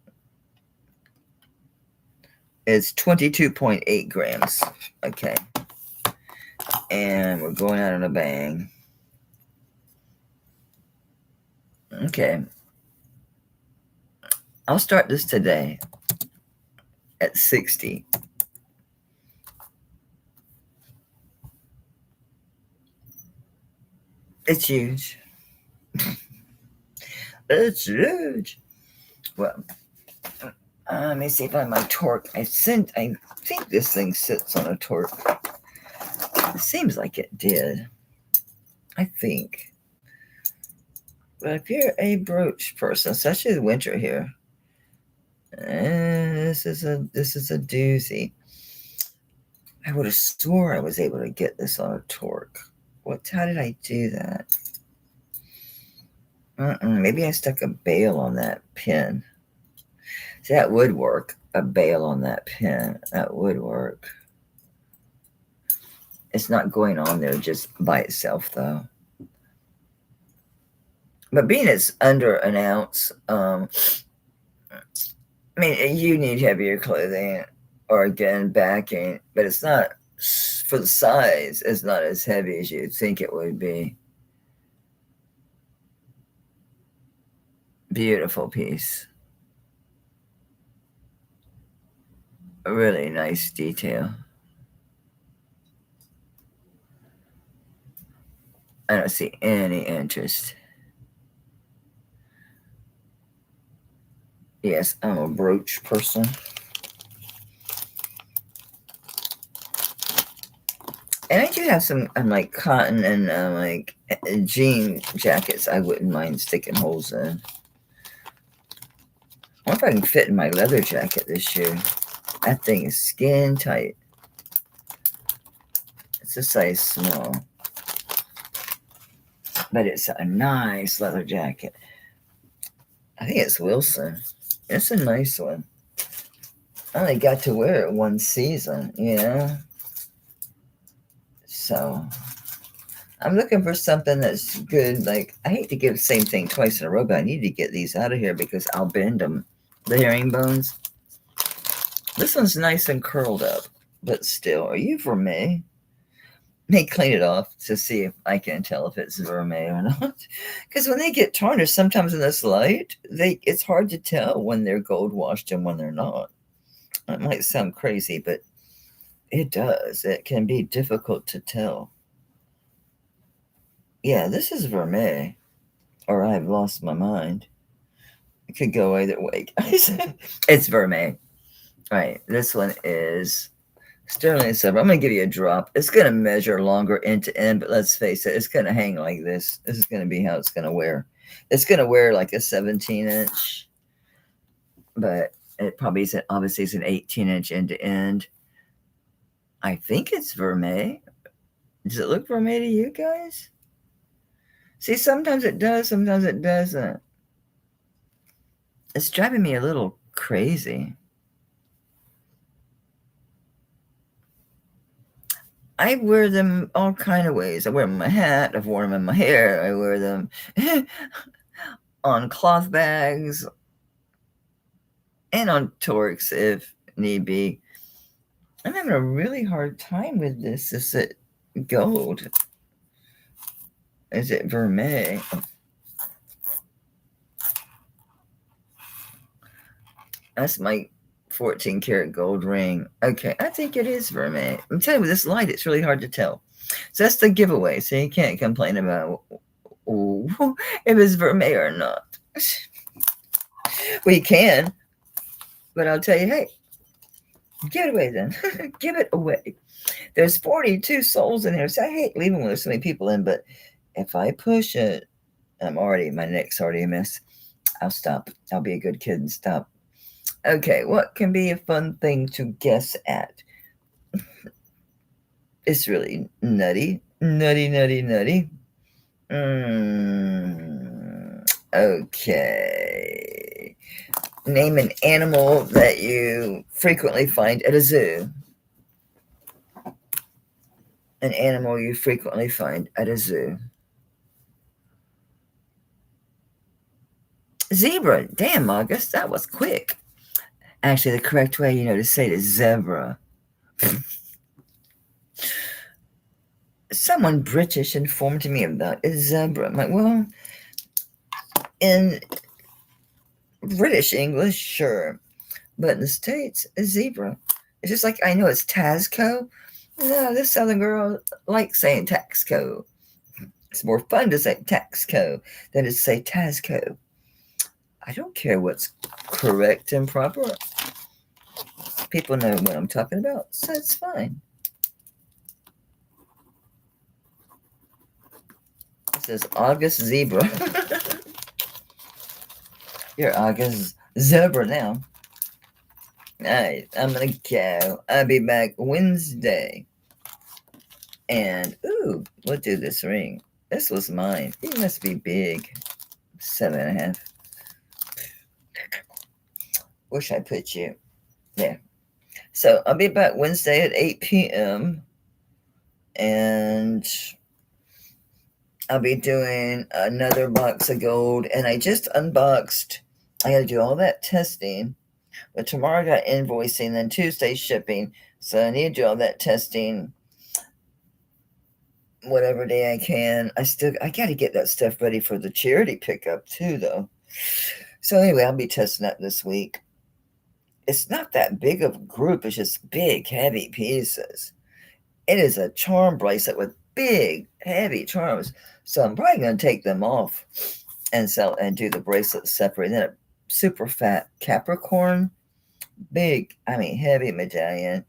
S1: It's 22.8 grams. Okay. And we're going out on a bang. Okay. I'll start this today at 60. It's huge. It's huge. Well, let me see if I have my torque. I think this thing sits on a torque. It seems like it did. I think. But if you're a brooch person, especially the winter here, this is a doozy. I would have swore I was able to get this on a torque. How did I do that? Maybe I stuck a bail on that pin. See, that would work. A bail on that pin. That would work. It's not going on there just by itself, though. But being it's under an ounce, I mean, you need heavier clothing or, again, backing. But it's not, for the size, it's not as heavy as you'd think it would be. Beautiful piece. A really nice detail. I don't see any interest. Yes, I'm a brooch person. And I do have some like cotton and like jean jackets I wouldn't mind sticking holes in. I wonder if I can fit in my leather jacket this year. That thing is skin tight. It's a size small. But it's a nice leather jacket. I think it's Wilson. It's a nice one. I only got to wear it one season, you know? So I'm looking for something that's good. Like, I hate to give the same thing twice in a row, but I need to get these out of here because I'll bend them. The herringbones. This one's nice and curled up, but still, are you vermeil? May clean it off to see if I can tell if it's vermeil or not. Because when they get tarnished, sometimes in this light, it's hard to tell when they're gold washed and when they're not. It might sound crazy, but it does. It can be difficult to tell. Yeah, this is vermeil, or I've lost my mind. It could go either way, guys. It's vermeil. All right, this one is sterling silver. I'm going to give you a drop. It's going to measure longer end to end, but let's face it, it's going to hang like this. This is going to be how it's going to wear. It's going to wear like a 17-inch, but it probably is, obviously it's an 18-inch end to end. I think it's vermeil. Does it look vermeil to you guys? See, sometimes it does, sometimes it doesn't. It's driving me a little crazy. I wear them all kind of ways. I wear them in my hat. I've worn them in my hair. I wear them on cloth bags and on torques if need be. I'm having a really hard time with this. Is it gold? Is it vermeil? That's my 14 karat gold ring. Okay, I think it is vermeil. I'm telling you, with this light, it's really hard to tell. So that's the giveaway. So you can't complain about if it's vermeil or not. Well, you can, but I'll tell you, hey, give it away then. Give it away. There's 42 souls in here, so I hate leaving when there's so many people in, but if I push it, my neck's already a mess. I'll stop. I'll be a good kid and stop. Okay, what can be a fun thing to guess at? It's really nutty. Nutty. Okay. Name an animal that you frequently find at a zoo. An animal you frequently find at a zoo. Zebra. Damn, August, that was quick. Actually, the correct way, to say it is zebra. Someone British informed me about a zebra. I'm like, well, in British English, sure. But in the States, a zebra. It's just like I know it's Tasco. No, this Southern girl likes saying Taxco. It's more fun to say Taxco than to say Tasco. I don't care what's correct and proper. People know what I'm talking about, so it's fine. It says August Zebra. You're August Zebra now. Alright, I'm gonna go. I'll be back Wednesday. And, ooh, we'll do this ring. This was mine. It must be big. 7.5. Wish I put you there. So I'll be back Wednesday at 8 p.m. And I'll be doing another box of gold. And I just unboxed. I got to do all that testing. But tomorrow I got invoicing, then Tuesday shipping. So I need to do all that testing whatever day I can. I got to get that stuff ready for the charity pickup too, though. So anyway, I'll be testing that this week. It's not that big of a group. It's just big, heavy pieces. It is a charm bracelet with big, heavy charms. So I'm probably going to take them off and do the bracelet separate. And then a super fat Capricorn, big, heavy medallion.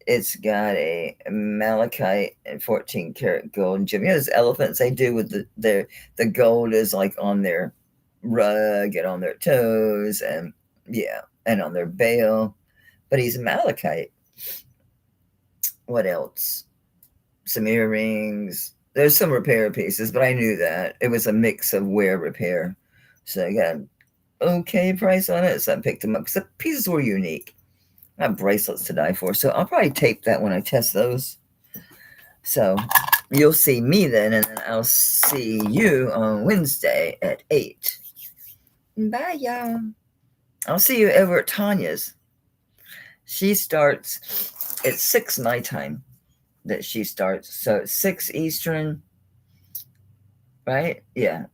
S1: It's got a malachite and 14 karat gold gem. Those elephants they do with the gold is like on their rug and on their toes and on their veil. But he's malachite. What else? Some earrings. There's some repair pieces, but I knew that. It was a mix of wear repair. So I got an okay price on it. So I picked them up because the pieces were unique. I have bracelets to die for. So I'll probably tape that when I test those. So you'll see me then, and then I'll see you on Wednesday at 8. Bye, y'all. I'll see you over at Tanya's. She starts at 6 my time that she starts. So it's 6 Eastern, right? Yeah.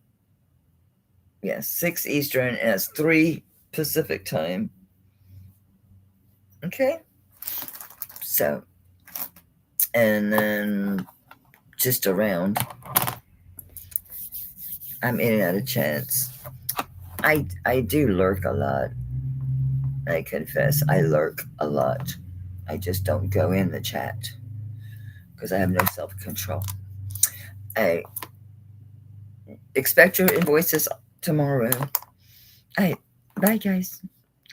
S1: 6 Eastern, and it's 3 Pacific time. Okay? So, and then just around, I'm in and out of chats. I do lurk a lot. I confess, I lurk a lot. I just don't go in the chat because I have no self-control. I expect your invoices tomorrow. Bye, guys.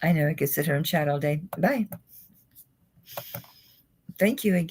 S1: I know I could sit here and chat all day. Bye. Thank you again.